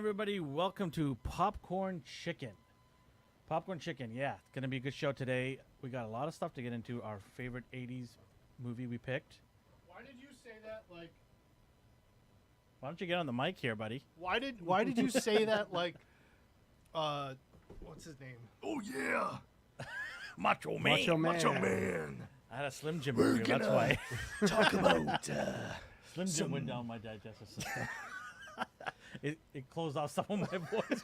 everybody. Welcome to Popcorn Chicken. Popcorn Chicken, yeah. It's going to be a good show today. We got a lot of stuff to get into. Our favorite 80s movie we picked. Why did you say that like... Why don't you get on the mic here, buddy? Why did you say that like... what's his name? Oh, yeah. Macho Man. Macho Man. I had a Slim Jim earlier, that's why. Talk about... Slim Jim went down my digestive system. it closed off some of my voice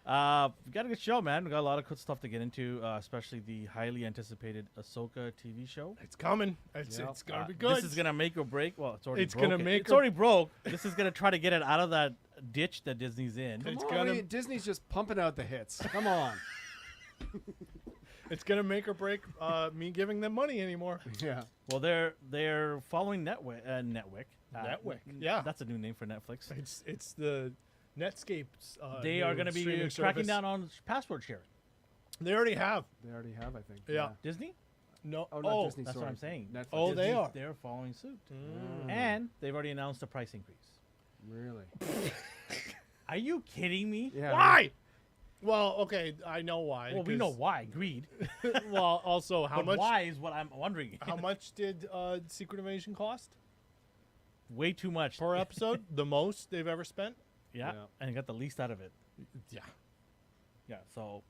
cards. We got a good show, man. We got a lot of good stuff to get into, especially the highly anticipated Ahsoka TV show. It's coming. It's gonna be good. This is gonna make or break. Well, it's already broke. It's already broke. This is gonna try to get it out of that ditch that Disney's in. Disney's just pumping out the hits. Come on. It's gonna make or break me giving them money anymore. Yeah. Well, they're following Netwick. Netwick. Yeah, that's a new name for Netflix. It's the Netscape's. They are going to be cracking down on password sharing. They already have. I think. Yeah. Disney? No. Oh, not Disney. That's sorry. what I'm saying. Netflix. Oh, they are. They're following suit, Mm. and they've already announced a price increase. Really? Are you kidding me? Yeah. Why? Well, okay, I know why. Well, we know why. Greed. Well, also how But much? why is what I'm wondering. How much did Secret Invasion cost Way too much per episode? The most they've ever spent. Yeah, Yeah. and got the least out of it. Yeah. Yeah, so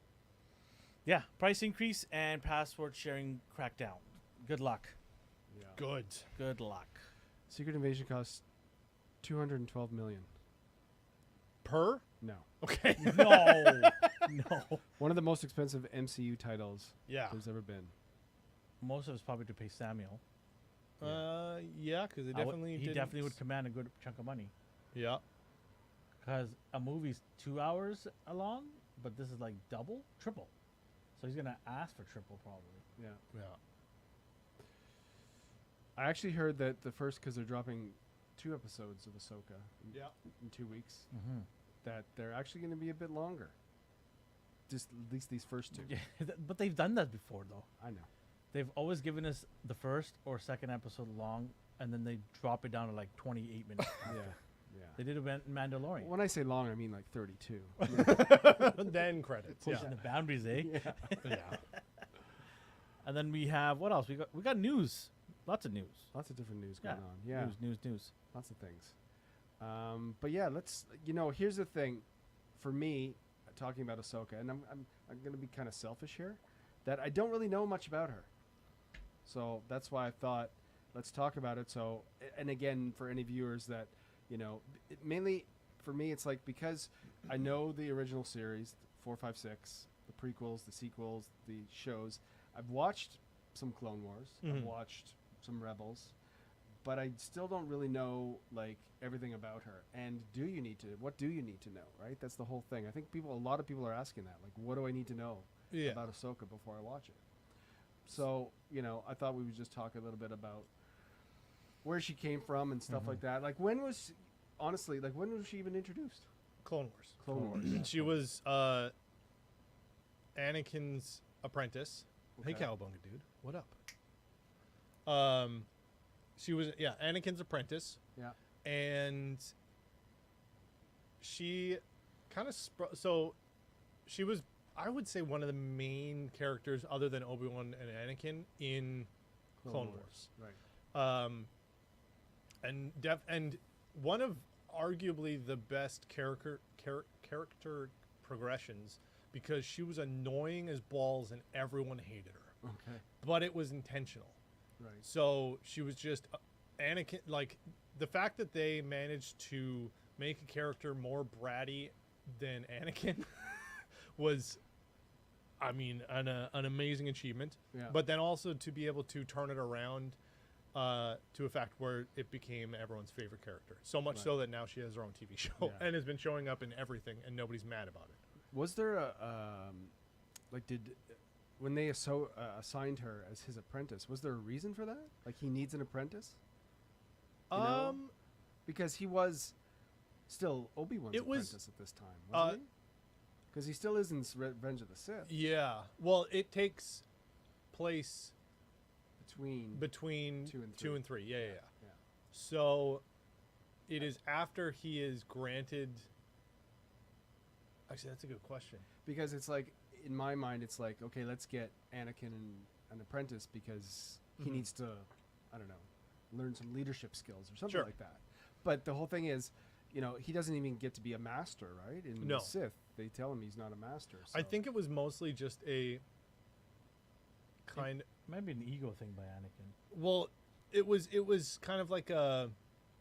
yeah, price increase and password sharing crackdown. Good luck. Yeah. Good luck. Secret Invasion costs $212 million. Per? No. Okay. No. One of the most expensive MCU titles Yeah. there's ever been. Most of it's probably to pay Samuel. Yeah, because He definitely would command a good chunk of money. Yeah. Because a movie's 2 hours long, but this is like double, triple. So he's gonna ask for triple probably. Yeah. Yeah. I actually heard that because they're dropping 2 episodes of Ahsoka in 2 weeks, Mm-hmm. that they're actually going to be a bit longer. Just at least these first 2. Yeah, but they've done that before though. I know. They've always given us the first or second episode long, and then they drop it down to like 28 minutes. Yeah. Yeah. They did a Mandalorian. When I say long, I mean like 32. Then credits. Pushing the boundaries, eh? Yeah. And then we have what else? We got news. Lots of news. Lots of different news going on. Yeah. News. Lots of things. But yeah, here's the thing. For me, talking about Ahsoka, and I'm going to be kind of selfish here, that I don't really know much about her. So that's why I thought, let's talk about it. So, and again, for any viewers that, mainly for me, it's like, because I know the original series, 4, 5, 6, the prequels, the sequels, the shows. I've watched some Clone Wars. Mm-hmm. I've watched some Rebels. But I still don't really know like everything about her. And what do you need to know, right? That's the whole thing. I think a lot of people are asking that. Like, what do I need to know about Ahsoka before I watch it? So, I thought we would just talk a little bit about where she came from and stuff like that. Like, when was she even introduced? Clone Wars. Yeah. She was Anakin's apprentice. Okay. Hey, Cowabunga, dude. What up? She was, Anakin's apprentice. Yeah. And she kind of so she was, I would say, one of the main characters other than Obi-Wan and Anakin in Clone Wars. Right. And one of arguably the best character progressions, because she was annoying as balls and everyone hated her. Okay. But it was intentional. Right. So she was just Anakin. Like, the fact that they managed to make a character more bratty than Anakin was, I mean, an amazing achievement. Yeah. But then also to be able to turn it around to a fact where it became everyone's favorite character. So much so that now she has her own TV show and has been showing up in everything, and nobody's mad about it. Was there when they assigned her as his apprentice, was there a reason for that? Like, he needs an apprentice? Because he was still Obi-Wan's apprentice at this time, wasn't he? Because he still is in Revenge of the Sith. Yeah. Well, it takes place between 2 and 3. Yeah. Yeah. So it is after he is granted. Actually, that's a good question. Because it's like, in my mind, it's like, okay, let's get Anakin an apprentice because he Mhm. needs to, I don't know, learn some leadership skills or something Sure. like that. But the whole thing is, he doesn't even get to be a master, right? In No. the Sith, they tell him he's not a master. So. I think it was mostly just a kind. Might be an ego thing by Anakin. Well, it was kind of like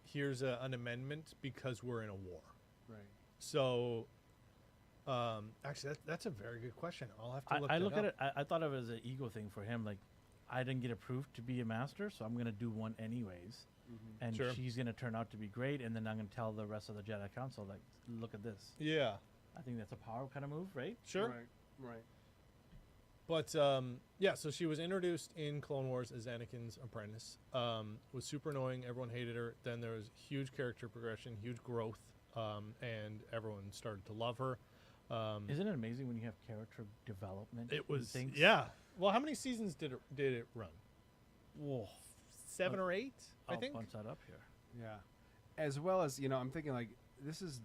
here's an amendment because we're in a war. Right. So, actually, that's a very good question. I'll have to look. I that look up. at it. I thought of it as an ego thing for him. Like, I didn't get approved to be a master, so I'm gonna do one anyways. Mm-hmm. And Sure. she's gonna turn out to be great, and then I'm gonna tell the rest of the Jedi Council, like, look at this. Yeah, I think that's a power kind of move, right? sure. Right. Right. But yeah, so she was introduced in Clone Wars as Anakin's apprentice. Was super annoying. Everyone hated her. Then there was huge character progression, huge growth, and everyone started to love her. Isn't it amazing when you have character development? It and was things? yeah. Well, how many seasons did it run? Whoa. 7 or 8, I I'll think. punch that up here. Yeah. As well as, I'm thinking, like, this is...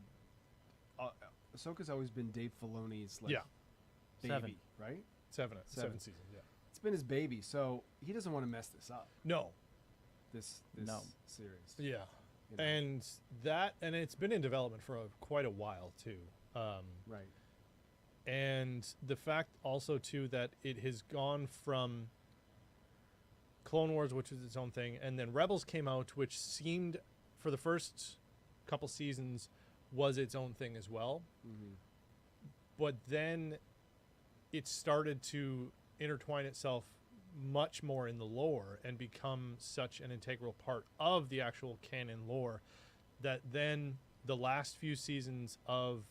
Ahsoka's always been Dave Filoni's, like, Yeah. baby, 7. right? 7 7. seasons. Yeah. It's been his baby, so he doesn't want to mess this up, No. this No. series. Yeah. you know? And it's been in development for quite a while too. Right. And the fact also too that it has gone from Clone Wars, which was its own thing, and then Rebels came out, which seemed for the first couple seasons was its own thing as well. Mm-hmm. But then it started to intertwine itself much more in the lore and become such an integral part of the actual canon lore that then the last few seasons of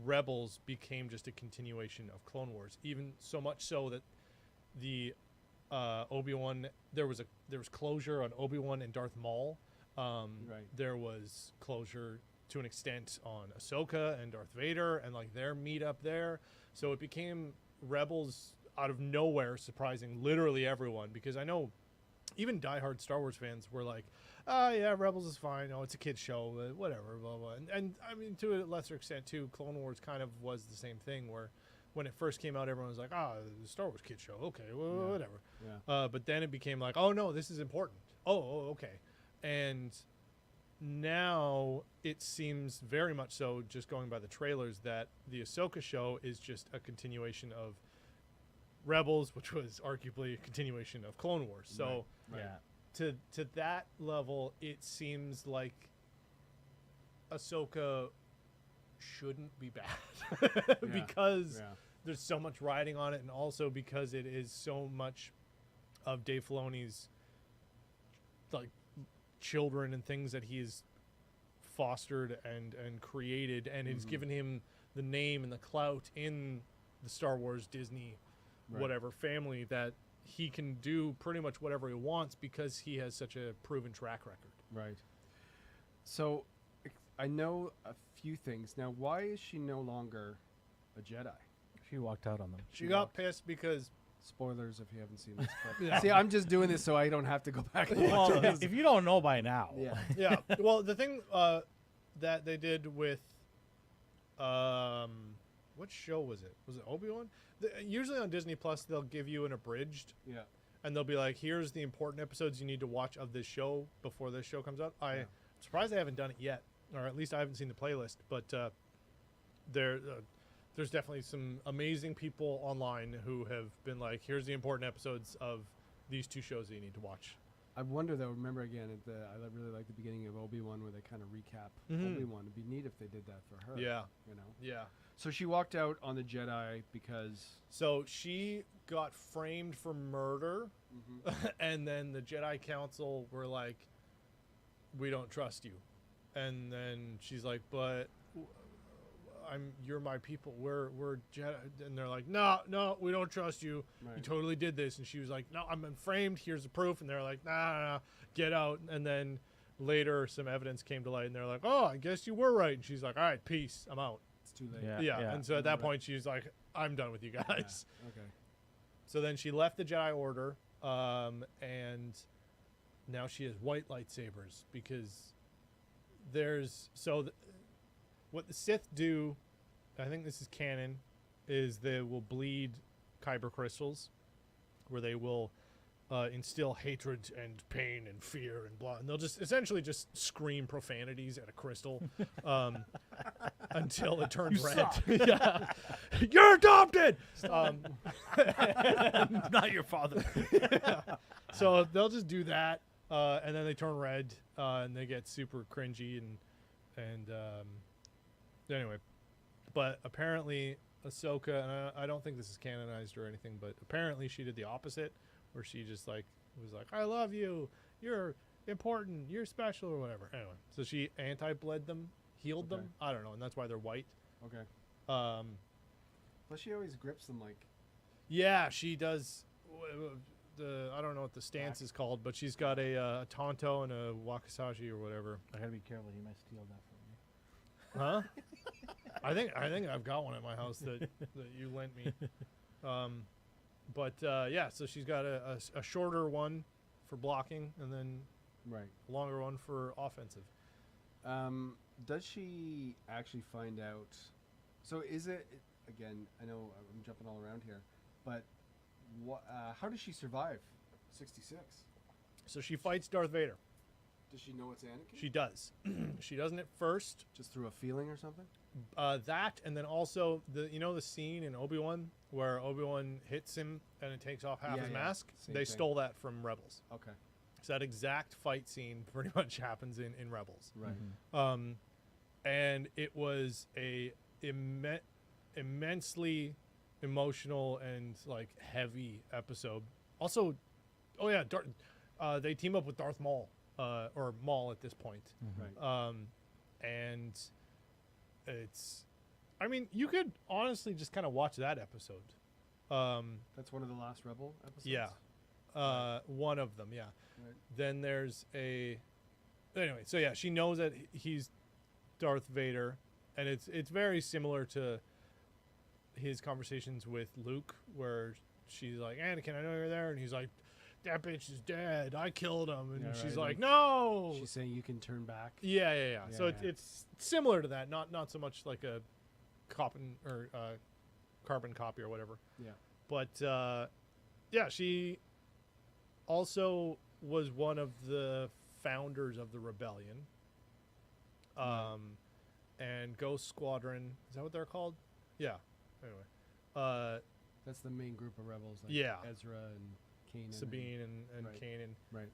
Rebels became just a continuation of Clone Wars, even so much so that the Obi-Wan there was closure on Obi-Wan and Darth Maul. Right. There was closure to an extent on Ahsoka and Darth Vader and like their meet up there. So it became Rebels out of nowhere, surprising literally everyone, because I know even diehard Star Wars fans were like, "Oh yeah, Rebels is fine. Oh, it's a kid's show, whatever, blah blah." And I mean, to a lesser extent too, Clone Wars kind of was the same thing, where when it first came out, everyone was like, "Ah, the Star Wars kid show, okay, well, Yeah. whatever." Yeah. But then it became like, "Oh no, this is important. Oh, okay," and now it seems very much so, just going by the trailers, that the Ahsoka show is just a continuation of Rebels, which was arguably a continuation of Clone Wars. So Right. Yeah. to that level, it seems like Ahsoka shouldn't be bad because Yeah. there's so much riding on it, and also because it is so much of Dave Filoni's like children and things that he's fostered and created, and it's Mhm. given him the name and the clout in the Star Wars Disney Right. whatever family, that he can do pretty much whatever he wants because he has such a proven track record. Right. So, I know a few things. Now, why is she no longer a Jedi? She walked out on them. She got pissed because Spoilers if you haven't seen this. But Yeah. See, I'm just doing this so I don't have to go back and watch Well, it. if you don't know by now, Yeah. yeah. Well, the thing that they did with what show was it? Was it Obi-Wan? Usually on Disney Plus, they'll give you an abridged, Yeah. and they'll be like, "Here's the important episodes you need to watch of this show before this show comes out." Yeah. I'm surprised I haven't done it yet, or at least I haven't seen the playlist. But there's definitely some amazing people online who have been like, "Here's the important episodes of these two shows that you need to watch." I wonder though. Remember again, I really like the beginning of Obi-Wan where they kind of recap Obi-Wan. It'd be neat if they did that for her. Yeah, You know. yeah. So she walked out on the Jedi because. So she got framed for murder, Mhm. and then the Jedi Council were like, "We don't trust you," and then she's like, "But you're my people. We're Jedi," and they're like, "No, we don't trust you. You Right. totally did this." And she was like, "No, I'm been framed. Here's the proof." And they're like, "Nah, get out." And then later, some evidence came to light, and they're like, "Oh, I guess you were right." And she's like, "All right, peace. I'm out." It's too late. Yeah. Yeah. And so at that Right. point, she's like, "I'm done with you Yeah. guys." Okay. So then she left the Jedi Order, and now she has white lightsabers because what the Sith do, I think this is canon, is they will bleed kyber crystals, where they will instill hatred and pain and fear and blah, and they'll just essentially just scream profanities at a crystal until it turns red. Yeah, you're adopted. Not your father. So they'll just do that, and then they turn red, and they get super cringy and anyway. But apparently Ahsoka, and I don't think this is canonized or anything, but apparently she did the opposite, where she just like was like, I love you, you're important, you're special, or whatever. Anyway, so she anti-bled them, healed them. I don't know, and that's why they're white. Okay. Plus she always grips them like. Yeah, she does. I don't know what the stance is called, but she's got a Tonto and a Wakizashi or whatever. I gotta be careful. He might steal that from me. Huh? I think I've got one at my house that you lent me. But yeah, so she's got a shorter one for blocking, and then a longer one for offensive. Does she actually find out? So is it again? I know I'm jumping all around here, but how does she survive 66? So she fights Darth Vader. Does she know it's Anakin? She does. She doesn't at first. Just through a feeling or something? That, and then also the scene in Obi-Wan where Obi-Wan hits him and it takes off half his mask. They stole that from Rebels. Okay. So that exact fight scene pretty much happens in Rebels. Right. Mm-hmm. And it was a immensely emotional and like heavy episode. Also, oh yeah, they team up with Darth Maul, or Maul at this point. Mm-hmm. Right. And it's, I mean, you could honestly just kind of watch that episode. That's one of the last Rebel episodes? Yeah. One of them, yeah. Right. Then there's anyway, so yeah, she knows that he's Darth Vader, and it's very similar to his conversations with Luke, where she's like, Anakin, I know you're there, and he's like, that bitch is dead, I killed him, and she's like, no, she's saying you can turn back. Yeah. So it's similar to that, not so much like a carbon copy or whatever. Yeah. But yeah, she also was one of the founders of the rebellion. And Ghost Squadron, is that what they're called? Yeah. Anyway, that's the main group of rebels. Like Ezra and Kanan, Sabine and Kanan. Right.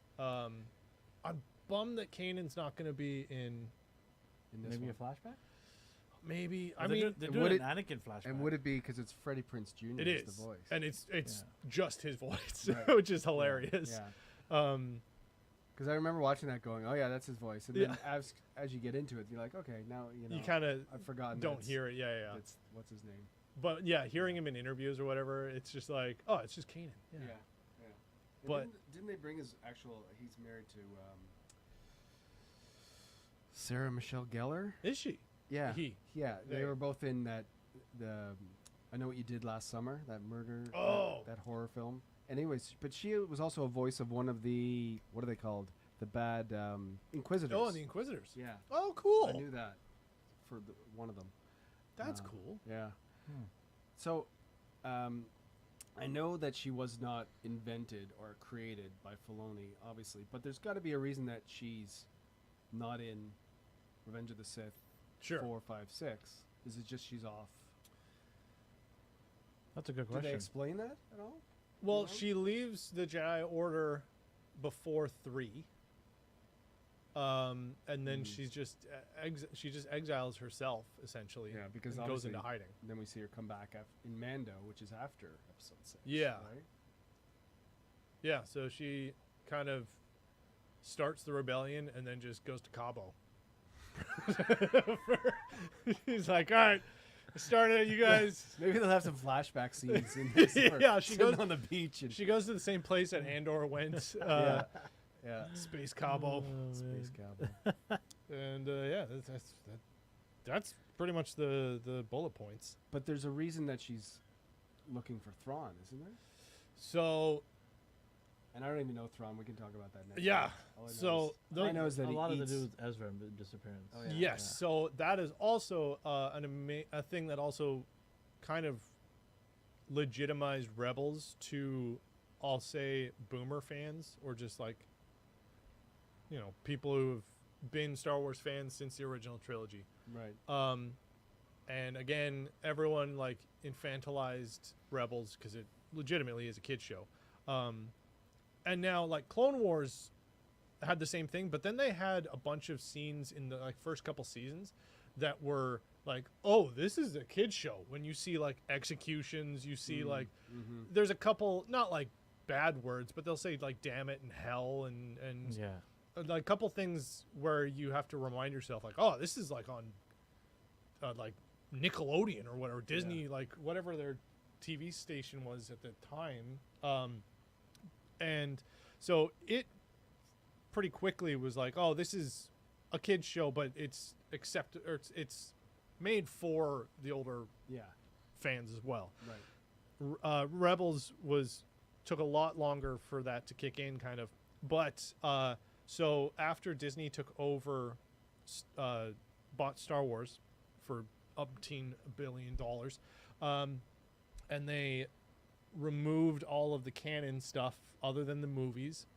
I'm bummed that Kanan's not going to be in this maybe one. a flashback. Maybe. I mean, they're doing an Anakin flashback. And would it be because it's Freddie Prinze Jr. It is the voice? And it's just his voice, which is hilarious. Yeah. Because I remember watching that, going, "Oh yeah, that's his voice." And then as you get into it, you're like, "Okay, now you know." You kind of I've forgotten. Don't hear it. Yeah. It's, what's his name? But yeah, hearing him in interviews or whatever, it's just like, oh, it's just Kanan. Yeah. But didn't they bring his actual? He's married to Sarah Michelle Gellar. Is she? Yeah. Yeah. They were both in that. I Know What You Did Last Summer. That murder. That horror film. Anyways, but she was also a voice of one of the, what are they called? The bad Inquisitors. Oh, the Inquisitors. Yeah. Oh, cool. I knew that for one of them. That's cool. Yeah. So, I know that she was not invented or created by Filoni, obviously, but there's got to be a reason that she's not in Revenge of the Sith 4, 5, 6. Is it just she's off? That's a good Did question. they explain that at all? Well, she leaves the Jedi Order before 3. And then she's just she just exiles herself essentially. Yeah, because and goes into hiding. Then we see her come back in Mando, which is after Episode 6. Yeah. Right? Yeah. So she kind of starts the rebellion and then just goes to Cabo. He's like, all right, started, you guys. Maybe they'll have some flashback scenes in this. Yeah, she goes on the beach. And she goes to the same place that Andor went. Yeah. Space Cabo. Space Cabo. And that's pretty much the bullet points. But there's a reason that she's looking for Thrawn, isn't there? So And I don't even know Thrawn. We can talk about that next. Yeah. time. All I know So is, all I know is that a he lot of eats. to do with Ezra and the disappearance. Oh, yeah. Yes. So that is also a thing that also kind of legitimized Rebels to, I'll say, boomer fans, or just like, people who have been Star Wars fans since the original trilogy. Right. And again, everyone like infantilized Rebels because it legitimately is a kid show. And now like Clone Wars had the same thing, but then they had a bunch of scenes in the like first couple seasons that were like, oh, this is a kid show. When you see like executions, you see like there's a couple, not like bad words, but they'll say like damn it and hell and Yeah. like a couple things where you have to remind yourself like, oh, this is like on like Nickelodeon or whatever, Disney, like whatever their TV station was at the time. And so it pretty quickly was like, oh, this is a kid's show, but it's it's made for the older Yeah. fans as well. Right. Rebels took a lot longer for that to kick in, kind of. But so after Disney took over, bought Star Wars for $18 billion, and they removed all of the canon stuff other than the movies.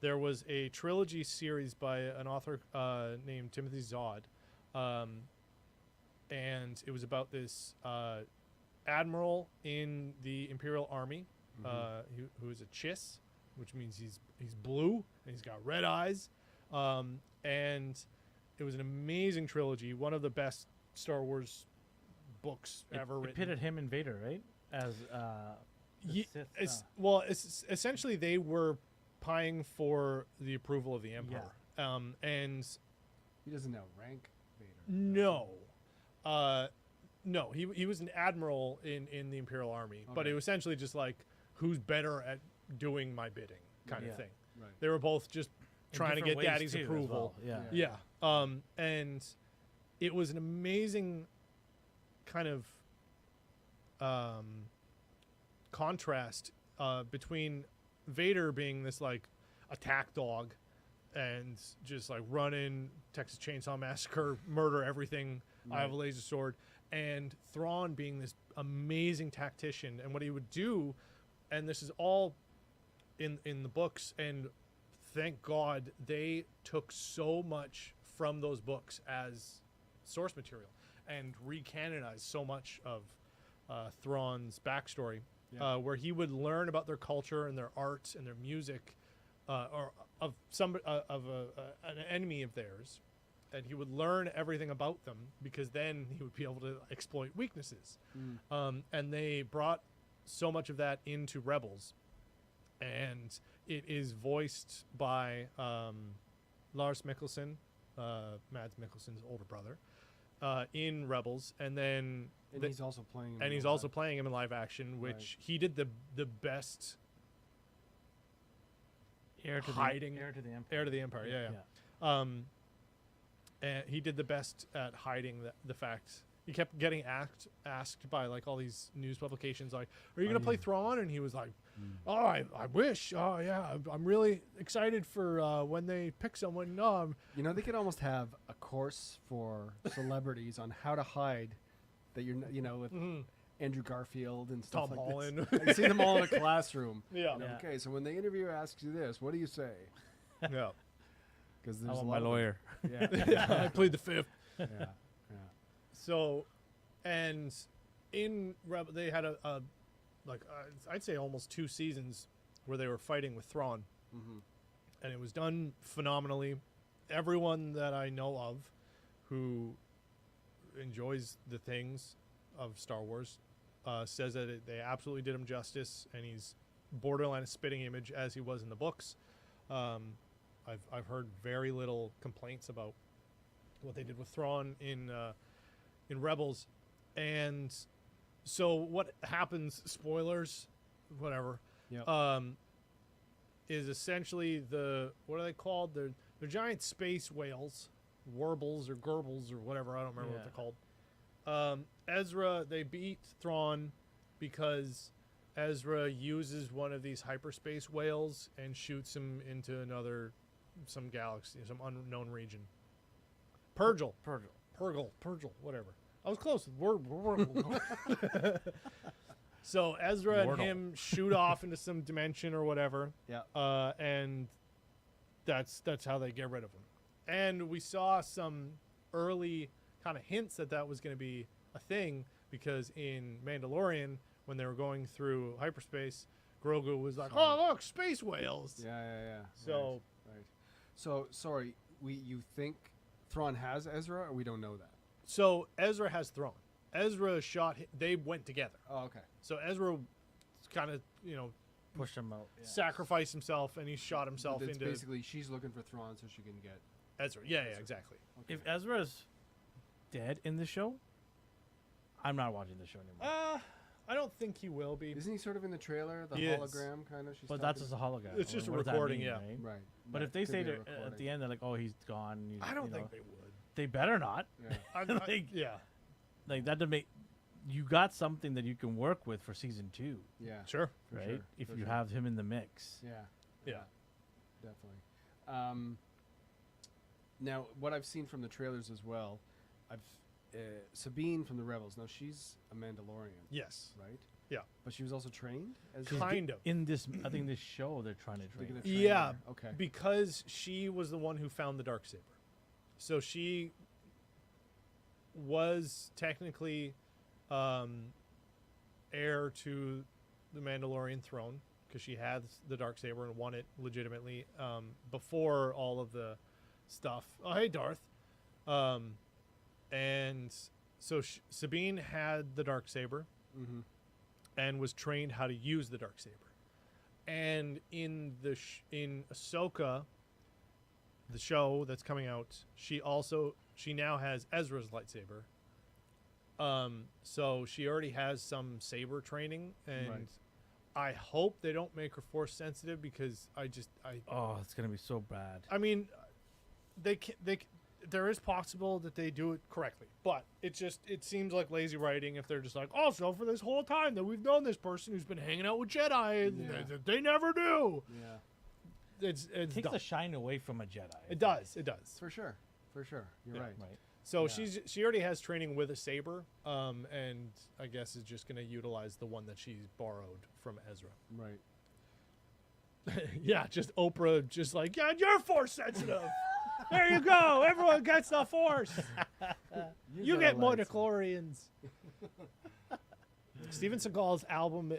There was a trilogy series by an author named Timothy Zahn, and it was about this admiral in the Imperial Army who is a Chiss, which means he's blue and he's got red eyes, and it was an amazing trilogy, one of the best Star Wars books ever It written. pitted him and Vader, right? As the Sith, It's essentially they were pieing for the approval of the Empire. And He doesn't know rank Vader. no, he was an admiral in the Imperial Army, but Okay. it was essentially just like who's better at doing my bidding kind Yeah. of thing. Right. They were both just in trying to different get ways, daddy's too, as approval. well. Yeah. Yeah. And it was an amazing kind of contrast between Vader being this like attack dog and just like run in, Texas Chainsaw Massacre, murder everything. I have a laser sword. And Thrawn being this amazing tactician. And what he would do, and this is all in the books, and thank God they took so much from those books as source material and recanonized so much of Thrawn's backstory, where he would learn about their culture and their art and their music, or of an enemy of theirs, and he would learn everything about them because then he would be able to exploit weaknesses. And they brought so much of that into Rebels, and it is voiced by Lars Mikkelsen, Mads Mikkelsen's older brother, in Rebels, and then And he's also playing. him and in he's the also live- playing him in live action, which Right. he did the best Heir to hiding- the Heir to the Empire. Heir to the Empire. Yeah. And he did the best at hiding the fact. He kept getting asked by like all these news publications, like, "Are you gonna play Thrawn?" And he was like, "Oh, I wish. Oh, yeah, I'm really excited for when they pick someone." No, You know, they could almost have a course for celebrities on how to hide that you're, with Andrew Garfield and stuff Tom like Holland. this. I see them all in a classroom. Yeah. Yeah. Okay, so when the interviewer asks you this, what do you say? Yeah. Because I there's a want lot my of them. lawyer. Yeah. I played the fifth. yeah. So, and in Rebel, they had a I'd say almost 2 seasons where they were fighting with Thrawn, and it was done phenomenally. Everyone that I know of who enjoys the things of Star Wars says that they absolutely did him justice, and he's borderline a spitting image as he was in the books. I've heard very little complaints about what they did with Thrawn in Rebels, and so what happens? Spoilers, whatever. Yep. Is essentially what are they called? They're giant space whales, warbles or gerbles or whatever. I don't remember what Yeah. they're called. Ezra, they beat Thrawn because Ezra uses one of these hyperspace whales and shoots him into some galaxy, some unknown region. Purgle, whatever. I was close. So Ezra and him shoot off into some dimension or whatever. Yeah. And that's how they get rid of him. And we saw some early kind of hints that was going to be a thing, because in Mandalorian, when they were going through hyperspace, Grogu was like, "Oh, look, space whales." Yeah. So right. So sorry, you think Thrawn has Ezra, or we don't know that? So Ezra has Thrawn. Ezra shot. They went together. Oh, okay. So Ezra kind of, Push him out. Yeah. sacrificed himself, and he shot himself It's into basically she's looking for Thrawn so she can get. Ezra. Yeah, exactly. Okay. If Ezra's dead in the show, I'm not watching the show anymore. I don't think he will be. Isn't he sort of in the trailer, the He is. hologram kind of? But that's just a hologram. It's just a what does that recording, mean, yeah. Right? right. But right, if they could say be a at recording. the end, they're like, "Oh, he's gone." I don't think they would. They better not. Yeah. Yeah. Like that to make you got something that you can work with for season 2, Yeah. Sure. for right? sure, If for you sure. have him in the mix. Yeah. Definitely. Now, what I've seen from the trailers as well, Sabine from the Rebels. Now she's a Mandalorian, Yes. right? Yeah. But she was also trained as Kind of. In this, I think this show they're trying to They're train. gonna train Yeah. her. Okay. Because she was the one who found the darksaber. So she was technically heir to the Mandalorian throne, because she had the darksaber and won it legitimately before all of the stuff. Oh, hey, Darth. And so Sabine had the darksaber Mm-hmm. and was trained how to use the darksaber. And in in Ahsoka, the show that's coming out, she now has Ezra's lightsaber. So she already has some saber training, and Right. I hope they don't make her force sensitive, because Oh, it's gonna be so bad. I mean, there is possible that they do it correctly, but it seems like lazy writing if they're just like, also for this whole time that we've known this person who's been hanging out with Jedi, Yeah. they never do. Yeah. It's It takes dumb. the shine away from a Jedi. It does. For sure. You're Yeah. right. Right. So Yeah. she already has training with a saber, and I guess is just going to utilize the one that she's borrowed from Ezra. Right. Yeah, just Oprah, just like, yeah, you're force sensitive. There you go. Everyone gets the force. You get more Declorians. Steven Seagal's album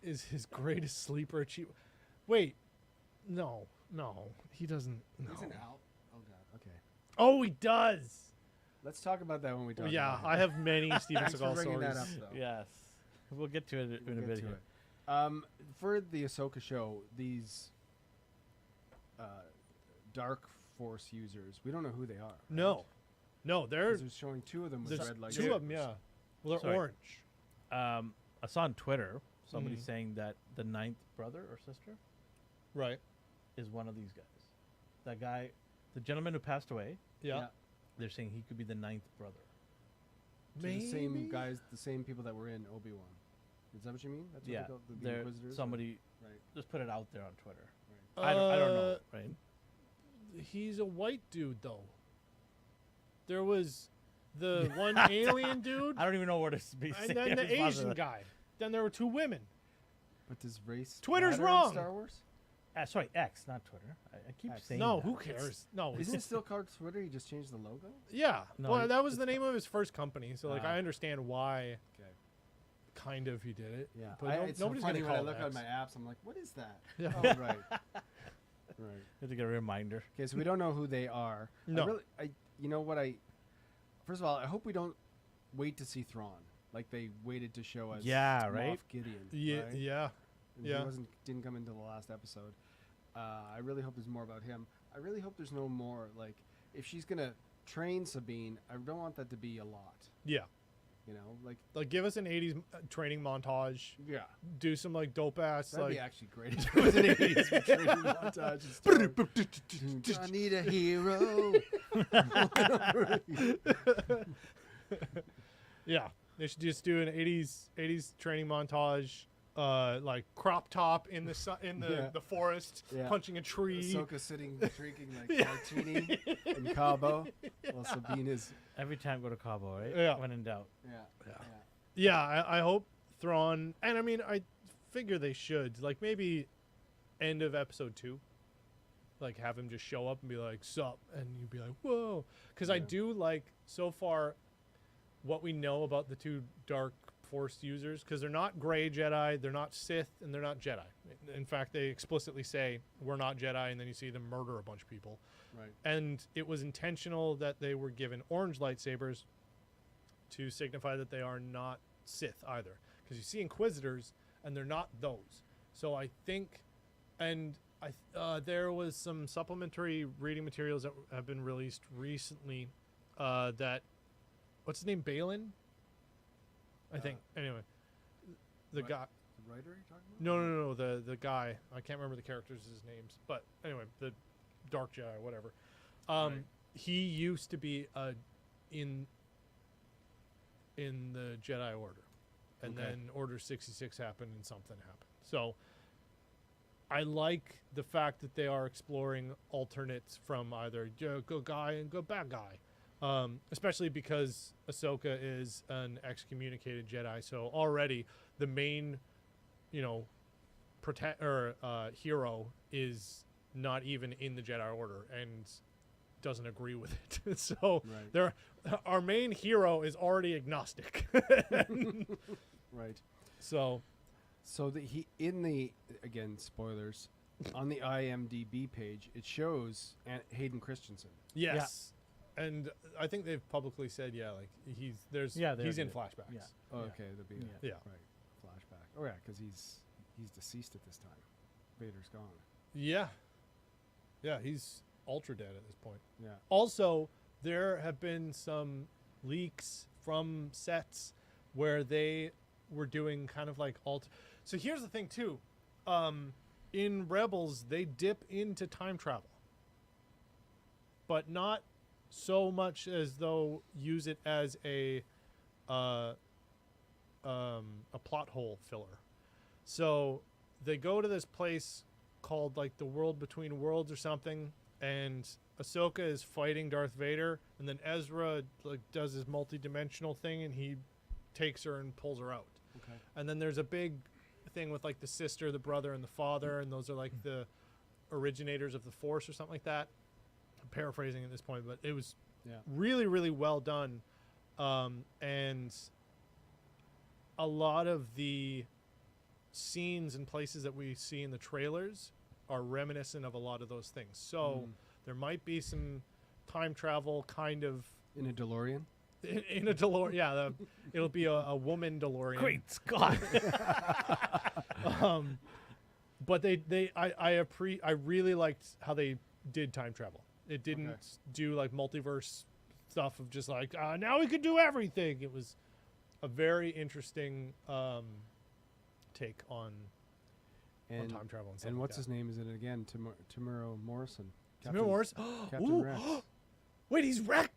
is his greatest sleeper achievement. Wait, no, he doesn't. No. He's an Al. Oh God. Okay. Oh, he does. Let's talk about that when we talk. Yeah, about I have many Steven Thanks for Seagal bringing stories. that up, though. Yes. We'll get to it in a We'll bit get to here. it. For the Ahsoka show, these Dark Force users, we don't know who they are. No, they're They're showing two of them with there's red lightsabers. two of them. Yeah, well, they're Sorry. orange. I saw on Twitter somebody Mhm. saying that the 9th brother or sister Right. is one of these guys. That guy, the gentleman who passed away, Yeah. they're saying he could be the 9th brother. So the same guys, the same people that were in Obi-Wan. Is that what you mean? That's what Yeah, they call the they're Inquisitors? or- somebody Right. just put it out there on Twitter. Right. I don't know, right? He's a white dude, though. There was the one alien dude, I don't even know where to be. and then the Asian guy. Then there were two women. But does race Twitter's matter in wrong. Star Wars? Sorry, X, not Twitter. I keep X. saying No, that. who cares? No, Isn't it still called Twitter? You just changed the logo? yeah. No, Well, it- that was the name of his first company, so like Ah. I understand why. Okay. Kind of, he did it. Yeah. But It's so nobody's funny gonna when I call look it at X. my apps, I'm like, what is that? Yeah. Oh, right. Right. Have to get a reminder. Okay, so we don't know who they are. No. You know what first of all, I hope we don't wait to see Thrawn like they waited to show us. Yeah, right? Moff Gideon. Yeah, right? yeah. And Yeah. He didn't come into the last episode. I really hope there's more about him. I really hope there's no more like if she's gonna train Sabine, I don't want that to be a lot. Yeah. You know, like Like, give us an 80s training montage. yeah, Do some, like, dope-ass, that'd like... be actually great. If it was an 80s training montage. and start, I need a hero. Yeah. They should just do an 80s training montage like crop top in Yeah. the forest, Yeah. punching a tree. Ahsoka sitting drinking like martini in Cabo, while Sabine is Every time go to Cabo, right? Yeah. When in doubt. Yeah, I hope Thrawn, and I mean, I figure they should, like, maybe end of episode 2, like, have him just show up and be like, sup, and you'd be like, whoa, because I Yeah. do like, so far, what we know about the 2 dark Force users, because they're not gray Jedi, they're not Sith, and they're not Jedi. In fact, they explicitly say, we're not Jedi, and then you see them murder a bunch of people. Right. And it was intentional that they were given orange lightsabers to signify that they are not Sith either, because you see Inquisitors and they're not those. So I think, and there was some supplementary reading materials that have been released recently. That what's his name, Balin? I think. Anyway, the Right. guy. The writer you're talking about? No. The guy. I can't remember the characters' names, but anyway, the Dark Jedi, whatever. Right. He used to be in the Jedi Order, and Okay. then Order 66 happened, and something happened. So I like the fact that they are exploring alternates from either good guy and good bad guy. Especially because Ahsoka is an excommunicated Jedi, so already the main, hero is not even in the Jedi Order and doesn't agree with it. So Right. our main hero is already agnostic. Right. So So he in the again spoilers on the IMDb page it shows Hayden Christensen. yes, and I think they've publicly said he's Yeah, in flashbacks. Yeah. Oh, Yeah. okay, there'll be a Yeah. right flashback. Oh yeah, because he's deceased at this time. Vader's gone. Yeah, he's ultra dead at this point. Yeah. Also, there have been some leaks from sets where they were doing kind of like So here's the thing too. In Rebels, they dip into time travel, but not so much as though use it as a plot hole filler. So they go to this place called like the World Between Worlds or something, and Ahsoka is fighting Darth Vader, and then Ezra like does his multi-dimensional thing, and he takes her and pulls her out. Okay. And then there's a big thing with like the sister, the brother, and the father, and those are like the originators of the Force or something like that. I'm paraphrasing at this point, but it was really, really well done. And a lot of the scenes and places that we see in the trailers are reminiscent of a lot of those things. So there might be some time travel kind of In a DeLorean. in a DeLorean. Yeah, it'll be a woman DeLorean. Great Scott! But I really liked how they did time travel. It didn't Okay. do like multiverse stuff of just like now we can do everything. It was a very interesting take on time travel and stuff. And like what's that. his name is in it again? Tamuro Morrison. Tamir Morris? Captain Ooh. Rex. Wait, he's Rex.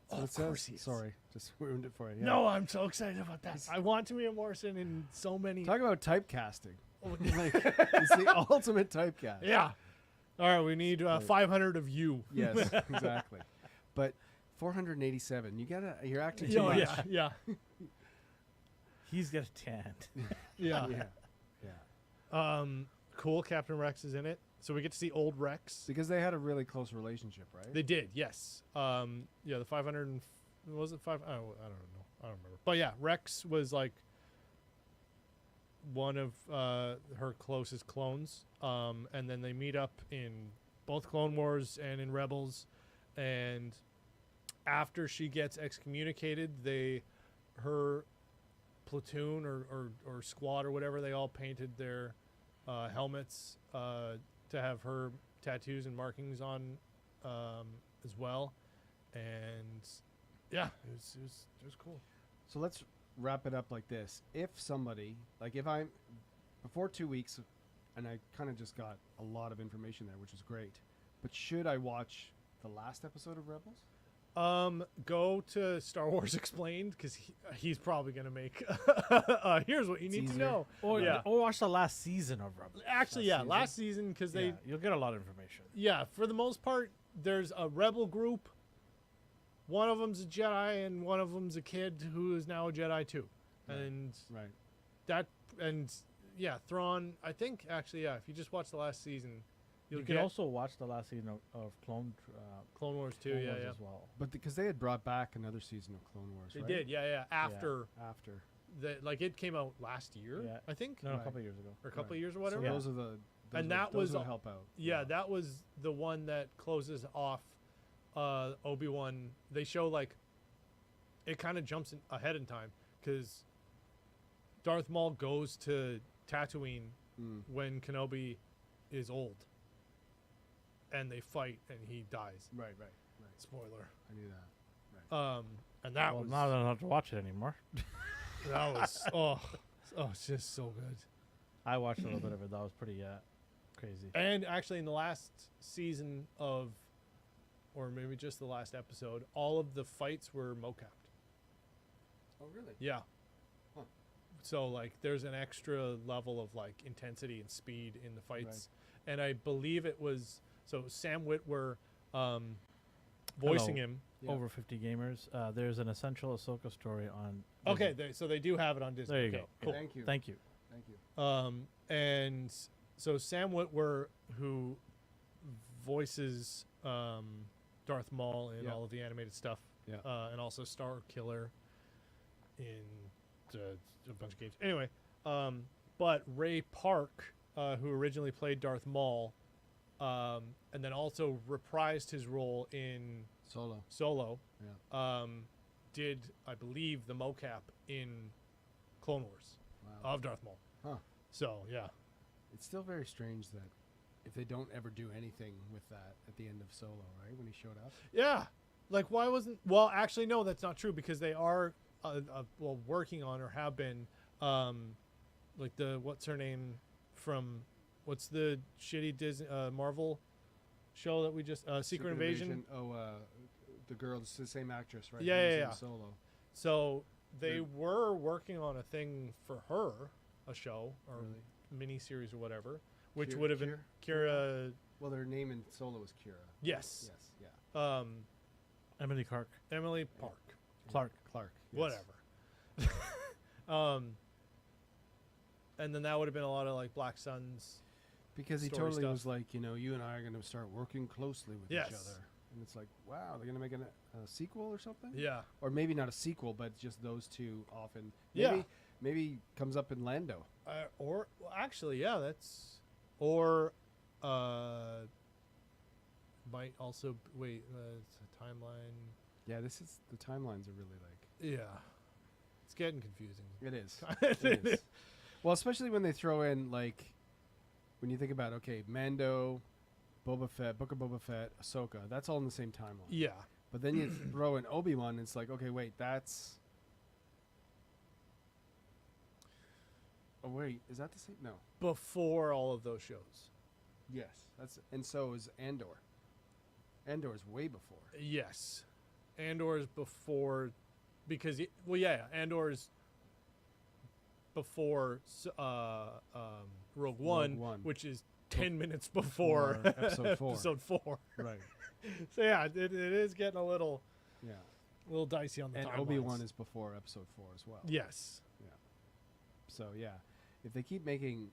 That's what it Of says. course he is. Sorry, just ruined it for you. Yeah. No, I'm so excited about that. I want Tamir Morrison in so many. Talk about typecasting. Oh, Like, it's the ultimate typecast. yeah. All right, we need 500 of you. Yes, exactly. But 487. You're acting too Oh, much. yeah. He's got a tan. Yeah. Yeah. Cool. Captain Rex is in it, so we get to see old Rex. Because they had a really close relationship, right? They did, yes. The 500 was it 5? I don't know. I don't remember. But yeah, Rex was like one of her closest clones. And then they meet up in both Clone Wars and in Rebels. And after she gets excommunicated, her platoon or squad or whatever, they all painted their helmets to have her tattoos and markings on as well. And yeah, it was cool. So let's wrap it up like this. If somebody, like if I'm, before 2 weeks, and I kind of just got a lot of information there, which is great, but should I watch the last episode of Rebels? Go to Star Wars Explained because he's probably gonna make. Here's what you It's need to easier. know. Or Yeah. or watch the last season of Rebels. Actually, last season because they, Yeah, you'll get a lot of information. yeah, for the most part, there's a rebel group. One of them's a Jedi, and one of them's a kid who is now a Jedi too, Right. and Right. that and yeah, Thrawn. I think actually, yeah, if you just watch the last season, You you'll can get also watch the last season of Clone Clone Wars too. Clone Yeah, Wars yeah. as well. But because they had brought back another season of Clone Wars, They right? did. Yeah, yeah. After After. the like, it came out last year. Yeah. I think, No, Right. a couple of years ago. or a couple Right. of years or So whatever. Yeah. those are the. And those that those was would a- help out. Yeah, that was the one that closes off Obi-Wan. They show like it kind of jumps ahead in time because Darth Maul goes to Tatooine Mm. when Kenobi is old, and they fight, and he dies. Right. Spoiler. I knew that. And that Well, was now I don't have to watch it anymore. that was it's just so good. I watched a little bit of it. That was pretty crazy. And actually, in the last season of, or maybe just the last episode, all of the fights were mocapped. Oh, really? Yeah. Huh. So like, there's an extra level of like intensity and speed in the fights, and I believe it was Sam Witwer, voicing Hello. him. Yeah. Over 50 gamers. There's an essential Ahsoka story on. Okay, Disney. so they do have it on Disney. There you Okay, go. Cool. Thank you. Thank you. Thank you. And so Sam Witwer, who voices Darth Maul in Yeah. all of the animated stuff, Yeah. and also Star Killer in a bunch of games. Anyway, but Ray Park, who originally played Darth Maul, and then also reprised his role in Solo, Yeah. did, I believe, the mocap in Clone Wars Wow. of Darth Maul. Huh. So yeah. It's still very strange that if they don't ever do anything with that at the end of Solo, right? When he showed up. Yeah, like why wasn't? Well, actually, no, that's not true because they are working on or have been, like the what's her name from what's the shitty Disney Marvel show that we just Secret Invasion. Oh, the girl, it's the same actress, right? Yeah, who was yeah, in yeah. Solo. So they They're- were working on a thing for her, a show or Really? mini series or whatever, which Kira- would have been Kira. Well, their name in Solo was Kira. Yes. Yes. Yeah. Emily Clark. Emily Park. Clark. Clark. Yes. Whatever. And then that would have been a lot of like Black Suns. Because he story totally stuff. was like, you and I are going to start working closely with Yes. each other. And it's like, wow, they're going to make a sequel or something? Yeah. Or maybe not a sequel, but just those two often. Yeah. Maybe comes up in Lando. Or well, actually, yeah, that's or might also wait. It's a timeline. Yeah, the timelines are really like. Yeah, it's getting confusing. It is. It is. Well, especially when they throw in like, when you think about Mando, Boba Fett, Book of Boba Fett, Ahsoka. That's all in the same timeline. Yeah. But then you throw in Obi-Wan, and it's like, okay, wait, that's. Oh wait, is that the same? No. Before all of those shows. Yes, and so is Andor. Andor's way before. Yes, Andor's before, because Andor's before Rogue One, which is 10 minutes before Episode 4. Episode 4. Right. So yeah, it is getting a little dicey on the And timelines. Obi-Wan is before Episode 4 as well. Yes. So yeah, if they keep making,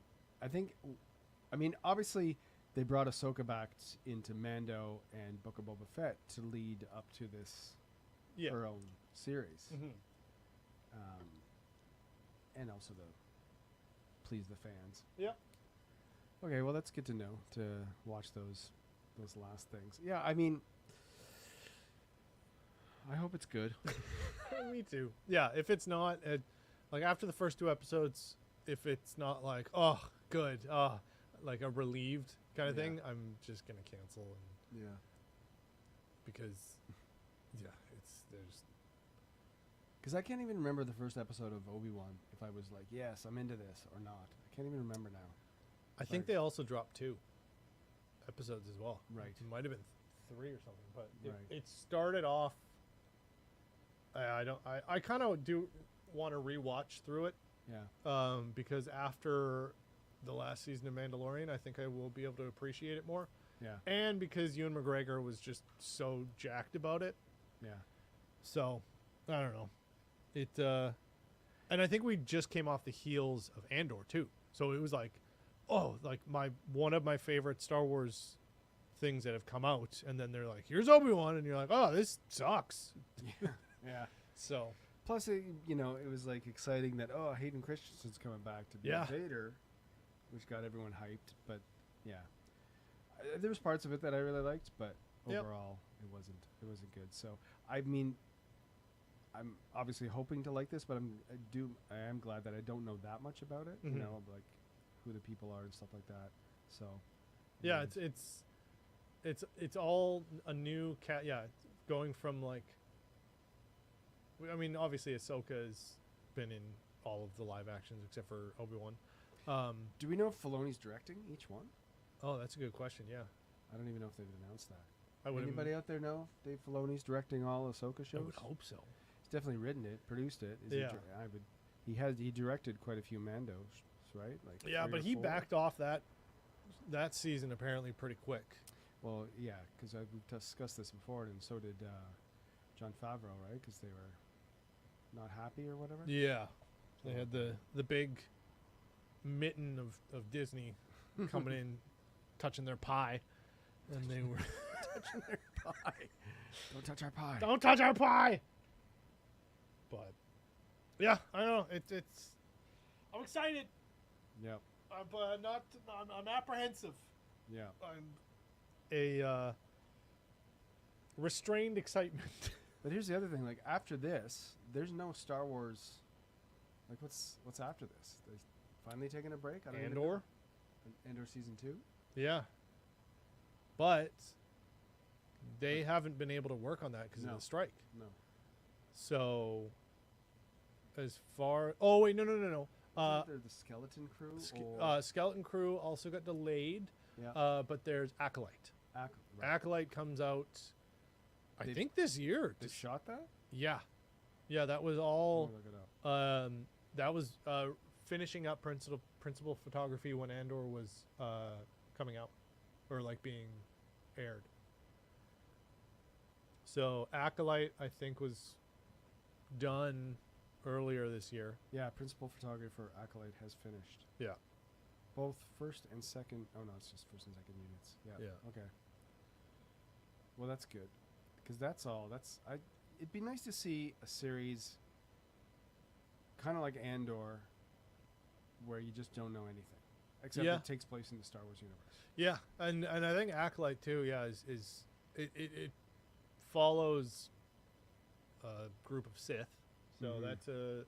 obviously they brought Ahsoka back into Mando and Book of Boba Fett to lead up to this her own series, Mhm. and also to please the fans. Yeah. Okay, well that's good to know, to watch those last things. Yeah, I mean, I hope it's good. Me too. Yeah, if it's not, like after the first 2 episodes, if it's not like, oh, good, like a relieved kind of Yeah. thing, I'm just gonna cancel, and Yeah. because, there's. Because I can't even remember the first episode of Obi-Wan, if I was like, yes, I'm into this or not. I can't even remember now. I think they also dropped 2 episodes as well. Right. It might have been 3 or something, but Right. it started off I don't. I kind of do want to rewatch through it. Yeah. Because after the last season of Mandalorian, I think I will be able to appreciate it more. Yeah. And because Ewan McGregor was just so jacked about it. Yeah. So, I don't know. It and I think we just came off the heels of Andor too. So it was like, oh, like one of my favorite Star Wars things that have come out, and then they're like, here's Obi-Wan, and you're like, oh, this sucks. Yeah. Yeah. So, Plus, it was like exciting that Hayden Christensen's coming back to be Yeah. Vader, which got everyone hyped. But yeah, there was parts of it that I really liked, but Yep. overall, it wasn't good. So I mean, I'm obviously hoping to like this, but I am glad that I don't know that much about it. Mhm. You know, like who the people are and stuff like that. So yeah, um, it's all a new cat. Yeah, going from like, I mean, obviously Ahsoka has been in all of the live actions except for Obi-Wan. do we know if Filoni's directing each one? Oh, that's a good question. Yeah, I don't even know if they've announced that. I would. Anybody out there know if Dave Filoni's directing all Ahsoka shows? I would hope so. He's definitely written it, produced it. Yeah. He directed quite a few Mandos, right? Like Yeah, 3 but or he 4? backed off that season apparently pretty quick. Well, yeah, because we've discussed this before, and so did John Favreau, right? Because they were not happy or whatever. Yeah, they had the big mitten of Disney coming in, touching their pie, and they were Touching their pie. Don't touch our pie. don't touch our pie. But yeah, I don't know. It's I'm excited, Yep. but not. I'm apprehensive. Yeah. I'm a restrained excitement. But here's the other thing: like after this, there's no Star Wars. Like what's after this? They finally taking a break. I don't even know. Andor. Andor season 2. Yeah. But they haven't been able to work on that because of No. the strike. No. So, as far... Oh, wait, no. Isn't there the Skeleton Crew? Skeleton Crew also got delayed, Yeah. but there's Acolyte. Right. Acolyte comes out, I They've- think this year. They shot that? Yeah. Yeah, that was Let all... me look it up. That was finishing up principal photography when Andor was coming out, or like being aired. So Acolyte, I think, was done earlier this year. Yeah, principal photographer Acolyte has finished. Yeah. Both first and second. Oh no, it's just first and second units. Yeah. Yeah. Okay. Well, that's good, because that's all. It'd be nice to see a series, kind of like Andor, where you just don't know anything, except Yeah. it takes place in the Star Wars universe. Yeah, and I think Acolyte too. Yeah, is it follows a group of Sith, so Mhm. that's a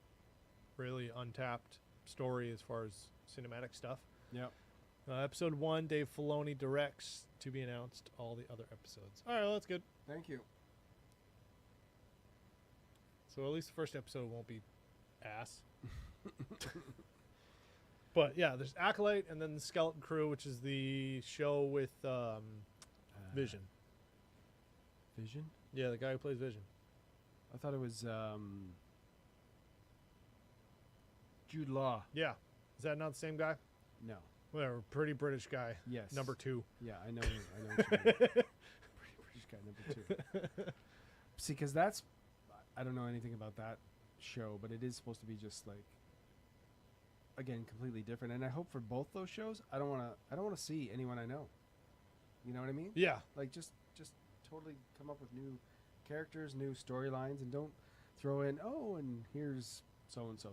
really untapped story as far as cinematic stuff. Yep. Episode 1, Dave Filoni directs, to be announced. All the other episodes. All right, well, that's good. Thank you. So at least the first episode won't be ass. But yeah, there's Acolyte, and then the Skeleton Crew, which is the show with Vision. Vision? Yeah, the guy who plays Vision. I thought it was Jude Law. Yeah, is that not the same guy? No. Whatever, pretty British guy. Yes. Number 2. Yeah, I know. I know. What you mean. British guy number 2. See, because I don't know anything about that show, but it is supposed to be just like, again, completely different. And I hope for both those shows, I don't want to see anyone I know. You know what I mean? Yeah, Like just totally come up with new characters, new storylines, and don't throw in and here's so and so.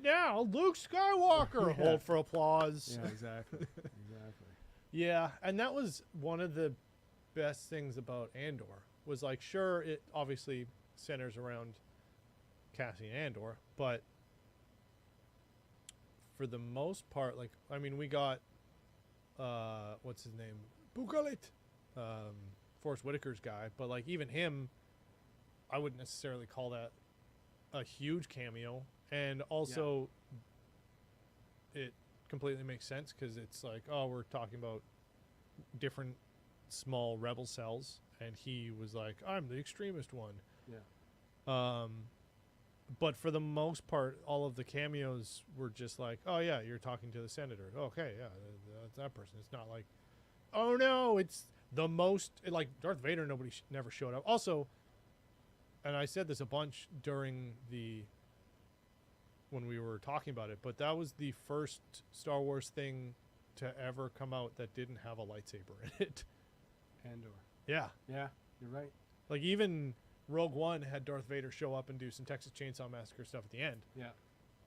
now Luke Skywalker. Yeah. Hold for applause. Yeah, exactly. Exactly. Yeah, and that was one of the best things about Andor. Was like, sure, it obviously centers around Cassian Andor, but for the most part, like, I mean, we got what's his name, Bugalit, Forrest Whitaker's guy, but like even him, I wouldn't necessarily call that a huge cameo, and also it completely makes sense because it's like, oh, we're talking about different small rebel cells, and he was like, I'm the extremist one. Yeah. But for the most part, all of the cameos were just like, oh yeah, you're talking to the senator. Okay, yeah, that's that person. It's not like, oh no, it's the most like Darth Vader. Nobody never showed up. Also, and I said this a bunch during when we were talking about it, but that was the first Star Wars thing to ever come out that didn't have a lightsaber in it. Andor. Yeah, Yeah, you're right. like even Rogue One had Darth Vader show up and do some Texas Chainsaw Massacre stuff at the end, Yeah.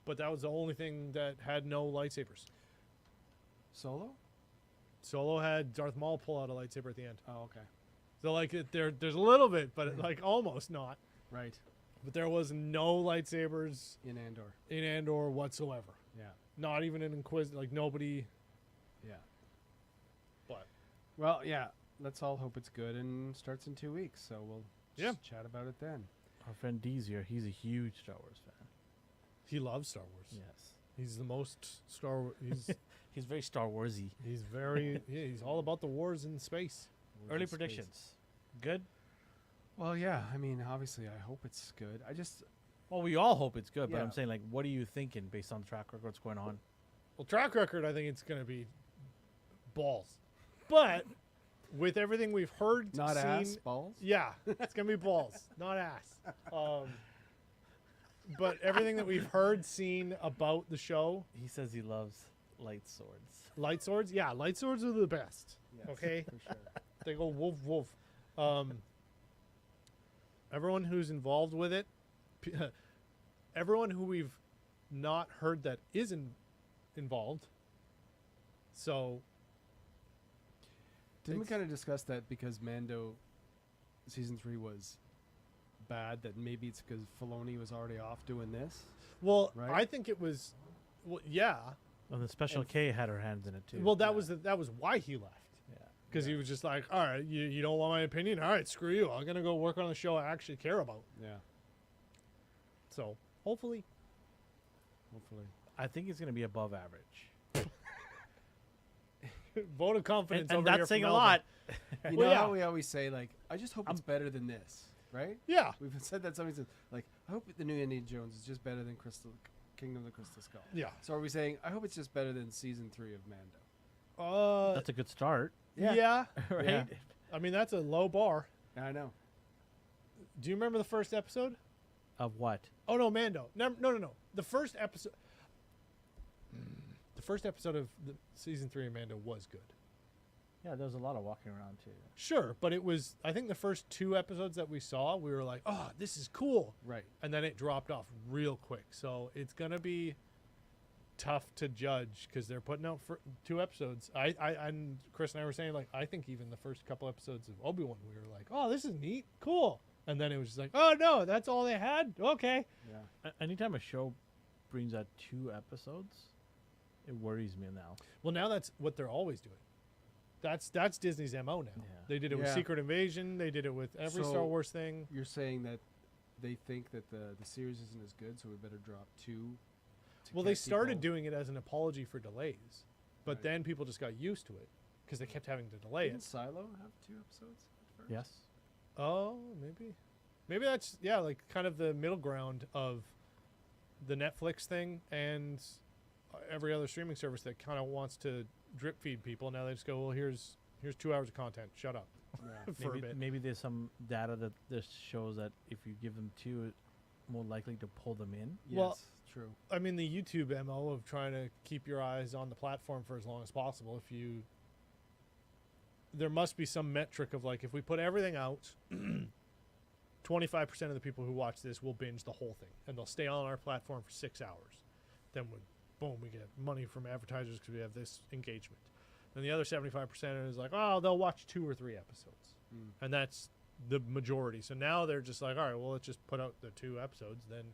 but that was the only thing that had no lightsabers. Solo? Solo had Darth Maul pull out a lightsaber at the end. Oh, okay. So like there's a little bit, but like almost not. Right. But there was no lightsabers In Andor. in Andor whatsoever. Yeah. Not even an Inquisitor. Like nobody. Yeah. But Well, yeah. Let's all hope it's good and starts in 2 weeks. So we'll just chat about it then. Our friend D's here. He's a huge Star Wars fan. he loves Star Wars. Yes. He's the most Star Wars. He's very Star Warsy. He's very he's all about the wars in space. Wars Early in space. predictions. Good. Well, yeah. I mean, obviously, I hope it's good. I just Well, we all hope it's good, but Yeah. I'm saying, like, what are you thinking based on the track record? What's going on? Well, track record, I think it's going to be balls. But with everything we've heard, not seen, ass balls. yeah, it's going to be balls, not ass. But everything that we've heard, seen about the show, He says he loves light swords. light swords, yeah, light swords are the best. Yes, Okay, for sure. they go woof woof. Everyone who's involved with it, everyone who we've not heard that isn't involved. So Didn't we It's- kind of discuss that because Mando season 3 was bad? That maybe it's because Filoni was already off doing this. well, Right? I think it was, well, yeah. Well, the Special And- K had her hands in it, too. Well, that Yeah. that was why he left. yeah. Because he was just like, all right, you don't want my opinion? All right, screw you. I'm going to go work on a show I actually care about. Yeah, So hopefully. hopefully. I think it's going to be above average. Vote of confidence And over here that's saying from a Melvin. lot. You Well, know yeah. how we always say, like, I just hope it's better than this, right? Yeah. We've said that so many times. Like, I hope the new Indiana Jones is just better than Kingdom of the Crystal Skull. Yeah. So are we saying, I hope it's just better than season 3 of Mando? That's a good start, Yeah. right? Yeah. I mean, that's a low bar. I know. Do you remember the first episode? Of what? Oh, no, Mando. No. The first episode. The first episode of the season 3 of Mando was good. Yeah, there was a lot of walking around, too. Sure, but it was, I think the first 2 episodes that we saw, we were like, oh, this is cool. Right. And then it dropped off real quick. So it's going to be tough to judge because they're putting out 2 episodes. I and Chris and I were saying, like, I think even the first couple episodes of Obi-Wan, we were like, oh, this is neat. Cool. And then it was just like, oh, no, that's all they had? Okay. Yeah. Anytime a show brings out 2 episodes, it worries me now. Well, now that's what they're always doing. That's Disney's MO now. Yeah. They did it with Yeah. Secret Invasion. They did it with every Star So- Wars thing. You're saying that they think that the series isn't as good, so we better drop 2. to Well, they get started people- doing it as an apology for delays. But Right. then people just got used to it because they kept having to delay Didn't it. Silo have 2 episodes at first? Yes? Oh, maybe that's like kind of the middle ground of the Netflix thing and every other streaming service that kind of wants to drip feed people. Now they just go, well, here's 2 hours of content. Shut up Yeah. for a bit. Maybe there's some data that this shows that if you give them 2, it's more likely to pull them in. Yes, Well- true. I mean, the YouTube MO of trying to keep your eyes on the platform for as long as possible. There must be some metric of like, if we put everything out, 25% of the people who watch this will binge the whole thing and they'll stay on our platform for 6 hours. Then boom, we get money from advertisers because we have this engagement. And the other 75% is like, oh, they'll watch 2 or 3 episodes. Mm. And that's the majority. So now they're just like, all right, well, let's just put out the 2 episodes. Then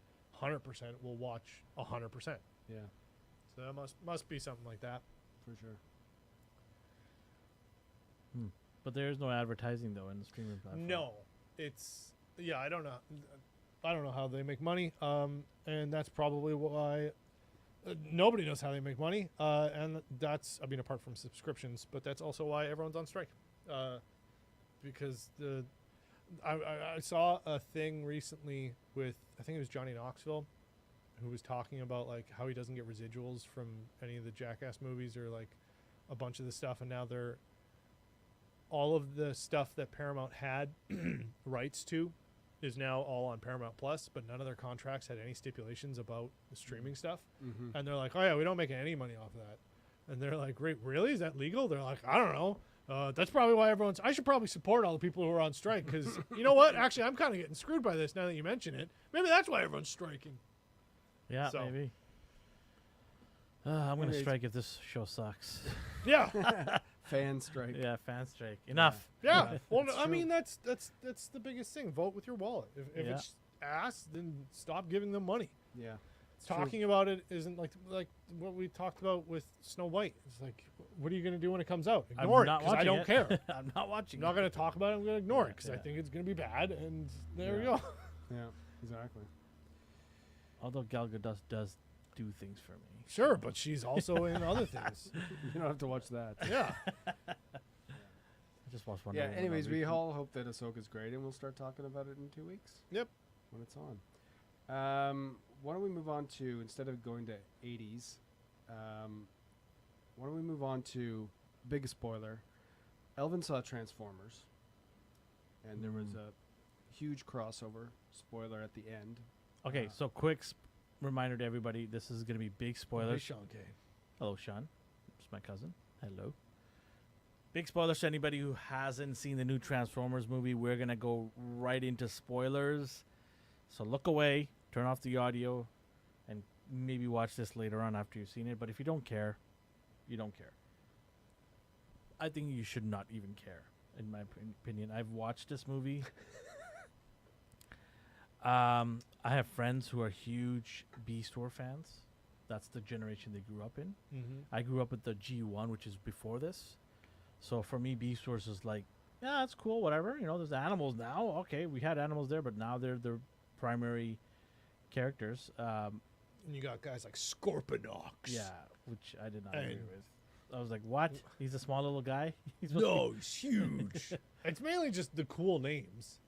100% will watch 100%. Yeah, So that must be something like that. for sure. But there's no advertising, though, in the streaming platform. No, it's I don't know how they make money. And that's probably why nobody knows how they make money. And that's, I mean, apart from subscriptions, but that's also why everyone's on strike. Because I saw a thing recently with, I think it was Johnny Knoxville, who was talking about like how he doesn't get residuals from any of the Jackass movies or like a bunch of the stuff, and now they're all of the stuff that Paramount had rights to is now all on Paramount Plus, but none of their contracts had any stipulations about the streaming stuff. Mm-hmm. And they're like, oh yeah, we don't make any money off of that. And they're like, really? Is that legal? They're like, I don't know. That's probably why I should probably support all the people who are on strike, because you know what? Actually, I'm kind of getting screwed by this now that you mention it. Maybe that's why everyone's striking. Yeah, So- maybe. I'm gonna Anyways. strike if this show sucks. Yeah. Fan strike. Yeah, fan strike. Enough. Yeah. Yeah, Well, it's I true. mean, that's the biggest thing. Vote with your wallet. If Yeah. it's ass, then stop giving them money. Yeah. It's true. Talking about it isn't like what we talked about with Snow White. It's like, what are you going to do when it comes out? I'm Ignore it, not 'cause I watching don't it. care. I'm not watching. I'm not going to talk about it. I'm going to ignore it because I Yeah. think it's going to be bad. And there we Yeah. go. Yeah. Exactly. Although Gal Gadot does do things for me. Sure, but she's also in other things. You don't have to watch that. Yeah. I just watched one. Yeah. Anyways, we all hope that Ahsoka's great, and we'll start talking about it in 2 weeks. Yep. When it's on. Why don't we move on to, instead of going to 80s, why don't we move on to, big spoiler, Elvin saw Transformers, and there was a huge crossover spoiler at the end. Okay, so quick reminder to everybody: this is going to be big spoilers. Sean K. Hello, Sean. It's my cousin. Hello. Big spoilers to anybody who hasn't seen the new Transformers movie. We're going to go right into spoilers. So look away, turn off the audio, and maybe watch this later on after you've seen it. But if you don't care, you don't care. I think you should not even care, in my opinion. I've watched this movie. I have friends who are huge B-Store fans. That's the generation they grew up in. Mm-hmm. I grew up with the G1, which is before this. So for me, B-Stores is like, yeah, that's cool, whatever. You know, there's animals now. Okay, we had animals there, but now they're the primary characters. And you got guys like Scorponok. Yeah, which I did not agree And- with. I was like, what? He's a small little guy? He's supposed to No, he's huge. It's mainly just the cool names.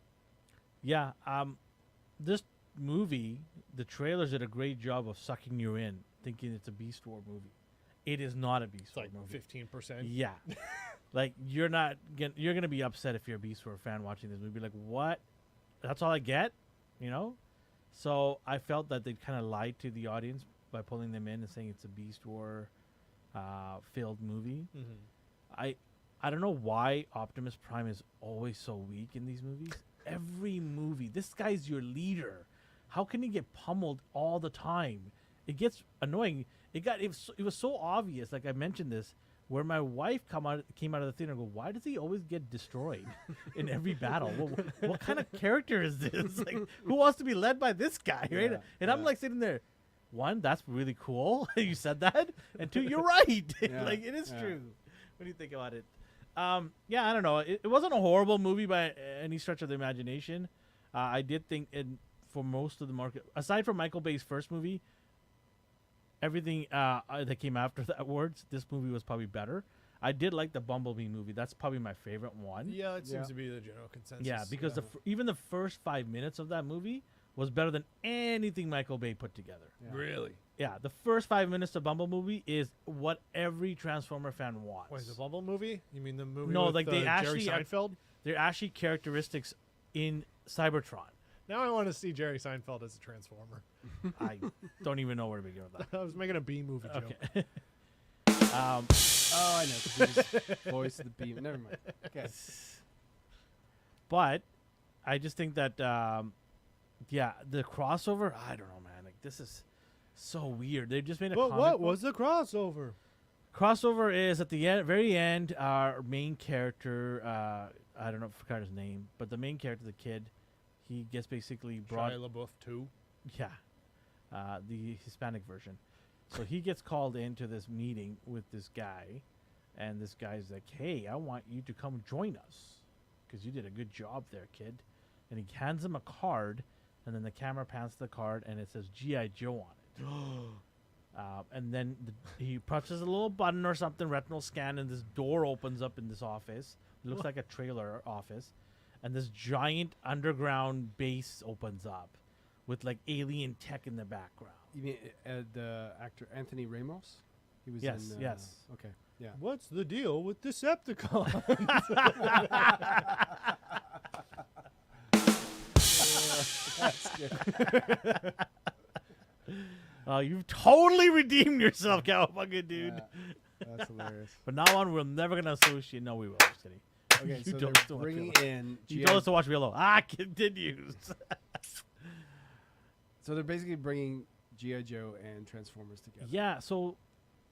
be- Yeah, this movie, the trailers did a great job of sucking you in, thinking it's a B-Store movie. It is not a It's B-Store like movie. 15%. Yeah. Like you're gonna be upset if you're a B-Store fan watching this movie. Like, what? That's all I get? You know? So I felt that they kind of lied to the audience by pulling them in and saying it's a B-Store filled movie. Mm-hmm. I don't know why Optimus Prime is always so weak in these movies. Every movie, this guy's your leader. How can he get pummeled all the time? It gets annoying. It was so obvious. Like I mentioned this, where my wife came out of the theater and go, why does he always get destroyed in every battle? What kind of character is this? Like, who wants to be led by this guy, right? Yeah, And I'm yeah. like sitting there. One, that's really cool. You said that. And two, you're right. Yeah, Like it is yeah. true. What do you think about it? Yeah, I don't know. It wasn't a horrible movie by any stretch of the imagination. I did think for most of the market, aside from Michael Bay's first movie, everything that came after that words, this movie was probably better. I did like the Bumblebee movie. That's probably my favorite one. Yeah, it Yeah. seems to be the general consensus. Yeah, because even the first 5 minutes of that movie was better than anything Michael Bay put together. Yeah. Really? Yeah, the first 5 minutes of Bumblebee movie is what every Transformer fan wants. Wait, the Bumble movie? You mean the movie No, with like they Jerry actually are- Seinfeld? They're actually characteristics in Cybertron. Now I want to see Jerry Seinfeld as a Transformer. I don't even know where to begin with that. I was making a B movie joke. Okay. Oh, I know. 'cause he just voice the beam. Never mind. Okay. But I just think that, yeah, the crossover, I don't know, man. Like, this is so weird. They just made a But comic what book. was the crossover? Crossover is at the very end, our main character, I don't know, I forgot his name, but the main character, the kid, he gets basically brought, Shia LaBeouf 2. yeah, the Hispanic version. So he gets called into this meeting with this guy, and this guy's like, hey, I want you to come join us because you did a good job there, kid. And he hands him a card, and then the camera pans to the card, and it says G.I. Joe on it. And then he presses a little button or something, retinal scan, and this door opens up in this office. It looks like a trailer office. and this giant underground base opens up with like alien tech in the background. You mean the actor Anthony Ramos? He was Yes, in. yes. Okay. Yeah. What's the deal with Decepticons? That's good. You've totally redeemed yourself, cowabunga dude. Yeah, that's hilarious. From now on, we're never gonna associate. No, we will. Just kidding. Okay, You so told they're us to watch bringing Willow. in. You told us to watch Willow. Continues. So they're basically bringing G.I. Joe and Transformers together. Yeah. So,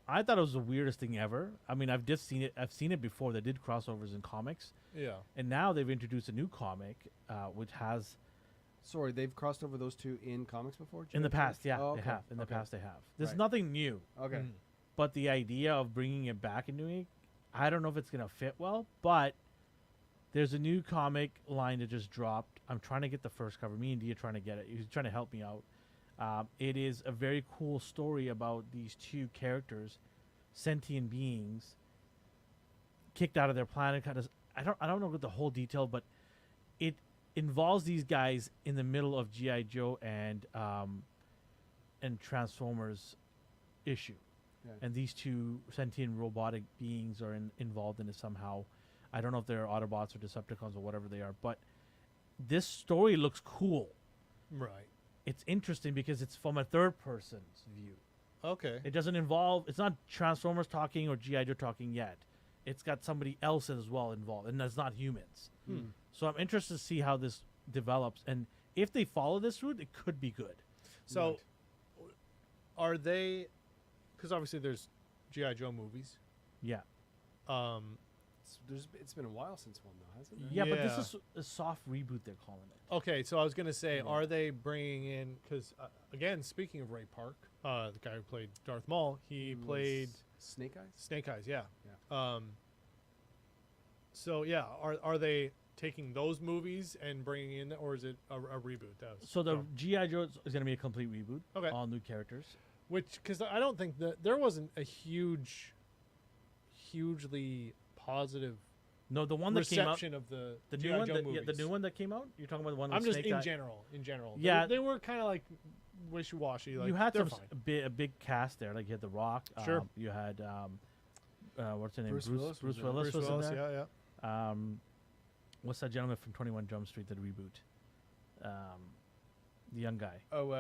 I thought it was the weirdest thing ever. I mean, I've just seen it. I've seen it before. They did crossovers in comics, Yeah. and now they've introduced a new comic, which has Sorry, they've crossed over those two in comics before? in the G.I. Joe? past. Yeah, Oh, they okay. have. In the Okay. past, they have. There's Right. nothing new, Okay. Mm. but the idea of bringing it back and doing it, I don't know if it's gonna fit well. But there's a new comic line that just dropped. I'm trying to get the first cover. Me and Dia are trying to get it. He's trying to help me out. It is a very cool story about these two characters, sentient beings, kicked out of their planet. I don't know the whole detail, but it involves these guys in the middle of GI Joe and Transformers issue, Yeah. and these two sentient robotic beings are involved in it somehow. I don't know if they're Autobots or Decepticons or whatever they are, but this story looks cool. Right. It's interesting because it's from a third person's view. Okay. It doesn't involve. It's not Transformers talking or GI Joe talking yet. It's got somebody else as well involved, and that's not humans. Hmm. So I'm interested to see how this develops, and if they follow this route, it could be good. So, Right. are they? Because obviously there's GI Joe movies. Yeah, It's been a while since one, though, hasn't it? yeah, but this Yeah. is a soft reboot. They're calling it. Okay, so I was gonna say, Yeah. are they bringing in? Because again, speaking of Ray Park, the guy who played Darth Maul, he Was played Snake Eyes? Snake Eyes. Yeah. Yeah. So yeah, are they taking those movies and bringing in, or is it a reboot? That was, So the oh. GI Joe is going to be a complete reboot. Okay. All new characters. Which, because I don't think that there wasn't a hugely positive No, the one that came out. reception of the The G.I. new one. Joe The movies. new one that came out. You're talking about the one. I'm with just Snake Eye? in general. Yeah. they were kind of like wishy-washy. Like, You had they're some fine. a big cast there. Like you had The Rock. Sure. You had what's her name? Bruce Willis was Bruce in it. Willis Bruce was Willis, in there. yeah, yeah. What's that gentleman from 21 Jump Street that reboot? The young guy. Oh,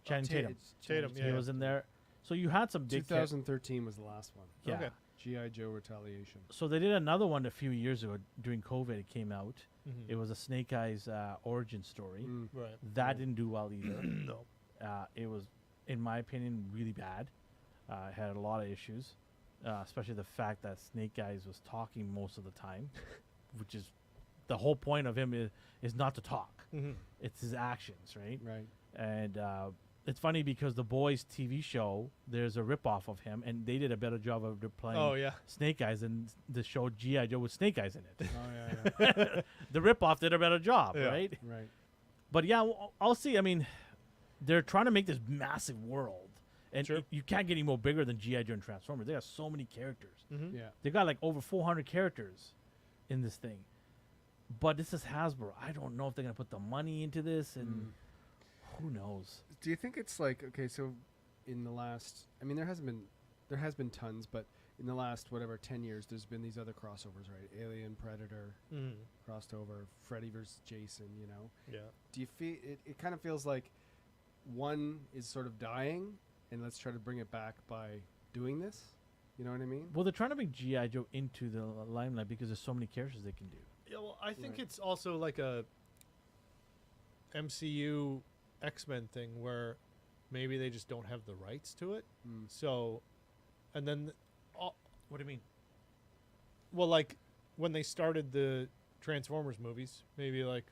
Channing Tatum. Tatum, He yeah. was in there. So you had some big. 2013 was the last one. Yeah. Okay. G.I. Joe Retaliation. So they did another one a few years ago during COVID. It came out. Mhm. It was a Snake Eyes origin story. Mm. Right. That didn't do well either. No. It was, in my opinion, really bad. It had a lot of issues, especially the fact that Snake Eyes was talking most of the time, which is the whole point of him is not to talk. Mhm. It's his actions, right? Right. And it's funny because the Boys TV show, there's a ripoff of him, and they did a better job of playing Oh yeah. Snake Eyes than the show G.I. Joe with Snake Eyes in it. Oh, yeah. The ripoff did a better job, Yeah. right? Right. But yeah, I'll see. I mean, they're trying to make this massive world, and Sure. you can't get any more bigger than G.I. Joe and Transformers. They have so many characters. Mm-hmm. Yeah. They got like over 400 characters in this thing. But this is Hasbro. I don't know if they're gonna put the money into this, and who knows. Do you think it's like, okay, so in the last, I mean, there has been tons, but in the last, 10 years, there's been these other crossovers, right? Alien, Predator, Mm-hmm. crossed over, Freddy versus Jason, Yeah. Do you feel, it kind of feels like one is sort of dying, and let's try to bring it back by doing this? You know what I mean? Well, they're trying to make G.I. Joe into the limelight because there's so many characters they can do. Yeah, well, I think Right. it's also like a MCU X-Men thing where maybe they just don't have the rights to it. Mm. So, and then, What do you mean? well, like when they started the Transformers movies, maybe like,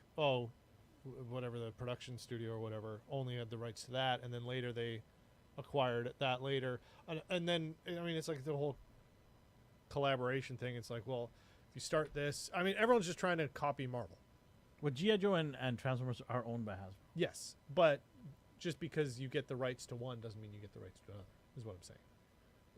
whatever the production studio or whatever only had the rights to that, and then later they acquired that later, and then I mean it's like the whole collaboration thing. It's like, well, if you start this, I mean everyone's just trying to copy Marvel. Well, G.I. Joe and Transformers are owned by Hasbro. Yes, but just because you get the rights to one doesn't mean you get the rights to another. Is what I'm saying.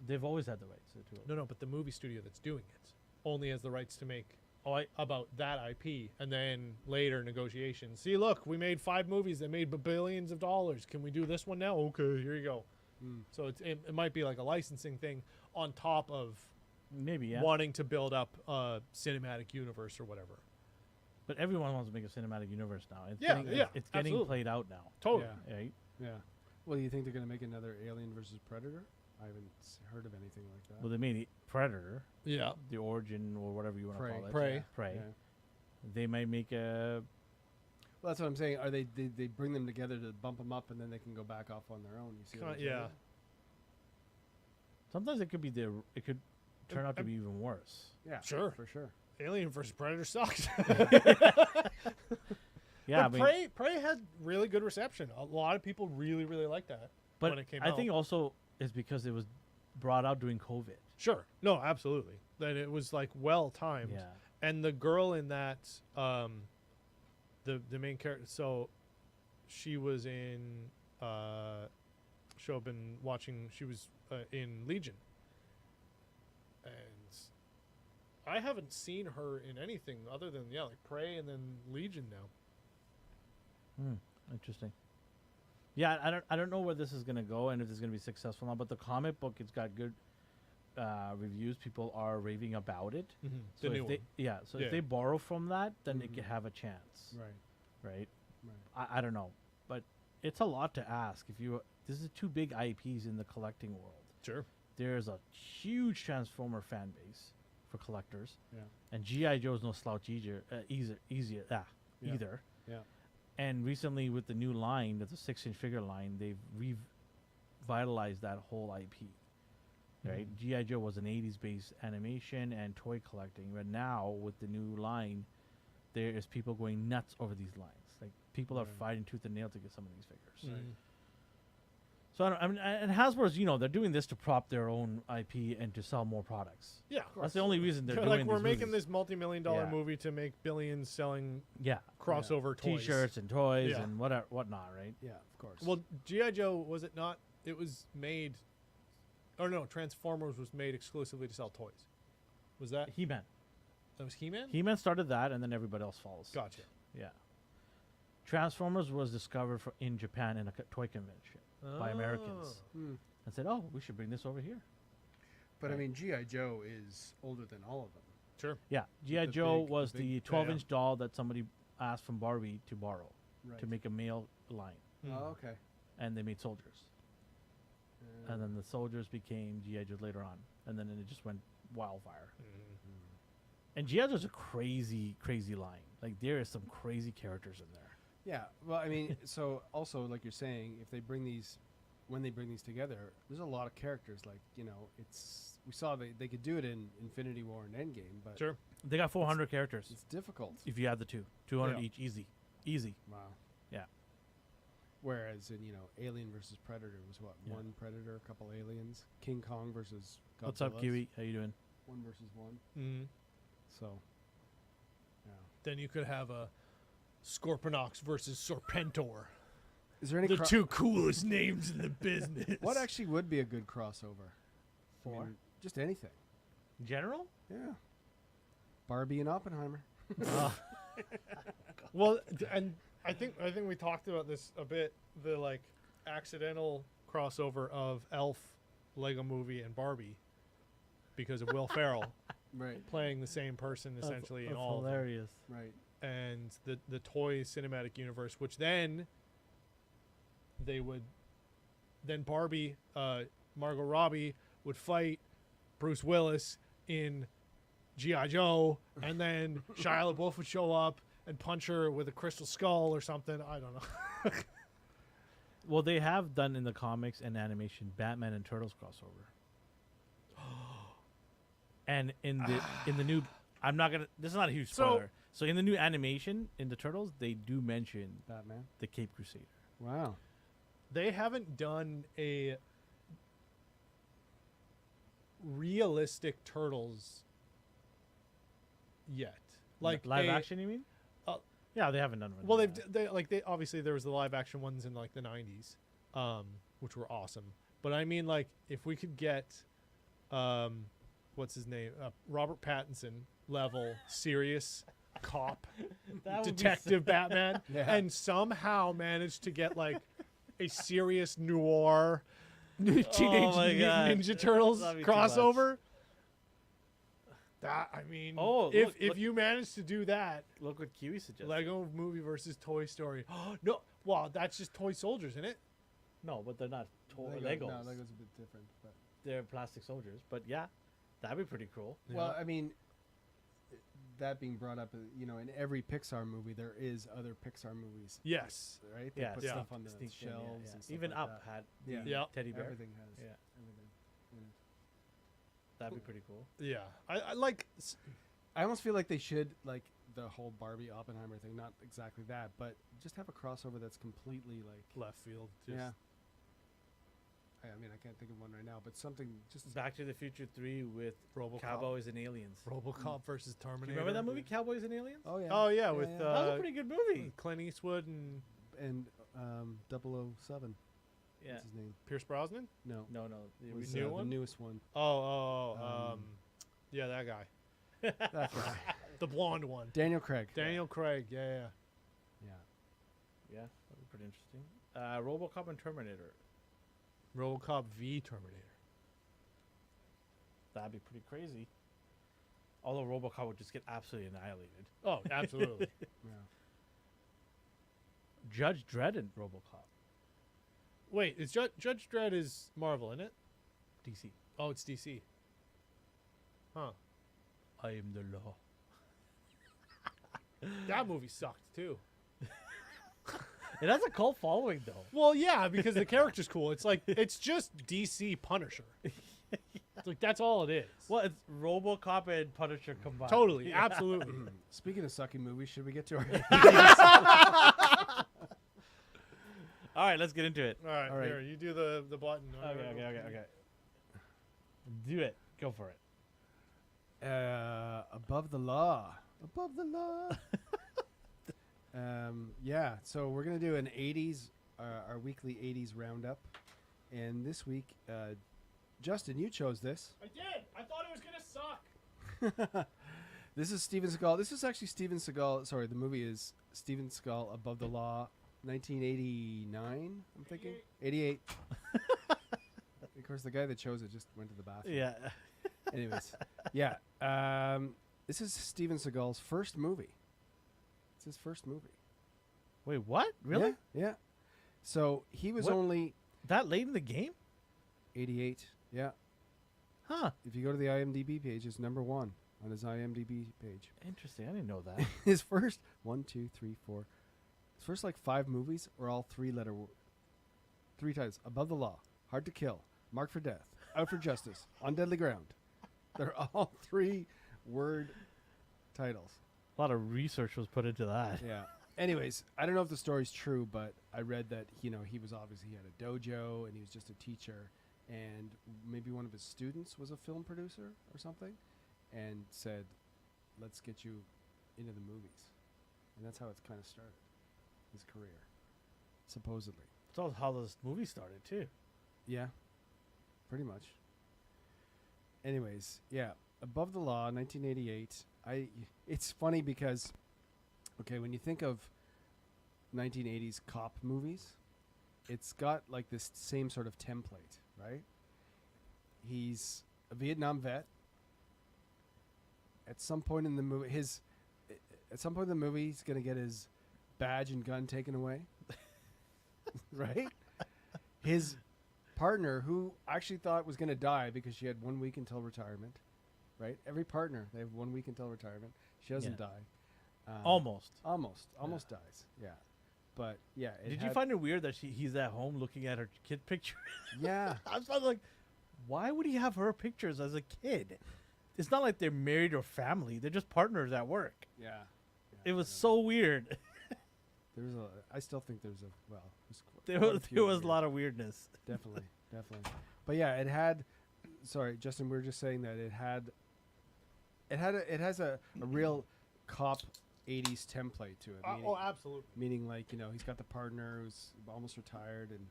They've always had the rights to it. No, but the movie studio that's doing it only has the rights to make about that IP, and then later negotiations. See, look, we made 5 movies that made billions of dollars. Can we do this one now? Okay, here you go. So it might be like a licensing thing on top of Maybe, yeah. wanting to build up a cinematic universe or whatever. But everyone wants to make a cinematic universe now. It's Yeah, getting, yeah, it's getting absolutely. played out now. Totally. Yeah. Right? Yeah. Well, you think they're going to make another Alien versus Predator? I haven't heard of anything like that. Well, they made Predator, Yeah. the origin or whatever you want to Prey. call it. Prey. Prey. Yeah. They might make a. Well, that's what I'm saying. Are they bring them together to bump them up, and then they can go back off on their own? You see? What I'm saying? Yeah. Sometimes it could be it could turn out to be even worse. Yeah. Sure. For sure. Alien versus Predator sucks. Yeah, but Prey had really good reception. A lot of people really, really liked that but when it came I out. think also it's because it was brought out during COVID. Sure. No, absolutely. That it was like well timed. Yeah. And the girl in that, the main character, so she was in show I've been watching. She was in Legion, and I haven't seen her in anything other than like Prey and then Legion now. Interesting. Yeah, I don't know where this is gonna go and if it's gonna be successful now. But the comic book, it's got good reviews. People are raving about it. Mm-hmm. So The if new they, one. yeah, so Yeah. if they borrow from that, then it Mhm. could have a chance, Right. right? Right. I don't know, but it's a lot to ask. If you this is 2 big IPs in the collecting world. Sure. There's a huge Transformer fan base for collectors, Yeah. and GI Joe's no slouch either. Yeah. Either. Yeah. And recently, with the new line, that's a 6-inch figure line, they've revitalized that whole IP. Right? Mhm. GI Joe was an 80s based animation and toy collecting, but now with the new line, there is people going nuts over these lines. Like people are Right. fighting tooth and nail to get some of these figures. Mhm. So I mean, and Hasbro's, they're doing this to prop their own IP and to sell more products. Yeah. That's the only reason they're They're doing like, we're these making movies. this multi-million-dollar Yeah. movie to make billions selling Yeah, crossover toys. T-shirts and toys Yeah. and whatnot, right? Yeah. Of course. Well, G.I. Joe, was it not? It was made. Or no, Transformers was made exclusively to sell toys. Was that? He-Man. That was He-Man? He-Man started that, and then everybody else follows. Gotcha. Yeah. Transformers was discovered in Japan in a toy convention by Americans, Hmm. and said, "Oh, we should bring this over here." But I Right. mean, GI Joe is older than all of them. Sure. Yeah, GI the Joe big- was the the big- 12-inch doll that somebody asked from Barbie to borrow Right. to make a male line, Oh, okay. and they made soldiers, and then the soldiers became GI Joe later on, and then it just went wildfire. And GI Joe's a crazy, crazy line. Like there is some crazy characters in there. Yeah. Well, I mean, so also like you're saying, if they bring these, when they bring these together, there's a lot of characters. Like we saw they could do it in Infinity War and Endgame, but Sure. They got 400 characters. it's difficult. If you add the 200 Yeah. each, easy. Wow. Yeah. Whereas in Alien versus Predator was what, Yeah. one Predator, a couple aliens, King Kong versus Godzilla. What's up, Kiwi? How you doing? 1 versus 1. Mm-hmm. So. Yeah. Then you could have a Scorponok versus Serpentor. Is there any The 2 coolest names in the business. What actually would be a good crossover? I For? mean, just anything. General? Yeah. Barbie and Oppenheimer. Well, and I think we talked about this a bit. The like accidental crossover of Elf, Lego Movie, and Barbie because of Will Ferrell Right. playing the same person essentially in That's all of them. hilarious. Right. And the toy cinematic universe, which then Barbie, Margot Robbie would fight Bruce Willis in G.I. Joe, and then Shia LaBeouf would show up and punch her with a crystal skull or something. I don't know. Well, they have done in the comics and animation Batman and Turtles crossover. And in the new, I'm not gonna. This is not a huge So- spoiler. So in the new animation in the Turtles, they do mention Batman. the Cape Crusader. Wow. They haven't done a realistic Turtles yet. Like live action, you mean? Yeah, they haven't done one. Well, they obviously there was the live action ones in like the 90s, which were awesome. But I mean, like if we could get what's his name, Robert Pattinson level serious cop That would be detective Batman, Yeah. and somehow managed to get like a serious noir Teenage Oh my Mutant God. Ninja Turtles That'd be too crossover. That, I mean, Oh, if look- if look- you manage to do that, Look what Kiwi suggested. Lego Movie versus Toy Story. No, well, that's just toy soldiers, isn't it? No, but they're not Legos. Legos. No, Legos a bit different. But. They're plastic soldiers. But yeah, that'd be pretty cool. Well, I mean, that being brought up, in every Pixar movie, there is other Pixar movies, Yes. right? They Yeah, put yeah. stuff on the Sneak in, yeah, shelves yeah. and stuff Even like Up that. had Yeah. the Yeah. teddy bear. Everything has Yeah. everything. in it. That'd be pretty cool. Yeah. I like. I almost feel like they should, like, the whole Barbie Oppenheimer thing, not exactly that, but just have a crossover that's completely, like, Left field. Just, yeah. I mean, I can't think of one right now, but something just Back to the Future 3 with RoboCop. Cowboys and Aliens. RoboCop versus Do you Terminator. remember that movie, Cowboys and Aliens? Oh yeah. Oh yeah, with That was a pretty good movie. Clint Eastwood and and 007. Yeah. What's his name? Pierce Brosnan. No. No, the Was, new original. one? The newest one. Oh, yeah, that guy, That guy. the blonde one, Daniel Craig. Daniel Craig. Yeah. Yeah. Yeah, that'd be pretty interesting. RoboCop and Terminator. RoboCop v Terminator. That'd be pretty crazy. Although RoboCop would just get absolutely annihilated. Oh, absolutely. Yeah. Judge Dredd and RoboCop. Wait, is Judge Dredd is Marvel, isn't it? DC. Oh, it's DC. Huh. I am the law. That movie sucked too. It has a cult following though. Well, yeah, because the character's cool. It's like it's just DC Punisher. It's like that's all it is. Well, it's RoboCop and Punisher combined. Totally, Yeah. absolutely. Speaking of sucking movies, should we get to our? All right, let's get into it. All right, All right. here you do the button. Okay. Do it. Go for it. Above the law. Above the law. Yeah. So we're gonna do an '80s, our weekly '80s roundup, and this week, Justin, you chose this. I did. I thought it was gonna suck. This is Steven Seagal. This is actually Steven Seagal. Sorry, the movie is Steven Seagal Above the Law, 1989. I'm thinking 88. Of course, the guy that chose it just went to the bathroom. Yeah. Anyways, yeah. This is Steven Seagal's first movie. It's his first movie. Wait, what? Really? Yeah. So he was What? only That late in the game? 88. Yeah. Huh. If you go to the IMDb page, it's number 1 on his IMDb page. Interesting. I didn't know that. His first 1, 2, 3, 4. His first like 5 movies are all 3 titles. Above the Law, Hard to Kill, Marked for Death, Out for Justice, On Deadly Ground. They're all 3-word titles. A lot of research was put into that. Yeah. Anyways, I don't know if the story's true, but I read that he was obviously he had a dojo and he was just a teacher, and maybe one of his students was a film producer or something, and said, "Let's get you into the movies," and that's how it's kind of started, his career, supposedly. It's all how this movie started too. Yeah, pretty much. Anyways, yeah, Above the Law, 1988. It's funny because, okay, when you think of 1980s cop movies, it's got like this same sort of template, right? He's a Vietnam vet. At some point in the movie, he's gonna get his badge and gun taken away, right? His partner, who actually thought was gonna die because she had 1 week until retirement, right? Every partner, they have 1 week until retirement. She doesn't Yeah. die. Almost. Almost dies. Yeah, but yeah. Did you find it weird that he's at home looking at her kid picture? Yeah. I was like, why would he have her pictures as a kid? It's not like they're married or family. They're just partners at work. Yeah. It was so weird. I still think there's There quite a was, few there was a weird. lot of weirdness. Definitely. But yeah, it had. Sorry, Justin. We were just saying that it has a real cop 80s template to it. Meaning, Absolutely. meaning like he's got the partner who's almost retired and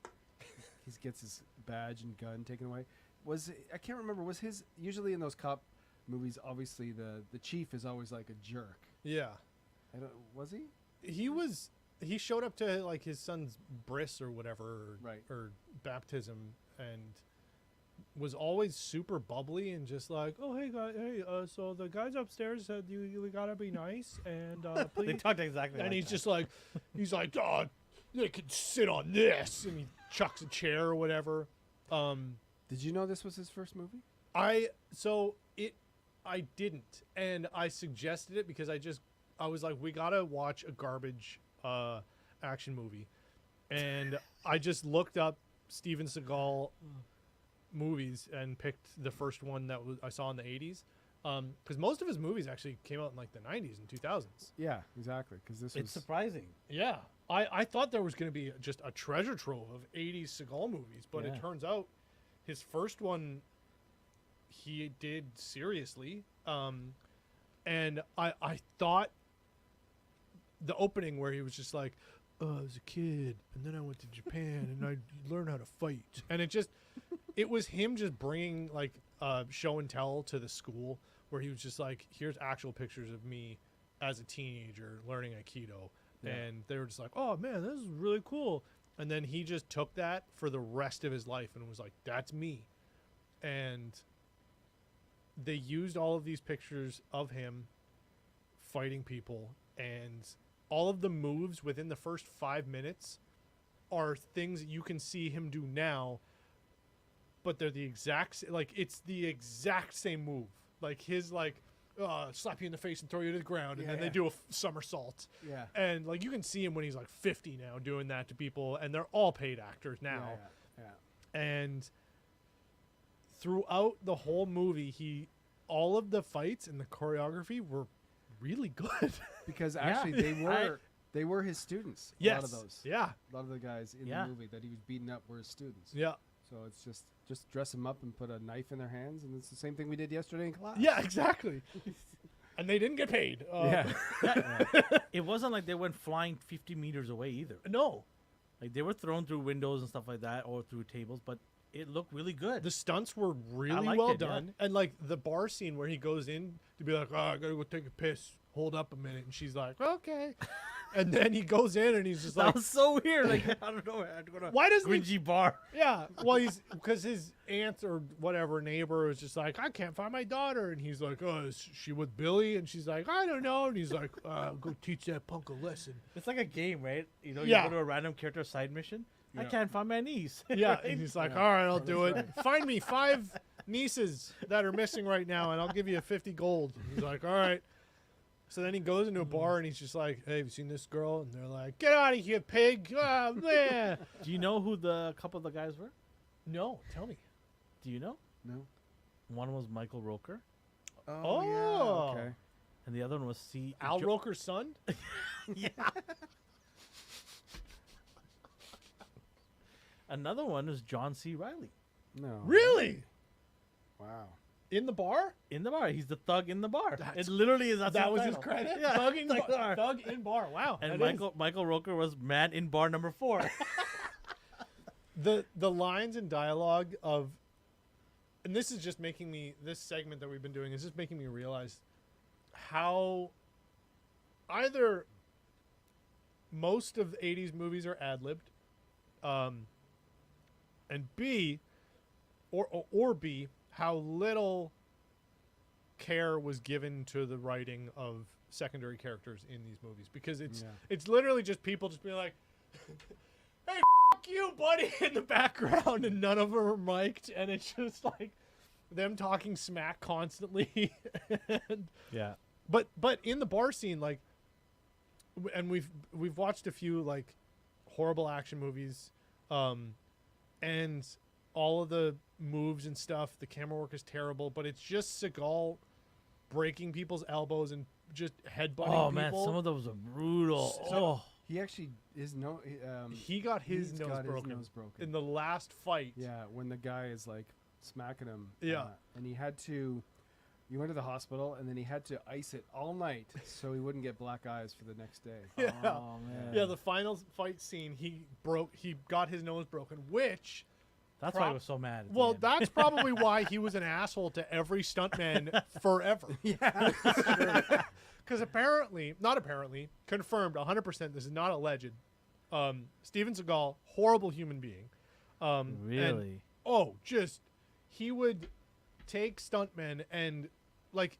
he gets his badge and gun taken away. I can't remember. Was his usually in those cop movies? Obviously, the chief is always like a jerk. Yeah. Was he? He showed up to like his son's bris or whatever, Right. or baptism, and was always super bubbly and just like, oh hey guys, so the guys upstairs said you gotta be nice and They please. talked exactly. And like he's that. just like, oh, they could sit on this, and he chucks a chair or whatever. Did you know this was his first movie? I didn't, and I suggested it because I was like, we gotta watch a garbage action movie, and I just looked up Steven Seagal movies and picked the first one that I saw in the 80s, because most of his movies actually came out in like the 90s and 2000s. Yeah, exactly. Because this It's was surprising. Yeah, I thought there was going to be just a treasure trove of 80s Seagal movies, but it Yeah. turns out his first one he did seriously. And I thought the opening where he was just like, oh, I was a kid, and then I went to Japan, and I learned how to fight. And it was him just bringing, like, show and tell to the school, where he was just like, here's actual pictures of me as a teenager learning Aikido. Yeah. And they were just like, oh, man, this is really cool. And then he just took that for the rest of his life and was like, that's me. And they used all of these pictures of him fighting people, and all of the moves within the first 5 minutes are things that you can see him do now, but they're the exact it's the exact same move. Like his slap you in the face and throw you to the ground, and Yeah, then they yeah. do a somersault. yeah. And like you can see him when he's like 50 now doing that to people, and they're all paid actors now. Yeah. And throughout the whole movie, all of the fights and the choreography were really good. Because actually they were his students. A lot of those. Yeah. A lot of the guys in Yeah. the movie that he was beating up were his students. Yeah. So it's just dress them up and put a knife in their hands, and it's the same thing we did yesterday in class. Yeah, exactly. And they didn't get paid. It wasn't like they went flying 50 meters away either. No. Like they were thrown through windows and stuff like that, or through tables, but it looked really good. The stunts were really liked well it, yeah. done. And like the bar scene where he goes in to be like, oh, I gotta go take a piss. Hold up a minute. And she's like, okay. And then he goes in and he's just that like, was so weird. Like I don't know. I had to go to why doesn't he Gringy bar? Yeah, well, because his aunt or whatever neighbor was just like, I can't find my daughter, and he's like, oh, is she with Billy? And she's like, I don't know, and he's like, go teach that punk a lesson. It's like a game, right? You know, Yeah. you go to a random character side mission. I Yeah. can't find my niece. Yeah, and he's like, Yeah. all right, I'll do it. Find me 5 nieces that are missing right now, and I'll give you 50 gold. And he's like, all right. So then he goes into a bar and he's just like, hey, have you seen this girl? And they're like, get out of here, pig. Oh, man. Do you know who the couple of the guys were? No, tell me. Do you know? No. One was Michael Roker, Oh. yeah. Okay. and the other one was Al Roker's son? Yeah. Another one is John C. Riley No. Really? Wow. In the bar? in the bar. He's the thug in the bar. That's- It literally is. That was his credit? Yeah. Thug in Thug bar. Thug in bar. Wow. And that is- Michael Roker was man in bar number 4. the lines and dialogue of, and this is just making me, this segment that we've been doing is just making me realize how either most of the 80s movies are ad-libbed, and B, or B, how little care was given to the writing of secondary characters in these movies, because Yeah. it's literally just people just being like, hey, fuck you, buddy, in the background, and none of them are mic'd, and it's just like them talking smack constantly. And, Yeah. but in the bar scene, like, and we've watched a few like horrible action movies, and all of the moves and stuff, the camera work is terrible, but it's just Seagal breaking people's elbows and just headbutting Oh people. man, some of those are brutal. So- Oh, He actually is no. He got his he's nose got broken His nose broken. in the last fight. Yeah, when the guy is like smacking him. Yeah. And he had to. He went to the hospital and then he had to ice it all night so he wouldn't get black eyes for the next day. Yeah. oh man. Yeah, the final fight scene, he got his nose broken, which That's why I was so mad. At the Well, end. that's probably why he was an asshole to every stuntman forever. Yeah. Because confirmed 100%, this is not alleged. Steven Seagal, horrible human being. Really? He would take stuntmen and, like,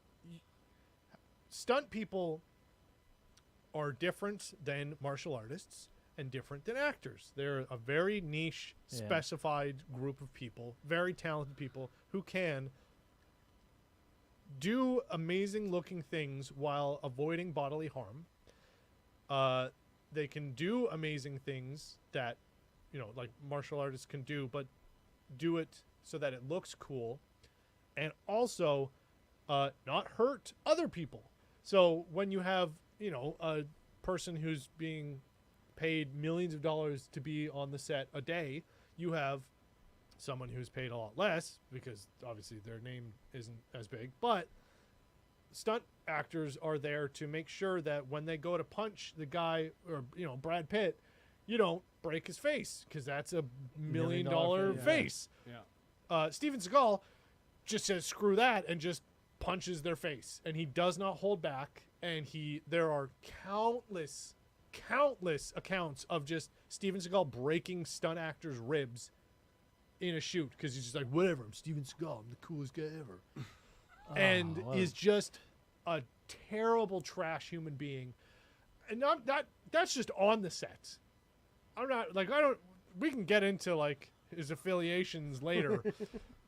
stunt people are different than martial artists and different than actors. They're a very niche, specified group of people, very talented people who can do amazing looking things while avoiding bodily harm. They can do amazing things that, like martial artists can do, but do it so that it looks cool, and also not hurt other people. So when you have, a person who's being paid millions of dollars to be on the set a day, you have someone who's paid a lot less because obviously their name isn't as big, but stunt actors are there to make sure that when they go to punch the guy or Brad Pitt, you don't break his face, because that's a $1 million face. Steven Seagal just says screw that and just punches their face, and he does not hold back. And there are countless accounts of just Steven Seagal breaking stunt actors' ribs in a shoot, because he's just like, whatever, I'm Steven Seagal, I'm the coolest guy ever. And is just a terrible trash human being. And that's just on the set. We can get into like his affiliations later,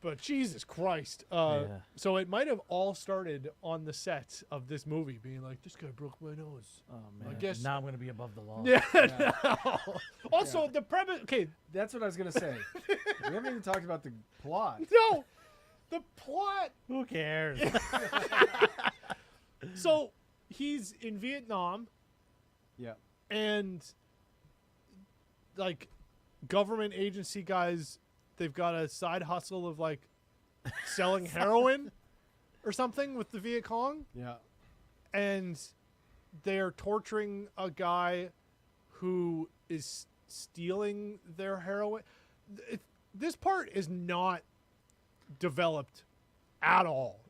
but Jesus Christ. So it might have all started on the set of this movie, being like, this guy broke my nose. Oh man! I guess now I'm gonna be above the law. Yeah. Also, the premise. Okay, That's what I was gonna say. We haven't even talked about the plot. no, the plot. Who cares? So he's in Vietnam, Yeah. and like government agency guys, they've got a side hustle of like selling heroin or something with the Viet Cong, Yeah. and they're torturing a guy who is stealing their heroin. This part is not developed at all.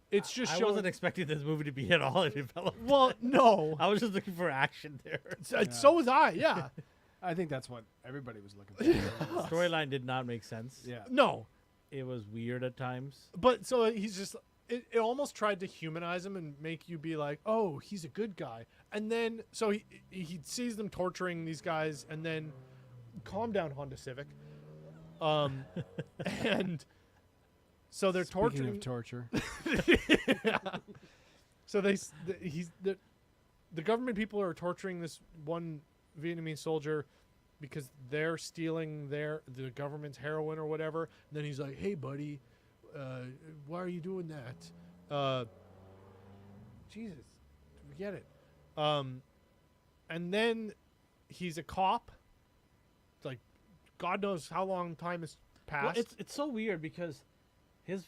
It's just I showing. wasn't expecting this movie to be at all developed. Well, no. I was just looking for action there. So was I. Yeah. I think that's what everybody was looking for. Storyline did not make sense. Yeah. No. It was weird at times. But so he's just. It almost tried to humanize him and make you be like, oh, he's a good guy. And then so he sees them torturing these guys, and then calm down, Honda Civic. And so they're Speaking torturing. of torture. Yeah. So the government people are torturing this one Vietnamese soldier because they're stealing the government's heroin or whatever. And then he's like, "Hey, buddy, why are you doing that?" Jesus, forget it. And then he's a cop. Like, God knows how long time has passed. Well, it's so weird because his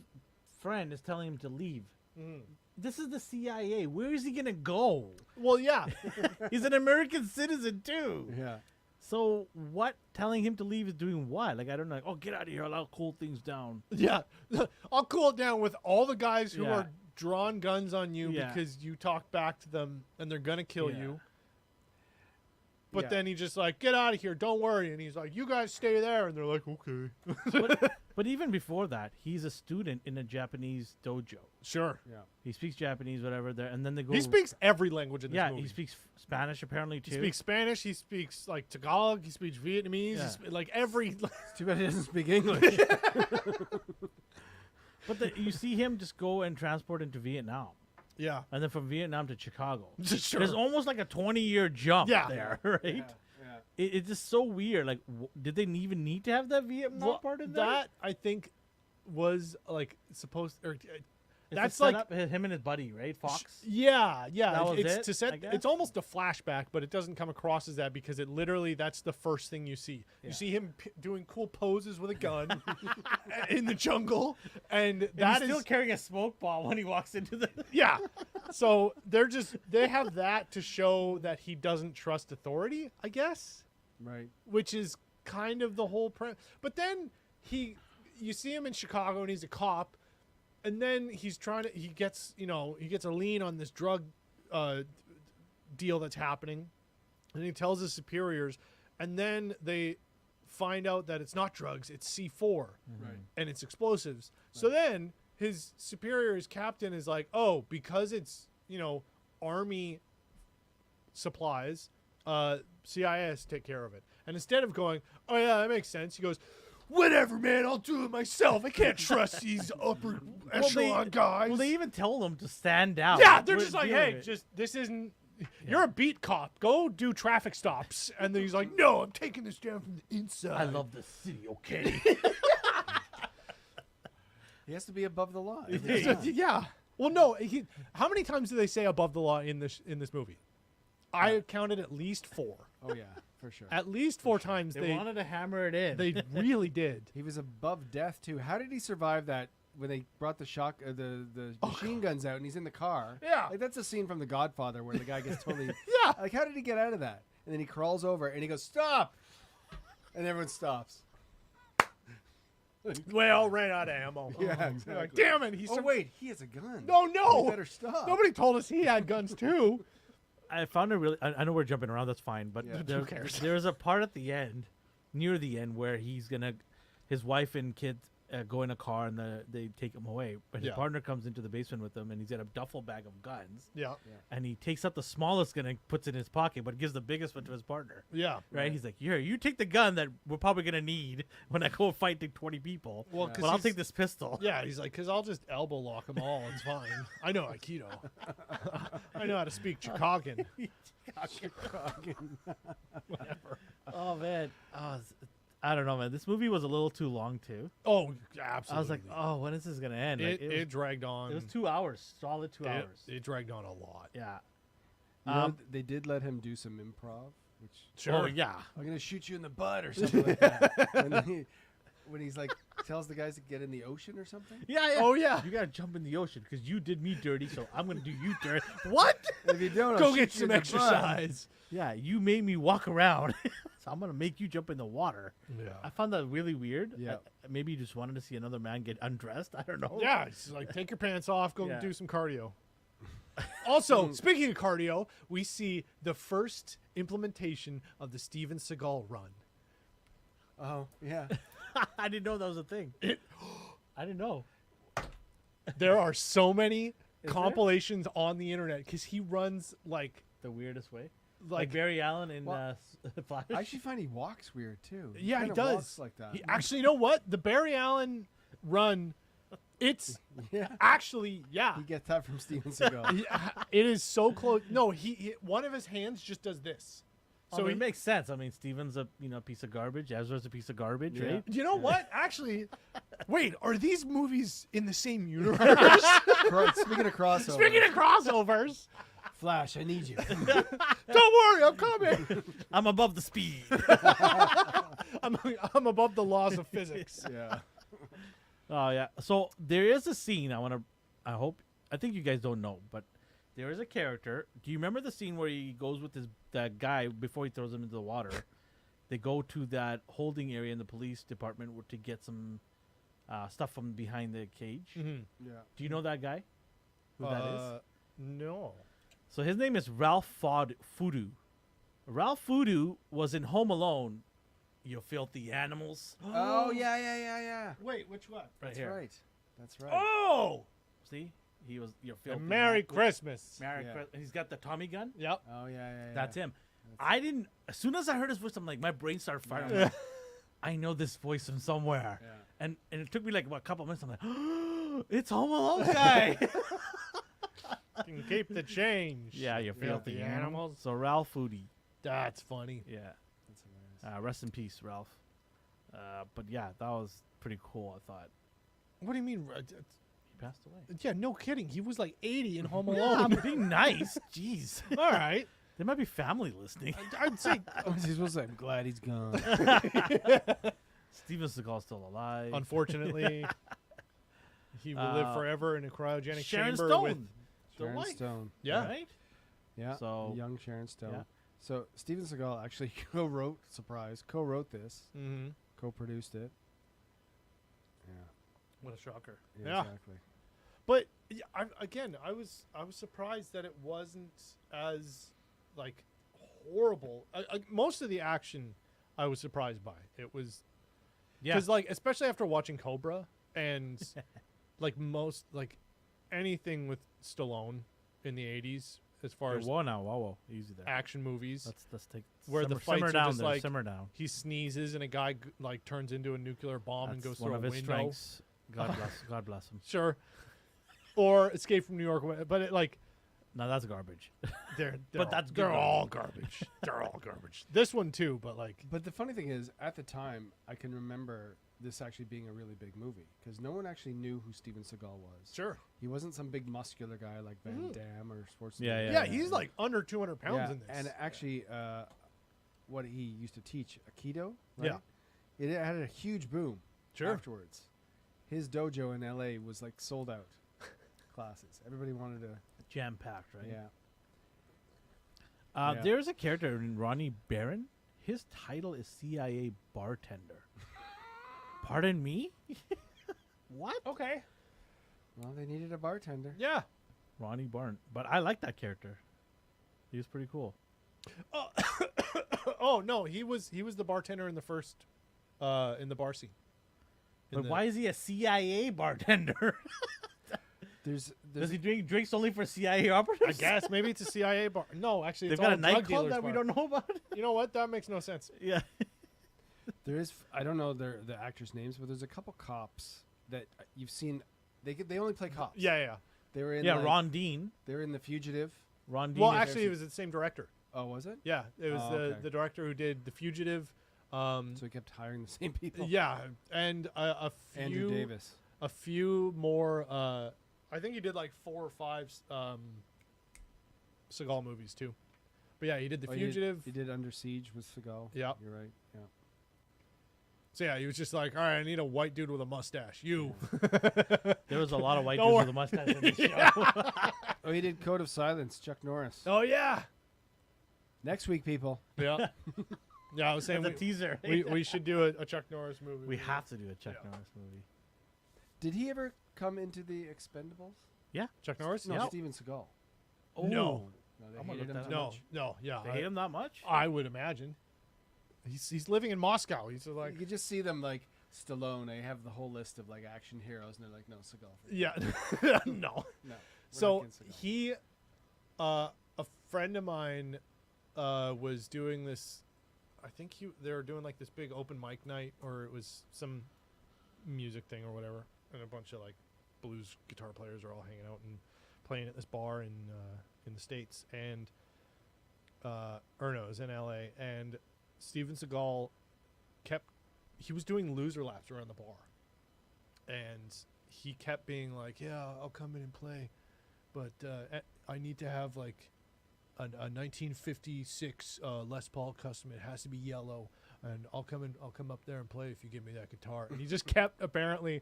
friend is telling him to leave. Mm. This is the CIA. Where is he gonna go? Well, yeah. He's an American citizen too. Yeah. So what? Telling him to leave is doing what? Like, I don't know. Oh, get out of here! I'll cool things down. Yeah. I'll cool it down with all the guys who Yeah. are drawing guns on you Yeah. because you talk back to them and they're gonna kill Yeah. you. But Yeah. then he just like, get out of here, don't worry. And he's like, you guys stay there. And they're like, okay. But even before that, he's a student in a Japanese dojo. Sure. Yeah. He speaks Japanese, whatever. There, and then they go. He speaks every language in this Yeah, movie. he speaks Spanish apparently too. He speaks Spanish. He speaks like Tagalog. He speaks Vietnamese. Yeah. Like every. It's too bad he doesn't speak English. But you see him just go and transport into Vietnam, Yeah. and then from Vietnam to Chicago. Sure. There's almost like a 20-year jump Yeah. there, right? Yeah. It's just so weird. Like, did they even need to have that Vietnam Well, part in there? that I think was like supposed. Or, It's that's to set like up him and his buddy, right? Fox. Yeah. That was it's it, to I set. guess? It's almost a flashback, but it doesn't come across as that because it literally that's the first thing you see. Yeah. You see him doing cool poses with a gun in the jungle, and And that he's is still carrying a smoke bomb when he walks into the. yeah. So they have that to show that he doesn't trust authority, I guess, Right. which is kind of the whole premise. But then you see him in Chicago and he's a cop, and then he gets a lien on this drug deal that's happening, and he tells his superiors, and then they find out that it's not drugs, it's C4, Right. and it's explosives. So then his superior, his captain, is like, oh, because it's army supplies, CIS take care of it. And instead of going, oh yeah, that makes sense, he goes, whatever, man, I'll do it myself. I can't trust these upper echelon guys. Well, they even tell them to stand down. Yeah, they're We're just like, doing hey, it. just this isn't. You're a beat cop. Go do traffic stops. And then he's like, no, I'm taking this down from the inside. I love the city, okay? He has to be above the law. Yeah. Well, no. How many times do they say above the law in this movie? I counted at least 4. Oh yeah, for sure. At least 4 times They wanted to hammer it in. they really did. He was above death too. How did he survive that when they brought the machine guns out and he's in the car? Yeah. Like that's a scene from The Godfather where the guy gets totally Yeah. Like how did he get out of that? And then he crawls over and he goes, "Stop!" And everyone stops. Well, ran out of ammo. Yeah, They're exactly. like, damn it. He's Oh wait, he has a gun. No, You no. better stop. Nobody told us he had guns too. I found it really. I know we're jumping around. That's fine, but Yeah. there, Who cares? there's a part at the end, near the end, where his wife and kids go in a car and they take him away. But his Yeah. partner comes into the basement with them, and he's got a duffel bag of guns. Yeah. And he takes out the smallest gun and puts it in his pocket, but gives the biggest one to his partner. Yeah. Right? He's like, "Here, you take the gun that we're probably gonna need when I go fight 20 people. Well, but 'cause I'll he's- take this pistol." Yeah, he's like, because I'll just elbow lock them all. It's fine. I know Aikido. I know how to speak Chicagoan. Oh man, I don't know, man. This movie was a little too long too. Oh, absolutely. I was like, "Oh, when is this gonna end?" Like, it dragged on. It was 2 hours, solid 2 hours. It dragged on a lot. Yeah. You know, they did let him do some improv, which Sure. Oh yeah. I'm gonna shoot you in the butt or something like that. When he's like tells the guys to get in the ocean or something. Yeah. Oh, yeah. You gotta jump in the ocean because you did me dirty, so I'm gonna do you dirty. What? And if you don't, I'll Go shoot get you some in the butt. exercise. Yeah, you made me walk around, so I'm gonna make you jump in the water. I Yeah. found that really weird. Yeah. Maybe you just wanted to see another man get undressed. I don't know. Yeah. It's like, take your pants off. Go Yeah. do some cardio. Also, speaking of cardio, we see the first implementation of the Steven Seagal run. Oh yeah. I didn't know that was a thing. I didn't know. There are so many Is there? compilations on the internet because he runs like The weirdest way. Like like Barry Allen in Well, Flash. I actually find he walks weird too. yeah, he kinda does walks like that. He, actually, you know what? The Barry Allen run, it's Yeah. actually yeah. He gets that from Steven Seagal. It is so close. No, he one of his hands just does this. So So it he, makes sense. I mean, Steven's a piece of garbage. Ezra's a piece of garbage, Yeah. right? you know what? Actually, wait, are these movies in the same universe? Speaking of crossover, Speaking of crossovers, Flash, I need you. don't worry, I'm coming. I'm above the speed. I'm above the laws of physics. Yeah. Oh yeah. So there is a scene I think you guys don't know, but there is a character. Do you remember the scene where he goes with that guy before he throws him into the water? They go to that holding area in the police department to get some stuff from behind the cage. Mhm. Yeah. Do you know that guy? Who that is? No. So his name is Ralph Fudu. Ralph Fudu was in Home Alone. You filthy animals. Oh yeah. Wait, which one? Right That's here. right. That's right. Oh, See, he was your filthy. Merry animals. Christmas. Merry Yeah. Christmas. He's got the Tommy gun. Yep. Oh yeah. That's him. I didn't. As soon as I heard his voice, I'm like, my brain started firing. I'm like, I know this voice from somewhere. Yeah. And it took me like a couple minutes. I'm like, it's Home Alone guy. Can keep the change. Yeah, you filthy Filthy animals. animals. So Ralph Foodie. That's funny. Yeah. That's hilarious. Rest in peace, Ralph. But yeah, that was pretty cool. I thought What do you mean? he passed away. Yeah, no kidding. He was like 80 in Home Yeah, Alone. I'm being nice. Jeez. All right. There might be family listening. I'd say, He's supposed to say, I'm glad he's gone. Steven Seagal's still alive. unfortunately, he will live Uh, forever in a cryogenic Sharon chamber Stone. with. The Sharon wife. Stone. Yeah. Right? Yeah. So- young Sharon Stone. yeah. So Steven Seagal actually co-wrote this, Mm-hmm. co-produced it. What a shocker. Yeah, exactly. But yeah, I was surprised that it wasn't as like horrible. Most of the action I was surprised by. It was because like especially after watching Cobra and like most like anything with Stallone in the 80s as far as whoa, easy there. action movies Let's take where the fights simmer are down just there, like simmer down. he sneezes and a guy like turns into a nuclear bomb and That's goes one through of a his window. strengths. God bless him. Sure. Or Escape from New York, but it like No, that's garbage. they're all garbage. They're all garbage. This one too, but like But the funny thing is, at the time, I can remember this actually being a really big movie because no one actually knew who Steven Seagal was. sure. He wasn't some big muscular guy like Van Damme or Schwarzenegger. Yeah, Yeah, he's like under 200 pounds in this. And actually, what he used to teach, Aikido, right? Yeah. It had a huge boom Sure. afterwards. His dojo in LA was like sold out classes. Everybody wanted to, Jam packed, right? yeah. Yeah. There's a character in Ronnie Barron. His title is CIA bartender. Pardon me? What? Okay. Well, they needed a bartender. Yeah. Ronnie Barron. But I like that character. He was pretty cool. Oh no, he was the bartender in the first in the bar scene. But why is he a CIA bartender? There's Does he drink drinks only for CIA I operatives? guess maybe it's a CIA bar. No, actually, They've it's got all a drug nightclub dealers' that we bar. don't know about. You know what? That makes no sense. Yeah. There is, I don't know the actors' names, but there's a couple cops that you've seen. They only play cops. Yeah. They were in. Yeah, like, Ron Dean. They were in The Fugitive. Ron Dean. Well, is actually, it was the same director. Oh, was it? Yeah, it was Oh, okay. the director who did The Fugitive. So he kept hiring the same people. Yeah, and a few Andrew Davis. a few more. I think he did like 4 or 5 Seagal movies too. But yeah, he did The Fugitive. He did Under Siege with Seagal. Yeah. You're right. Yeah. So yeah, he was just like, all right, I need a white dude with a mustache. You. There was a lot of white Don't dudes worry. with a mustache in the show. Oh, he did Code of Silence. Chuck Norris. Oh yeah. Next week, people. Yeah. Yeah, I was saying That's a teaser. we should do a Chuck Norris movie. We have to do a Chuck Yeah. Norris movie. Did he ever come into the Expendables? Chuck Norris? No, Yeah. Steven Seagal. Oh. No. No, they I'm gonna hated look him that too No, much. no, yeah. They hate him that much? I would imagine. He's living in Moscow. He's just like You could just see them like Stallone. They have the whole list of like action heroes, and they're like, no, Seagal. yeah. No. No. So he, a friend of mine, was doing this. I think they were doing like this big open mic night, or it was some music thing or whatever, and a bunch of like blues guitar players are all hanging out and playing at this bar in the States, and or no, it was in LA, and Steven Seagal he was doing loser laps around the bar, and he kept being like, yeah, I'll come in and play, but I need to have like a 1956 Les Paul custom. It has to be yellow, and I'll come up there and play if you give me that guitar. And he just kept apparently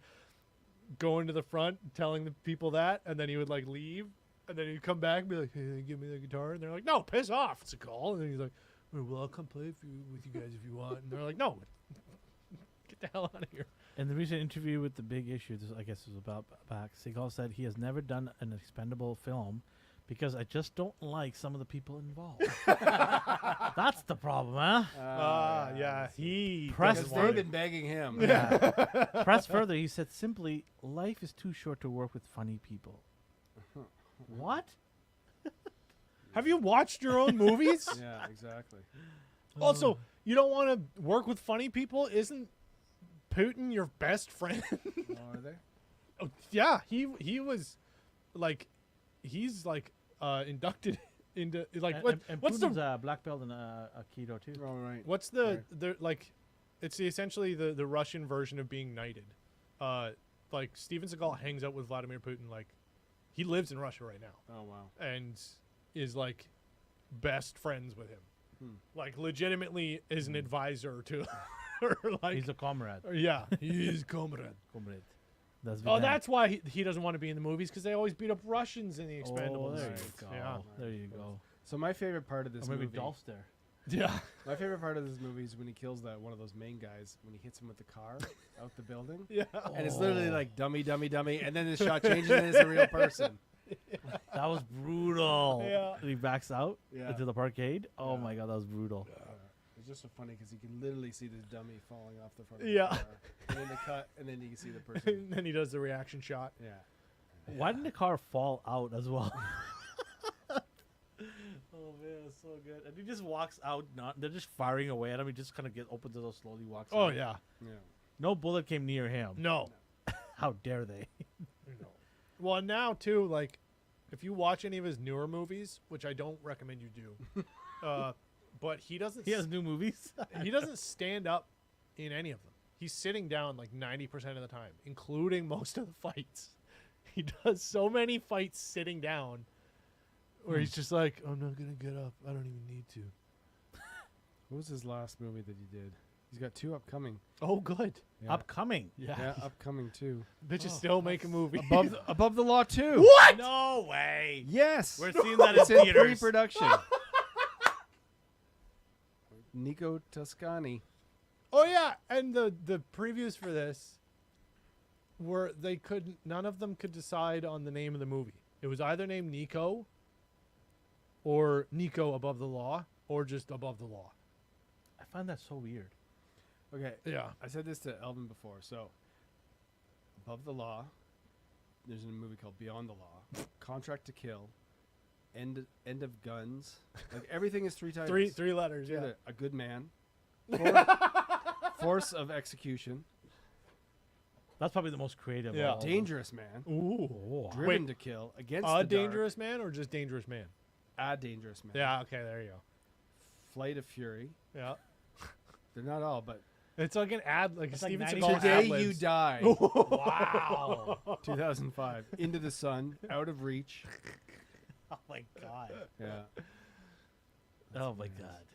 going to the front, telling the people that, and then he would like leave, and then he'd come back and be like, hey, give me the guitar, and they're like, no, piss off, it's a call. And then he's like, well, I'll come play with you guys if you want. And they're like, no, get the hell out of here. In the recent interview with The Big Issue, this I guess was about back, Seagal said he has never done an expendable film because I just don't like some of the people involved. That's the problem, huh? Yeah, he Press doesn't Because want they've it. been begging him. Press further, he said simply, life is too short to work with funny people. What? Have you watched your own movies? Yeah, exactly. Also, you don't want to work with funny people? Isn't Putin your best friend? Oh, are they? Oh, yeah, he was like, he's like inducted into like And what's Putin's the a black belt in Aikido too. All right. what's the like? It's essentially the Russian version of being knighted. Like Steven Seagal hangs out with Vladimir Putin. Like he lives in Russia right now Oh, wow. and is like best friends with him. Hmm. Like legitimately is an advisor to, or like He's a comrade. yeah, he is comrade. Comrade. That's Oh, Vidal. that's why he doesn't want to be in the movies because they always beat up Russians in the Expendables. Oh, there Right. you go. Yeah. There you go. So my favorite part of this Or maybe movie. Dolph's there. Yeah. My favorite part of this movie is when he kills one of those main guys when he hits him with the car out the building. Yeah. And it's literally like dummy, dummy, dummy, and then the shot changes and it's a real person. That was brutal. Yeah. And he backs out Yeah. into the parkade. Oh Yeah. my god, that was brutal. It's just so funny because you can literally see this dummy falling off the front of Yeah. the car. And then the cut, and then you can see the person. And then he does the reaction shot. Yeah. Why didn't the car fall out as well? Oh man, it's so good. And he just walks out. They're just firing away at him. He just kind of opens the door slowly, walks Oh out. yeah. Yeah. No bullet came near him. No. How dare they? No. Well, now too, like, if you watch any of his newer movies, which I don't recommend you do, but he doesn't. He has new movies. He doesn't stand up in any of them. He's sitting down like 90% of the time, including most of the fights. He does so many fights sitting down where he's just like, I'm not going to get up. I don't even need to. What was his last movie that he did? He's got 2 upcoming. Oh, good. Yeah. Upcoming. Yeah, upcoming too. Bitch is still making movies. Above the Law 2. What? No way. Yes. We're seeing that in It's in theaters. pre-production. Nico Toscani. Oh, yeah. And the previews for this were none of them could decide on the name of the movie. It was either named Nico or Nico Above the Law or just Above the Law. I find that so weird. Okay. Yeah. I said this to Elvin before. So, Above the Law, there's a movie called Beyond the Law, Contract to Kill, End of Guns. Like everything is 3 titles. Three letters, yeah. A Good Man, Force of Execution, That's probably the most creative. Yeah. of all. Dangerous Man, Ooh. Oh, Driven Wait. to Kill, Against A the Dangerous Man or just Dangerous Man? Dark, A Dangerous Man, Yeah, okay, there you go. Flight of Fury. Yeah. They're not all, but It's like an ad, like a It's like Steven 90 Seagal Today ad-libs. You Die, wow. 2005, Into the Sun, Out of Reach. Oh my god. Yeah. Oh my god.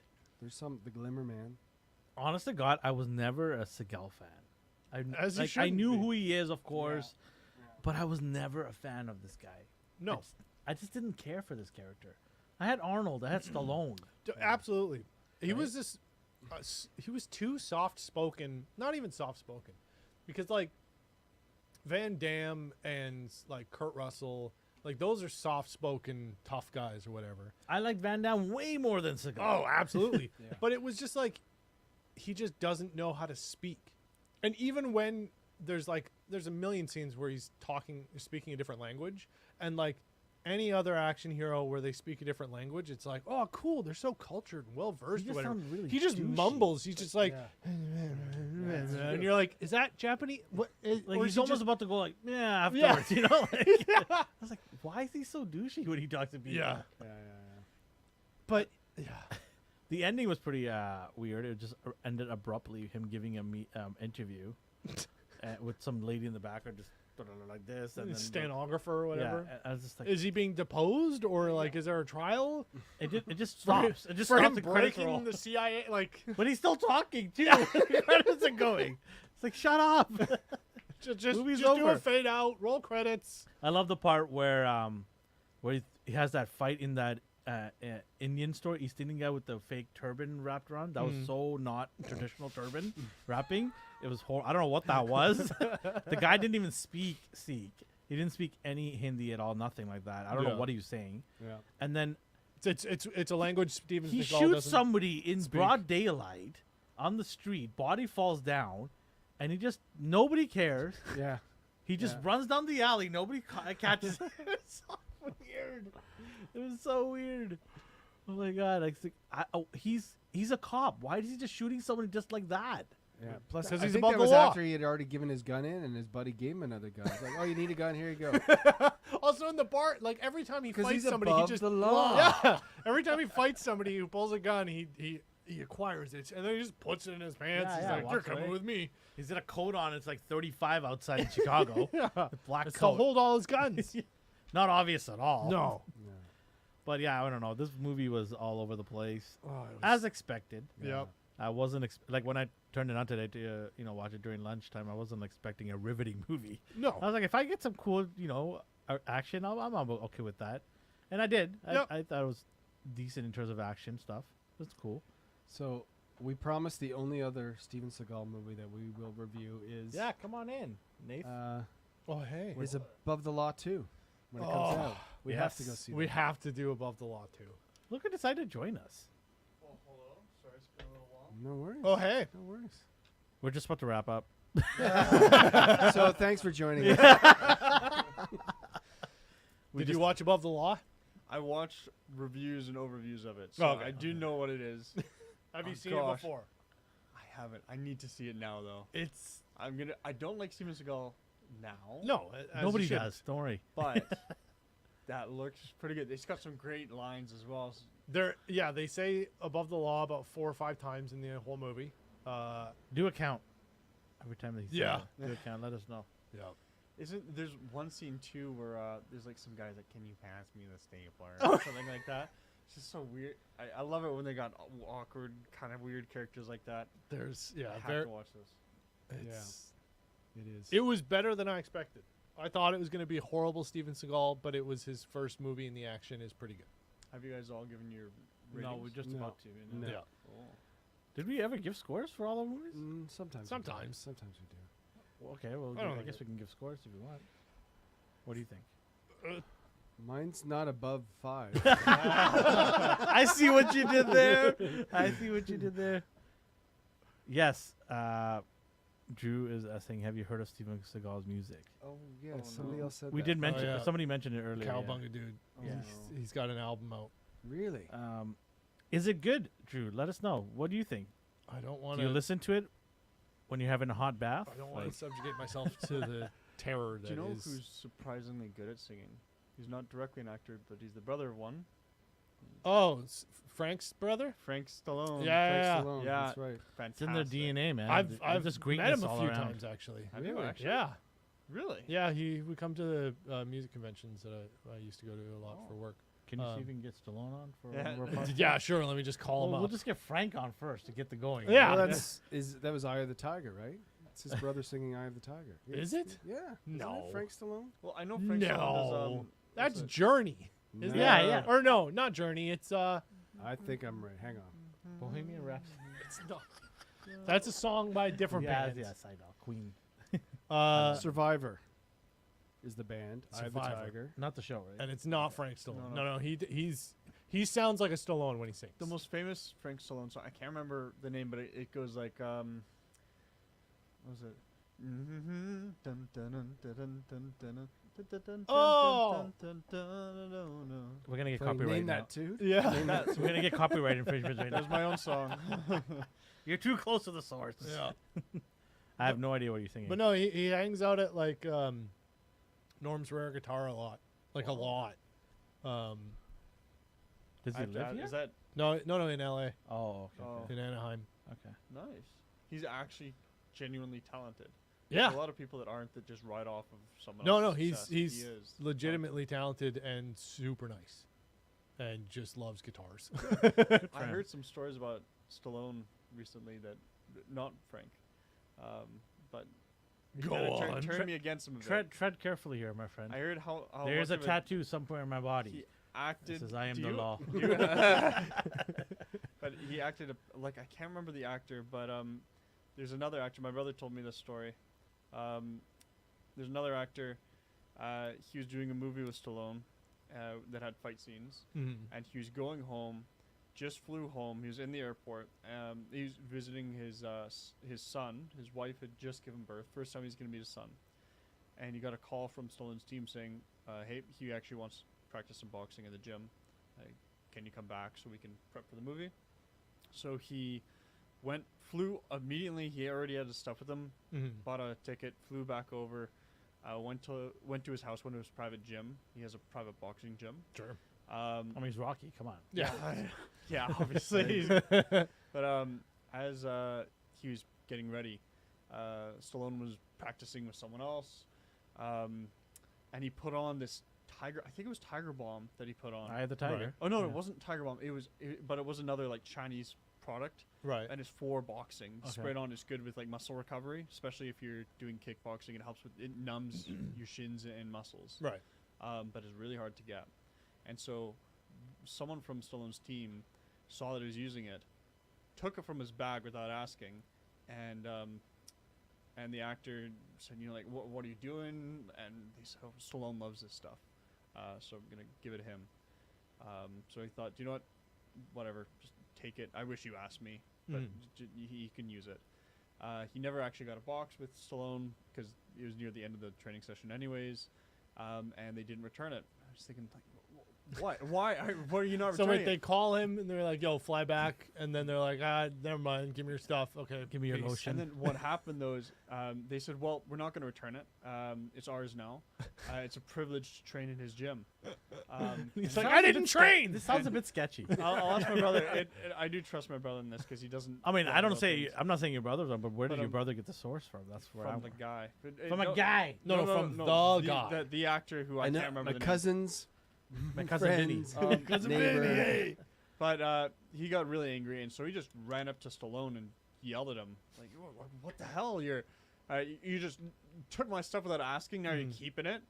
There's The Glimmer Man. Honest to God, I was never a Seagal fan. As you I shouldn't knew be. who he is, of course, Yeah. but I was never a fan of this guy. No. I just didn't care for this character. I had Arnold. I had Stallone. Absolutely. He Right? was this. He was too soft spoken. Not even soft spoken, because like Van Damme and like Kurt Russell, like those are soft spoken tough guys or whatever. I liked Van Damme way more than Seagal. Oh, absolutely. Yeah. But it was just like he just doesn't know how to speak. And even when there's a million scenes where he's speaking a different language, and like any other action hero where they speak a different language, it's like, oh, cool, they're so cultured and well versed. He just Whatever. sounds really He just douchey. mumbles. He's just like, Yeah. and you're like, is that Japanese? What? Like or he's is he almost just- about to go like, yeah, afterwards, you know? Like, I was like, why is he so douchey when he talks to people? yeah. Yeah. But yeah. The ending was pretty weird. It just ended abruptly. Him giving a interview with some lady in the background, just like this, and then Stenographer or whatever. Yeah, I was just like, Is he being deposed or like is there a trial? it just For him- stops. It just for stops. him The credits roll. breaking the CIA, like But he's still talking too. The credits are going. It's like, shut up. just Movie's do over. a fade out, roll credits. I love the part where he has that fight in that Indian store, East Indian guy with the fake turban wrapped around. That was so not traditional turban wrapping. It was I don't know what that was. The guy didn't even speak Sikh. He didn't speak any Hindi at all. Nothing like that. I don't know Yeah. what he was saying. Yeah. And then It's a language Steven he Seagal shoots doesn't somebody in speak. broad daylight on the street. Body falls down, and nobody cares. Yeah. He just Yeah. runs down the alley. Nobody catches him. It's so weird. It was so weird. Oh my god! He's a cop. Why is he just shooting somebody just like that? Yeah. Plus, 'Cause I he's think above that the was law. after he had already given his gun in, and his buddy gave him another gun. It's like, oh, you need a gun? Here you go. Also in the bar, like every time he 'Cause fights he's somebody, above he just the law. Yeah. Every time he fights somebody who pulls a gun, he acquires it and then he just puts it in his pants. Yeah, He's yeah, like, "You're walks coming away. with me." He's got a coat on. It's like 35 outside in Chicago. Yeah. Black It's to coat. hold all his guns. Not obvious at all. No. But yeah, I don't know. This movie was all over the place, Oh, it was- as expected. Yep. I wasn't like when I turned it on today to watch it during lunchtime. I wasn't expecting a riveting movie. No. I was like, if I get some cool action, I'm okay with that, and I did. Yep. I thought it was decent in terms of action stuff. It's cool. So we promised the only other Steven Seagal movie that we will review is Yeah, come on in, Nate. Oh, hey. is Above the Law 2 when it comes out. We have to go yes. see We that. have to do Above the Law too. Look who decided to join us. Oh, hello. Sorry, it's been a little while. No worries. Oh, hey. No worries. We're just about to wrap up. So thanks for joining us. Did you watch Above the Law? I watched reviews and overviews of it, Oh, so okay. I do know what it is. Have you Oh, seen gosh. it before? I haven't. I need to see it now, though. It's I don't like Steven Seagal now. no. As Nobody you should. does. Don't worry. But that looks pretty good. It's got some great lines as well. They say Above the Law about 4 or 5 times in the whole movie. Do a count. Every time they say Yeah. it. Do a count. Let us know. Yeah. There's one scene too where there's like some guys like, "Can you pass me the stapler?" or something like that. It's just so weird. I love it when they got awkward, kind of weird characters like that. There's I have to watch this. it's, It is. It was better than I expected. I thought it was going to be horrible Steven Seagal, but it was his first movie and the action is pretty good. Have you guys all given your No, ratings? we're just No. about to. You know? No. Yeah. Cool. Did we ever give scores for all the movies? Sometimes. Sometimes. Sometimes we do. Okay, well, I don't I think guess it- we can give scores if you want. What do you think? Mine's not above 5. I see what you did there. I see what you did there. Yes, Drew is asking, have you heard of Steven Seagal's music? Oh yeah, Oh, somebody no. else said We that. did mention. yeah. Somebody mentioned it earlier. Cowabunga dude. Oh, Yeah. no. He's got an album out. Really? Is it good, Drew? Let us know. What do you think? I don't want Do you to. listen to it when you're having a hot bath? I don't want Like- to subjugate myself to the terror that Do you know is- who's surprisingly good at singing? He's not directly an actor, but he's the brother of one. Oh, Frank's brother. Frank Stallone. Yeah. Frank Stallone, Yeah. that's right. Fantastic. It's in their DNA, man. I've just met greatness him a all few around. times actually. Have you Really? actually? Yeah, Really? yeah. He would come to the music conventions that I used to go to a lot for work. Can you see Um, if we can get Stallone on for Yeah. one more podcast? Yeah, sure. Let me just call him Well, up. we'll just get Frank on first to get the going. Yeah. Well, that was Eye of the Tiger, right? It's his brother singing Eye of the Tiger. Is it? Yeah. Isn't No. it Frank Stallone? Well, I know Frank Stallone No, does. that's what's it? Journey. Isn't Yeah, it? yeah. Or no, not Journey. It's I think I'm right. Hang on. Bohemian Rhapsody. it's not. That's a song by a different band. Yes, I know. Queen. Survivor is the band. Eye of the Survivor. Tiger. Not the show, right? And it's not Frank Stallone. No, No, he sounds like a Stallone when he sings. The most famous Frank Stallone song. I can't remember the name, but it goes like what was it? Oh! We're gonna get Playing copyright Name now. That Dude. Yeah. So we're gonna get copyright infringement right There's now. my own song. You're too close to the source. Yeah. I have no idea what you're singing. But no, he hangs out at like Norm's Rare Guitar a lot. Like a lot. Does he live here? Is that No, in LA. Oh, okay. Oh. In Anaheim. Okay. nice? He's actually genuinely talented. Yeah. There's a lot of people that aren't that just ride off of someone No, else's no, he's success. He he's is legitimately talented and super nice. And just loves guitars. I heard some stories about Stallone recently that not Frank, but it Go kinda on. turned me against him a bit. Tread carefully here, my friend. I heard how There's a much of tattoo somewhere in my body. He acted. It says, "I am do the you- law." do you- but he acted like I can't remember the actor, but there's another actor. My brother told me this story. There's another actor. He was doing a movie with Stallone that had fight scenes, Mhm. and he was going home. Just flew home. He was in the airport. He was visiting his son. His wife had just given birth. First time he's going to meet his son, and he got a call from Stallone's team saying, "Hey, he actually wants to practice some boxing in the gym. Can you come back so we can prep for the movie?" So he flew immediately. He already had his stuff with him. Mhm. Bought a ticket, flew back over. Went to his house, went to his private gym. He has a private boxing gym. Sure. I mean, he's Rocky. Come on. Yeah. Yeah, obviously. But as he was getting ready, Stallone was practicing with someone else, and he put on this tiger. I think it was Tiger Bomb that he put on. Eye of the Tiger. Right. Oh no, Yeah. it wasn't Tiger Bomb. But it was another like Chinese product, Right. and it's for boxing. Okay. Spray it on is good with like muscle recovery, especially if you're doing kickboxing. It helps with it numbs your shins and muscles. Right. But it's really hard to get. And so someone from Stallone's team saw that he was using it took it from his bag without asking, and the actor said, you know, like, what are you doing? And he said, oh, Stallone loves this stuff, so I'm gonna give it to him. So he thought, you know what, whatever, just take it. I wish you asked me, but he can use it. He never actually got a box with Stallone because it was near the end of the training session anyways, and they didn't return it. I was thinking, like, what? Why are you not So returning they it? call him and they're like, "Yo, fly back," and then they're like, never mind, give me your stuff. Okay, Give me your peace." lotion. And then what happened though is they said, well, we're not going to return it. It's ours now. It's a privilege to train in his gym. He's and like, "I didn't train." This sounds a bit sketchy. I'll ask my brother. I do trust my brother in this because he doesn't. I mean, lie I don't about say things. I'm not saying your brother's on, but where But, did your um, brother get the source from? That's where from I'm the guy. from a guy. No, from the guy. The actor who I know can't remember my the name. cousins, My cousin Vinny. friends, Cousin neighbor. Vinny, hey. But he got really angry, and so he just ran up to Stallone and yelled at him, like, "What the hell? You just took my stuff without asking. Now you're keeping it."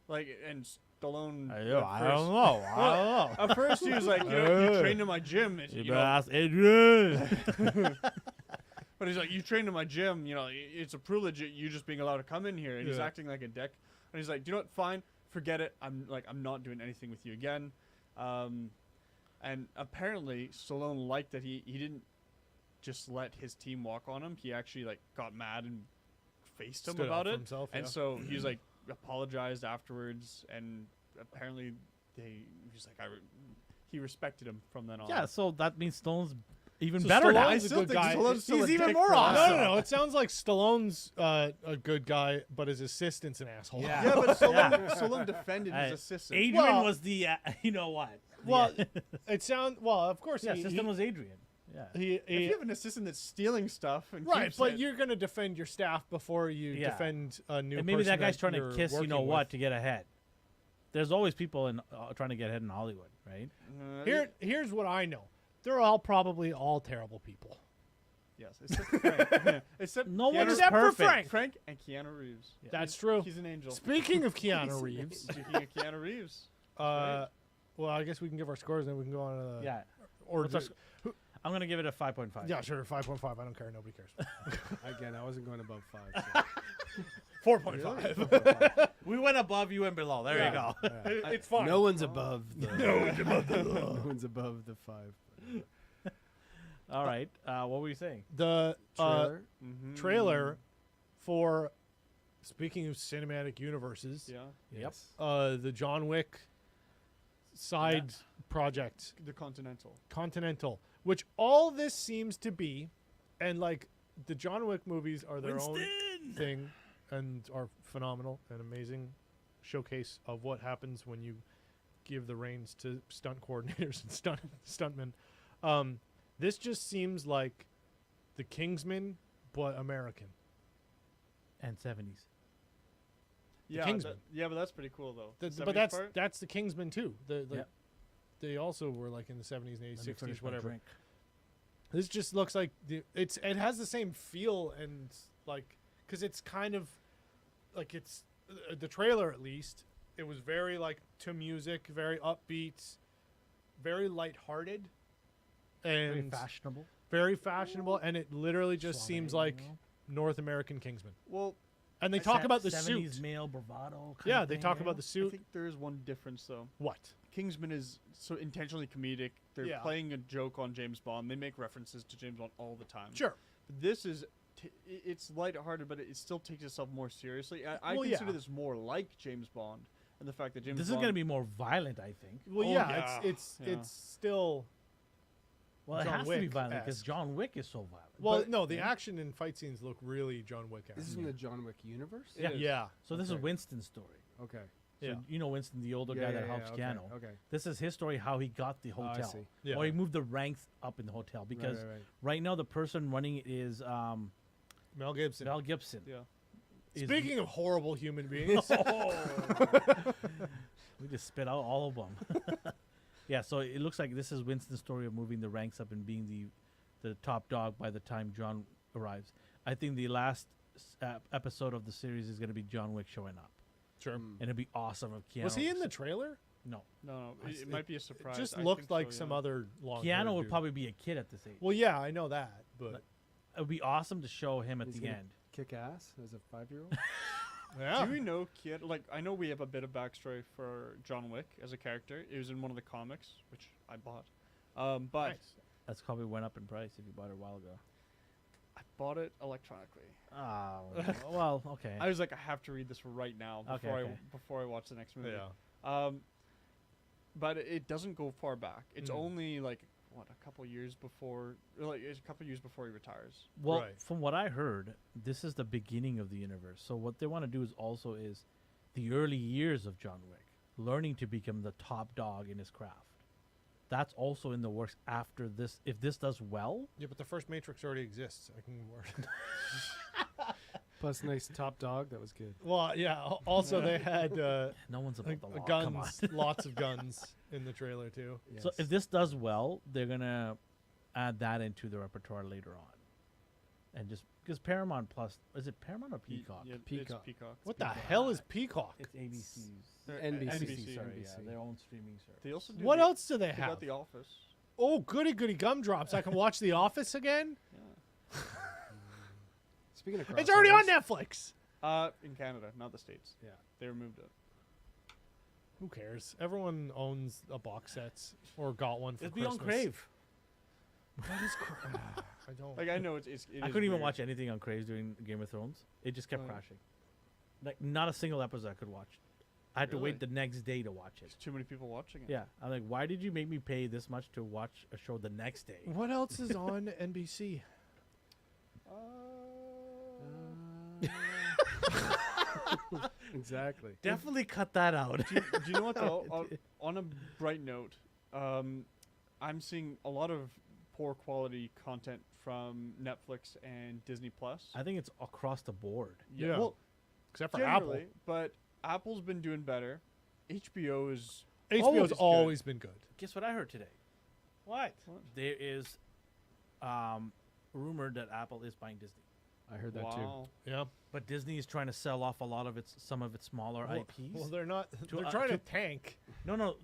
Like, and Stallone. I at don't first- know. I don't know. At first, he was like, you trained in my gym. And, You you better know, ask Adrian. but he's like, you trained in my gym. You know, it's a privilege you just being allowed to come in here. And he's Yeah. acting like a dick. And he's like, you know what? Fine, forget it. I'm not doing anything with you again. And apparently, Stallone liked that he didn't just let his team walk on him. He actually like got mad and faced him Stood up about for it. himself, And yeah. so he was like apologized afterwards. And apparently, he respected him from then on. Yeah, so that means Stone's even So better now. Stallone's I a still good think guy. Stallone's still He's a even dick more for that. awesome. No. It sounds like Stallone's a good guy, but his assistant's an asshole. Yeah. Yeah, but Stallone, Yeah. Stallone defended Hey, his assistant. Adrian Well- was the, you know what? Well, of course. yeah, he, system was Adrian. Yeah. he, If you have an assistant that's stealing stuff and right, keeps but it, you're gonna defend your staff before you Yeah. defend a new. And maybe person that guy's trying to you're kiss, you working know what, with. to get ahead. There's always people in trying to get ahead in Hollywood, right? Here's what I know. They're all probably all terrible people. yes, except Frank. Except No Keanu- one is Except for perfect. Frank. Frank and Keanu Reeves. That's true. He's an angel. Speaking of Keanu Reeves, Speaking of Keanu Reeves. well, I guess we can give our scores and then we can go on to the, Yeah. or What's our just, I'm going to give it a 5.5. yeah, sure, 5.5. I don't care. Nobody cares. Again, I wasn't going above 5. So. 4.5. We went above, you went below. There Yeah. you go. Yeah. It's fine. No one's above the. No one's above the 5. All right. What were you saying? The Trailer. trailer for, speaking of cinematic universes, Yeah. the John Wick side project, The Continental. Continental, which all this seems to be, and like the John Wick movies are their own thing and are phenomenal and amazing showcase of what happens when you give the reins to stunt coordinators and stuntmen. This just seems like the Kingsman, but American. And 70s. Yeah, Kingsman. but that's pretty cool though. The But 70s part? that's the Kingsman too. Yep. They also were like in the 70s and 80s, Let me 60s, finish my whatever. drink. This just looks like it has the same feel and like because it's kind of like it's the trailer at least. It was very like to music, very upbeat, very lighthearted, Very and fashionable. very fashionable. And it literally just Suave, seems you like know? North American Kingsman. Well, And they talk about the 70s suit. male bravado. kind Yeah, of they thing, talk you about know? the I suit. think there is one difference though. What? Kingsman is so intentionally comedic. They're Yeah. playing a joke on James Bond. They make references to James Bond all the time. Sure. This is it's lighthearted, but it still takes itself more seriously. I Well, consider yeah. this more like James Bond, and the fact that James This is Bond going to be more violent, I think. Well, Oh, yeah, yeah. it's Yeah. still. Well, it John has to be Wick violent because esque. John Wick is so violent. Well, But- no, the action and fight scenes look really John Wick. This is in the John Wick universe? Yeah. Yeah. So this is Okay. Winston's story. Okay. So Yeah. you know Winston, the older guy that helps okay, Keanu. Okay. This is his story, how he got the Oh, I hotel. see. Yeah. Or he moved the ranks up in the hotel because right. right now the person running it is Mel Gibson. Mel Gibson. Yeah. is- Speaking of horrible human beings, we just spit out all of them. Yeah, so it looks like this is Winston's story of moving the ranks up and being the top dog by the time John arrives. I think the last episode of the series is going to be John Wick showing up, sure. and it'd be awesome if Keanu. Was he in the trailer? No. No, I it, see. might be a It surprise. just I looked think like so, some yeah. other long. Keanu would probably be a kid at this age. Well, yeah, I know that, but It would be awesome to show him at He's the gonna end. kick ass as a 5-year-old. yeah. Do we know Keanu? Like, I know we have a bit of backstory for John Wick as a character. It was in one of the comics, which I bought. But Nice. That's probably went up in price if you bought it a while ago. I bought it electronically. Oh, well, okay. I was like, I have to read this right now Okay, before okay. before I watch the next movie. Yeah. But it doesn't go far back. It's Mm. only like what a couple years before, like it's a couple years before he retires. Well, Right. from what I heard, this is the beginning of the universe. So what they want to do is also is the early years of John Wick, learning to become the top dog in his craft. That's also in the works after this. If this does well, Yeah, but the first Matrix already exists. I can word. Plus, nice top dog. That was good. Well, yeah. Also, they had no one's about the law. Come on. guns, lots of guns in the trailer too. So if this does well, they're gonna add that into the repertoire later on, and just because Paramount Plus is it Paramount or Peacock? Yeah, Peacock. It's Peacock. What the hell is Peacock? It's ABC's. NBC. Sorry, NBC. yeah, their own streaming service. They also do What the, else do they They have? got The Office. Oh, goody goody gumdrops! I can watch The Office again. Yeah. Speaking of It's already on crossovers, Netflix. In Canada, not the States. Yeah. They removed it. Who cares? Everyone owns a box sets or got one for It'd be Christmas. on Crave. What is Crave? I don't. Like I know it I is couldn't even weird. watch anything on Crave during Game of Thrones. It just kept Oh. crashing. Like not a single episode I could watch. I had to Really? wait the next day to watch it. There's too many people watching it. Yeah, I'm like, why did you make me pay this much to watch a show the next day? What else is on NBC? Exactly. Definitely cut that out. Do you know what though? On a bright note, I'm seeing a lot of poor quality content from Netflix and Disney Plus. I think it's across the board. Yeah. Well, Except for Apple. generally, but Apple's been doing better. HBO is HBO's always good. always been good. Guess what I heard today? What? There is rumored that Apple is buying Disney, I heard that too. wow. Yeah. but Disney is trying to sell off a lot of some of its smaller IPs. Well, they're not. To, They're uh, trying to to- tank. No.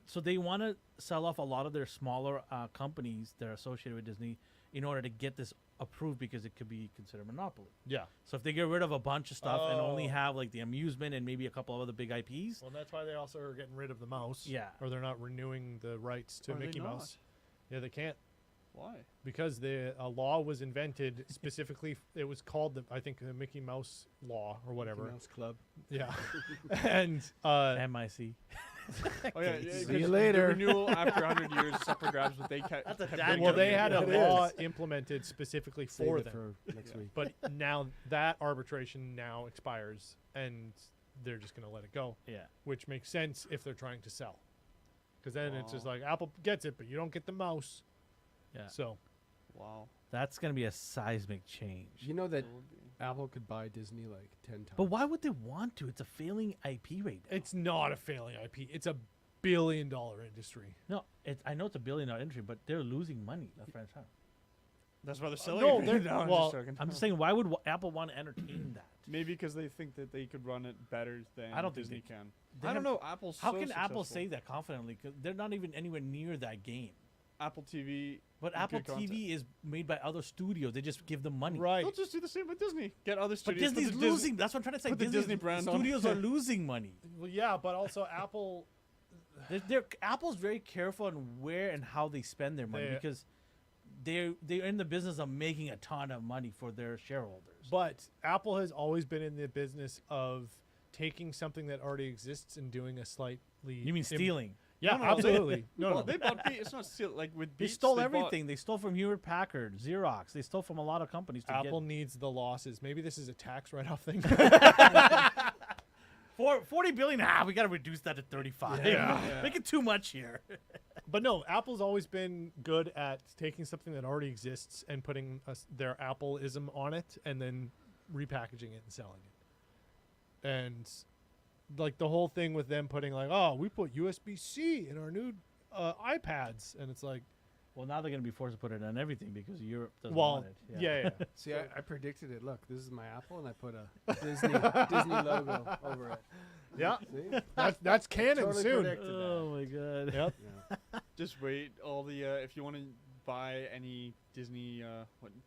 So they want to sell off a lot of their smaller companies that are associated with Disney in order to get this approved because it could be considered monopoly. Yeah. So if they get rid of a bunch of stuff and only Oh. have like the amusement and maybe a couple of other big IPs, Well, that's why they also are getting rid of the mouse. Yeah. Or they're not renewing the rights to Are they Mickey not? Mouse. Yeah, they can't Why? because a law was invented specifically. It was called I think the Mickey Mouse law or whatever. Mickey Mouse Club. Yeah. And MIC. Oh yeah, See 'cause you the later. renewal after 100 years is up for grabs, but they kept. That's a kept dad bringing well, it they up. had a It law is. implemented specifically Save for it them. for next Yeah. week. But now that arbitration now expires, and they're just going to let it go, Yeah. which makes sense if they're trying to sell. Because then it's just Wow. like Apple gets it, but you don't get the mouse. Yeah. So Wow. That's going to be a seismic change. You know that It would be. Apple could buy Disney like 10 times. But why would they want to? It's a failing IP right now. it's not a failing IP. It's a billion-dollar industry. No, I know it's a $1 billion industry, but they're losing money left, right, and center. That's why they're selling. no, it. they're- No, I'm well, just joking. I'm just saying, why would Apple want to entertain that? Maybe because they think that they could run it better than I don't think Disney they- can. They I don't have- know. Apple's How so can Apple successful. say that confidently? 'Cause they're not even anywhere near that game. Apple TV? But Good Apple content. TV is made by other studios. They just give them money. Right. They'll just do the same with Disney. Get other But studios. put Disney's the Disney- losing. That's what I'm trying to say. put the Disney's Disney brand on. studios are losing money. Well, yeah, but also Apple. Apple's very careful on where and how they spend their money They- because they're in the business of making a ton of money for their shareholders. But Apple has always been in the business of taking something that already exists and doing a slightly. You mean stealing? Yeah, No, absolutely. No, Well, no. they bought Beats. It's not steal. Like with They Beats, stole bought- everything. They stole from Hewlett Packard, Xerox. They stole from a lot of companies. To Apple get needs the losses. Maybe this is a tax write-off thing. $40 billion. We got to reduce that to 35. Yeah. Make it too much here. But no, Apple's always been good at taking something that already exists and putting their Apple-ism on it and then repackaging it and selling it. And like the whole thing with them putting like, oh, we put USB-C in our new iPads. And it's like, Well, now they're going to be forced to put it on everything because Europe doesn't well, want it. yeah. See, I predicted it. Look, this is my Apple, and I put a Disney logo over it. Yeah. See? That's canon Totally soon. predicted that. good. Yep. Yeah. Just wait. All the if you want to buy any Disney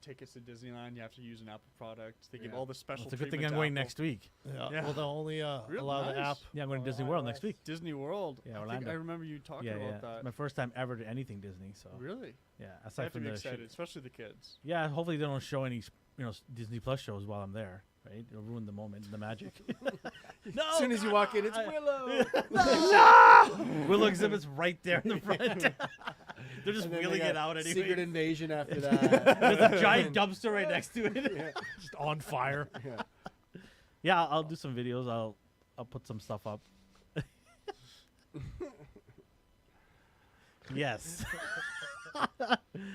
tickets to Disneyland, you have to use an Apple product. They give Yeah. all the special. It's a good thing treatment I'm to going Apple. next week. Yeah. Yeah. Well, they'll only Really? allow the Nice. app. Yeah, I'm going to on Disney World iOS. next week. Disney World. Yeah, I think Orlando. I remember you talking Yeah, about yeah. that. My first time ever to anything Disney. So Really? yeah, I aside have to from be the excited, shit. especially the kids. Yeah, hopefully they don't show any Disney Plus shows while I'm there. Right? It'll ruin the moment, the magic. No. As soon as you walk in, it's I- Willow. Willow exhibit's right there in the front. They're just And then they wheeling got it out anyway. Secret Invasion after that. There's a giant dumpster right next to it. yeah. Just on fire. Yeah. Yeah, I'll do some videos. I'll put some stuff up. Yes.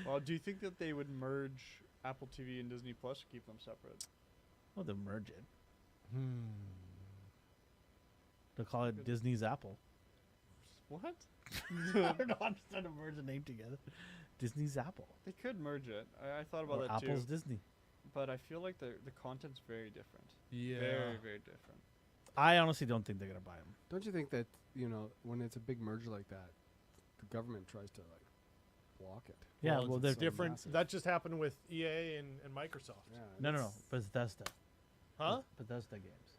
Well, do you think that they would merge Apple TV and Disney Plus, or keep them separate? Well, they'll merge it. Hmm. They'll call it Disney's Apple. What? I don't know. I'm just trying to merge the name together. Disney's Apple. They could merge it. I thought about Or that Apple's too. Disney. But I feel like the content's very different. Yeah. Very, very different. I honestly don't think they're gonna buy them. Don't you think that, when it's a big merger like that, the government tries to block it? Yeah, Well, well, it's they're so different. massive. That just happened with EA and Microsoft. Yeah, No, it's- Bethesda. Huh? Bethesda games.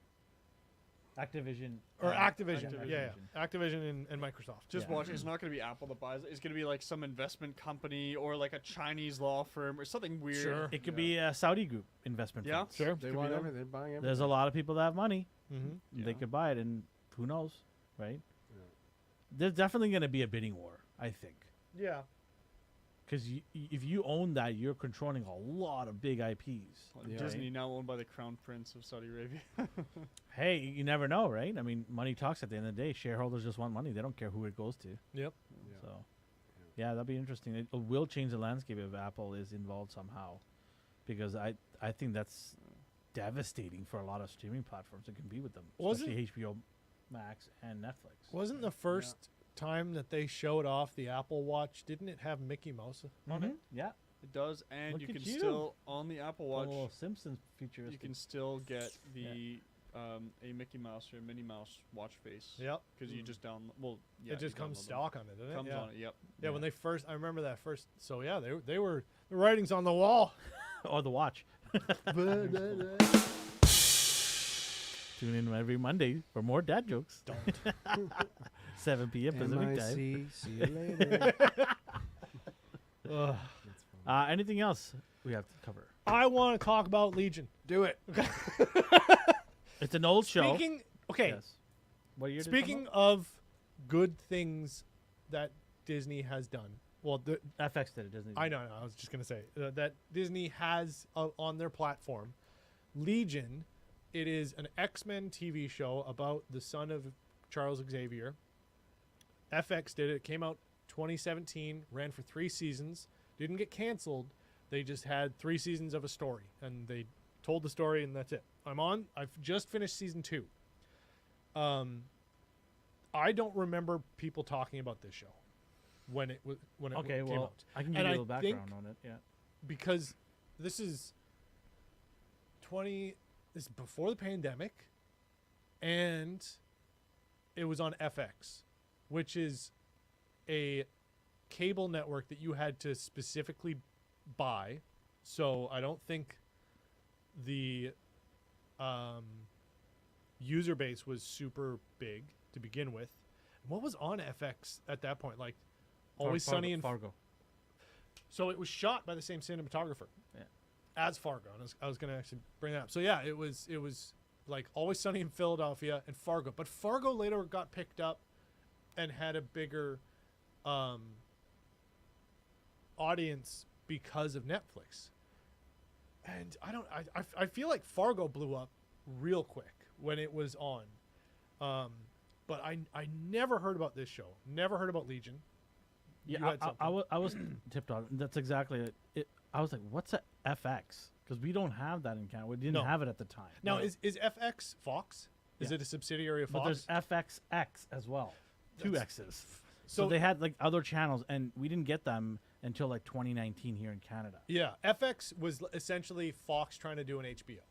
Activision. Or Activision. Activision. Yeah, yeah. Activision and Microsoft. Just Yeah. watch. It's not going to be Apple that buys it. It's going to be like some investment company or like a Chinese law firm or something weird. Sure. It could be a Saudi group investment. Yeah. funds. Sure. They Could be want them. everything. They're buying everything. There's a lot of people that have money. Mm-hmm. They Yeah. could buy it, and who knows, right? Yeah. There's definitely going to be a bidding war, I think. Yeah. Because if you own that, you're controlling a lot of big IPs. Well, Yeah. Disney now owned by the Crown Prince of Saudi Arabia. Hey, you never know, right? I mean, money talks at the end of the day. Shareholders just want money. They don't care who it goes to. Yep. Yeah. So, yeah, that'll be interesting. It will change the landscape if Apple is involved somehow. Because I think that's devastating for a lot of streaming platforms to compete with them. Wasn't- Especially HBO Max and Netflix. Wasn't the first time that they showed off the Apple Watch, didn't it have Mickey Mouse on it? Yeah. It does, and Look you at can you. still on the Apple A Watch. little Simpsons feature. You can still get the a Mickey Mouse or a Minnie Mouse watch face. Yep. Because you just download. Well, yeah, it just you comes download them. stock on it, doesn't Comes it? Yeah. on it. Yep. Yeah, when they first, I remember that first. So yeah, they were the writing's on the wall. or the watch. Yeah. Tune in every Monday for more dad jokes. Don't. 7 p.m. Pacific time. MIC, see you later. Ugh. Anything else we have to cover? I want to talk about Legion. Do it. It's an old show. Speaking, okay. Yes. What year did it come Speaking of good things that Disney has done. Well, out? FX did it, Disney. I know. I was just gonna say that Disney has on their platform, Legion. It is an X-Men TV show about the son of Charles Xavier. FX did it. It came out 2017, ran for 3 seasons, didn't get canceled. They just had 3 seasons of a story, and they told the story, and that's it. I've just finished season 2. I don't remember people talking about this show when it Okay, came well, out. I can give And you a I little think- background on it. Yeah. Because this is this is before the pandemic, and it was on FX, which is a cable network that you had to specifically buy. So I don't think the user base was super big to begin with. What was on FX at that point? Like Always Sunny in Fargo. So it was shot by the same cinematographer Yeah. as Fargo. And I was going to actually bring that up. So yeah, it was like Always Sunny in Philadelphia and Fargo. But Fargo later got picked up and had a bigger audience because of Netflix. And I feel like Fargo blew up real quick when it was on. But I never heard about this show. Never heard about Legion. You Yeah, had something. I was tipped on. That's exactly it. I was like, what's a FX? Because we don't have that in Canada. We didn't No. have it at the time. Now, is FX Fox? Is Yeah. it a subsidiary of But Fox? there's FXX as well. 2 X's. So So they had like other channels, and we didn't get them until like 2019 here in Canada. yeah, FX was essentially Fox trying to do an HBO.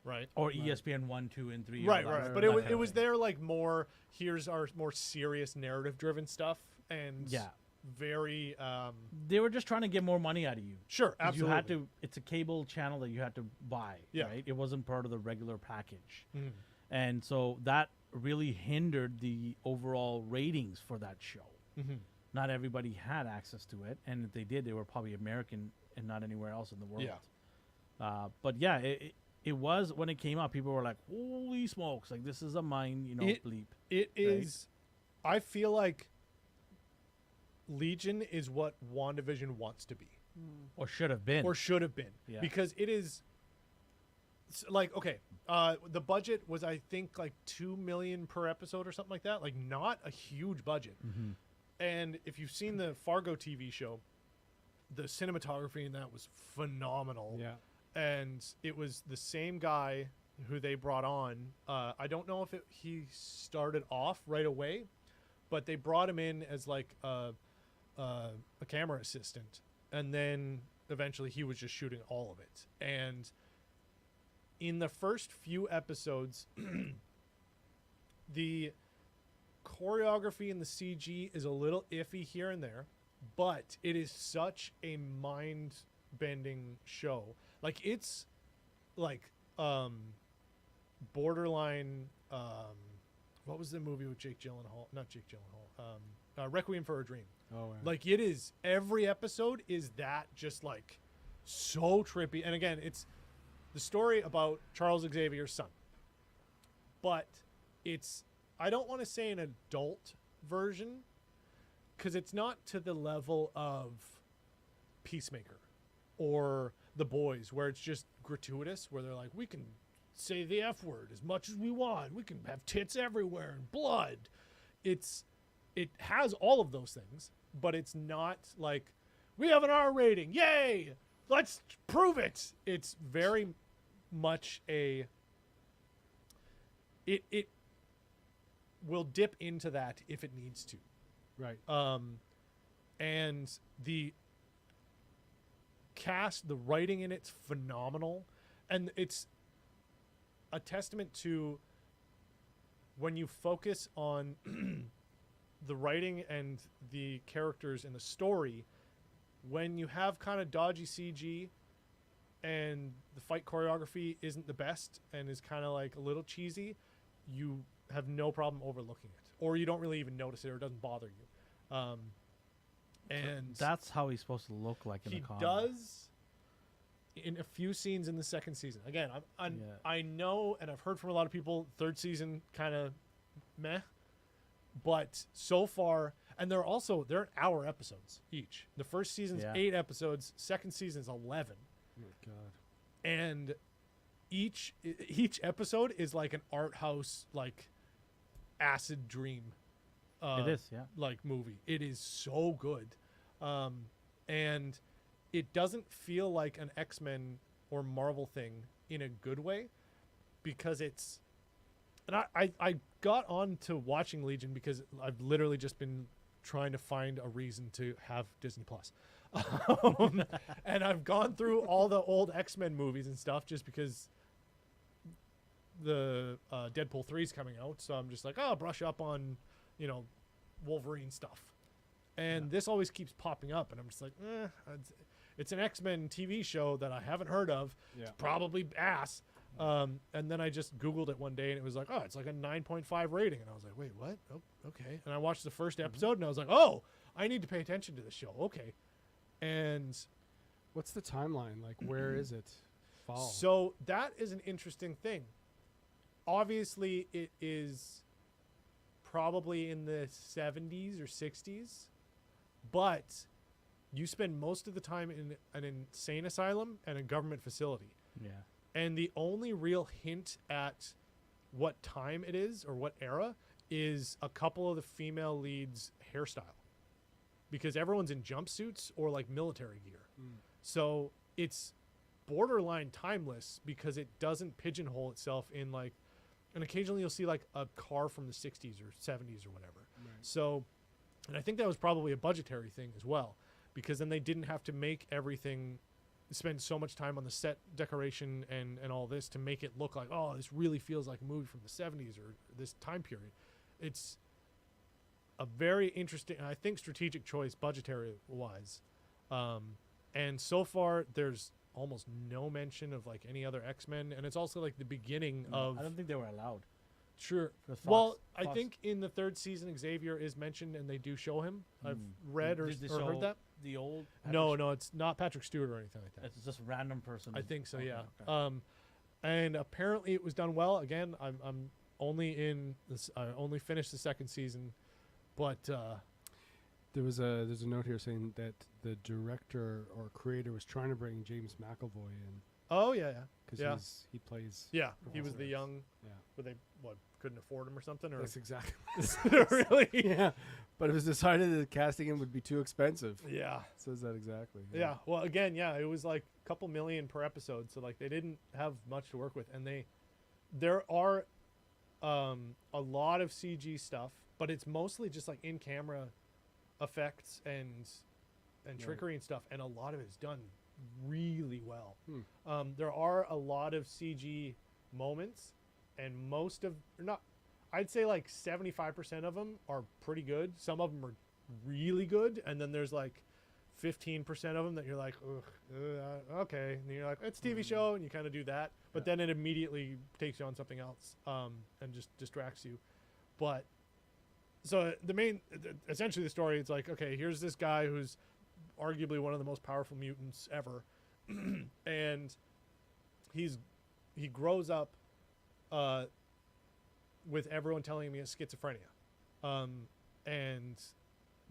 right? Or ESPN 1, 2, and 3. or Right, that- right. or But that it was kind it of was thing. there like more. Here's our more serious narrative driven stuff, and Yeah. very They were just trying to get more money out of you. sure, 'Cause absolutely. You had to. It's a cable channel that you had to buy. Yeah. Right. It wasn't part of the regular package, Mhm. and so that really hindered the overall ratings for that show. Mhm. Not everybody had access to it, and if they did, they were probably American and not anywhere else in the world. Yeah. But yeah, it was when it came out. People were like, "Holy smokes! Like this is a mind, bleep." It is. I feel like Legion is what WandaVision wants to be, Or should have been. or should have been, Yeah. because it is. Like, okay, the budget was, I think, like $2 million per episode or something like that. Like, not a huge budget. Mhm. And if you've seen the Fargo TV show, the cinematography in that was phenomenal. Yeah. And it was the same guy who they brought on. I don't know if he started off right away, but they brought him in as like a camera assistant, and then eventually he was just shooting all of it. And in the first few episodes, the choreography and the CG is a little iffy here and there, but it is such a mind-bending show. Like, it's like borderline what was the movie with Jake Gyllenhaal? Not Jake Gyllenhaal. Requiem for a Dream. Oh, yeah. Like, it is, every episode is that, just like so trippy. And again, it's the story about Charles Xavier's son, but it's, I don't want to say an adult version, because it's not to the level of Peacemaker or The Boys, where it's just gratuitous, where they're like, we can say the F word as much as we want, we can have tits everywhere and blood. It has all of those things, but it's not like, we have an R rating, yay, let's prove it. It's very much a, it will dip into that if it needs to. Right. And the cast, the writing in it's phenomenal, and it's a testament to when you focus on the writing and the characters in the story. When you have kind of dodgy CG and the fight choreography isn't the best and is kind of like a little cheesy, you have no problem overlooking it, or you don't really even notice it, or it doesn't bother you. And That's how he's supposed to look like in he the comic. does in a few scenes in the second season. Again, Yeah. I know, and I've heard from a lot of people, third season kind of meh, but so far, and they're an hour episodes each. The first season's Yeah. 8 episodes, second season's 11, Oh, my God. and each episode is like an art house, like acid dream. It is, yeah. Like movie. It is so good, and it doesn't feel like an X-Men or Marvel thing in a good way, because it's. And I got on to watching Legion because I've literally just been trying to find a reason to have Disney Plus. And I've gone through all the old X-Men movies and stuff just because the Deadpool 3 is coming out. So I'm just like, oh, brush up on, Wolverine stuff. And this always keeps popping up. And I'm just like, it's an X-Men TV show that I haven't heard of. Yeah. It's probably ass. And then I just Googled it one day and it was like, oh, it's like a 9.5 rating. And I was like, wait, what? Oh, okay. And I watched the first episode and I was like, oh, I need to pay attention to this show. Okay. And What's the timeline? Like, where is it? Fall. so that is an interesting thing. Obviously, it is probably in the 70s or 60s, but you spend most of the time in an insane asylum and a government facility. Yeah. And the only real hint at what time it is or what era is a couple of the female leads' hairstyle, because everyone's in jumpsuits or like military gear. So it's borderline timeless because it doesn't pigeonhole itself in like, and occasionally you'll see like a car from the 60s or 70s or whatever. Right. So, and I think that was probably a budgetary thing as well, because then they didn't have to make everything spend so much time on the set decoration and all this to make it look like, oh, this really feels like a movie from the 70s or this time period. It's a very interesting, I think, strategic choice budgetary wise. And so far there's almost no mention of like any other X-Men, and it's also like the beginning of, I don't think they were allowed. sure. For Fox, Well, I Fox- think in the 3rd season Xavier is mentioned and they do show him. I've Hmm. read or, Did they or heard show that. the old. No, it's not Patrick Stewart or anything like that. It's just a random person. I think so, Okay, yeah. okay. And apparently it was done well. Again, I'm only in this. I only finished the 2nd season, but There's a note here saying that the director or creator was trying to bring James McAvoy in oh yeah, because Yeah. he plays. yeah, he was the Professor X. young. Yeah, But they couldn't afford him or something, or that's exactly. really? Yeah, but it was decided that casting him would be too expensive. Yeah. Says that exactly. Yeah. Well, again, yeah, it was like a couple million per episode, so like they didn't have much to work with, and there are a lot of CG stuff, but it's mostly just like in camera effects and Right. trickery and stuff, and a lot of it is done really well. Hmm. There are a lot of CG moments, and most of not, I'd say like 75% of them are pretty good. Some of them are really good, and then there's like 15% of them that you're like, ugh, okay, and you're like, it's a TV show, and you kind of do that, but Yeah. then it immediately takes you on something else, and just distracts you. But so essentially the story, it's like, okay, here's this guy who's arguably one of the most powerful mutants ever, and he grows up with everyone telling him he has schizophrenia, and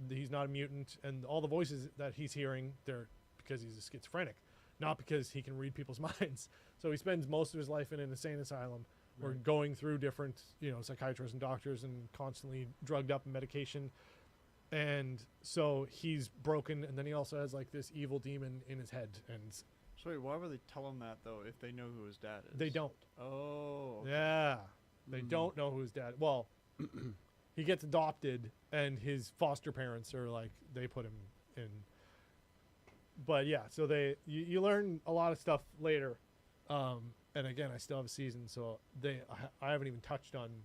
he's not a mutant, and all the voices that he's hearing, they're because he's a schizophrenic, not because he can read people's minds. So he spends most of his life in an insane asylum or Right. going through different, psychiatrists and doctors and constantly drugged up in medication. And so he's broken, and then he also has like this evil demon in his head, and So wait, why would they tell him that though if they know who his dad is? they don't. Oh. Okay. Yeah. They Mm. don't know who his dad. Well, he gets adopted, and his foster parents are like, they put him in. But yeah, so you learn a lot of stuff later. And again, I still have a season, so I haven't even touched on,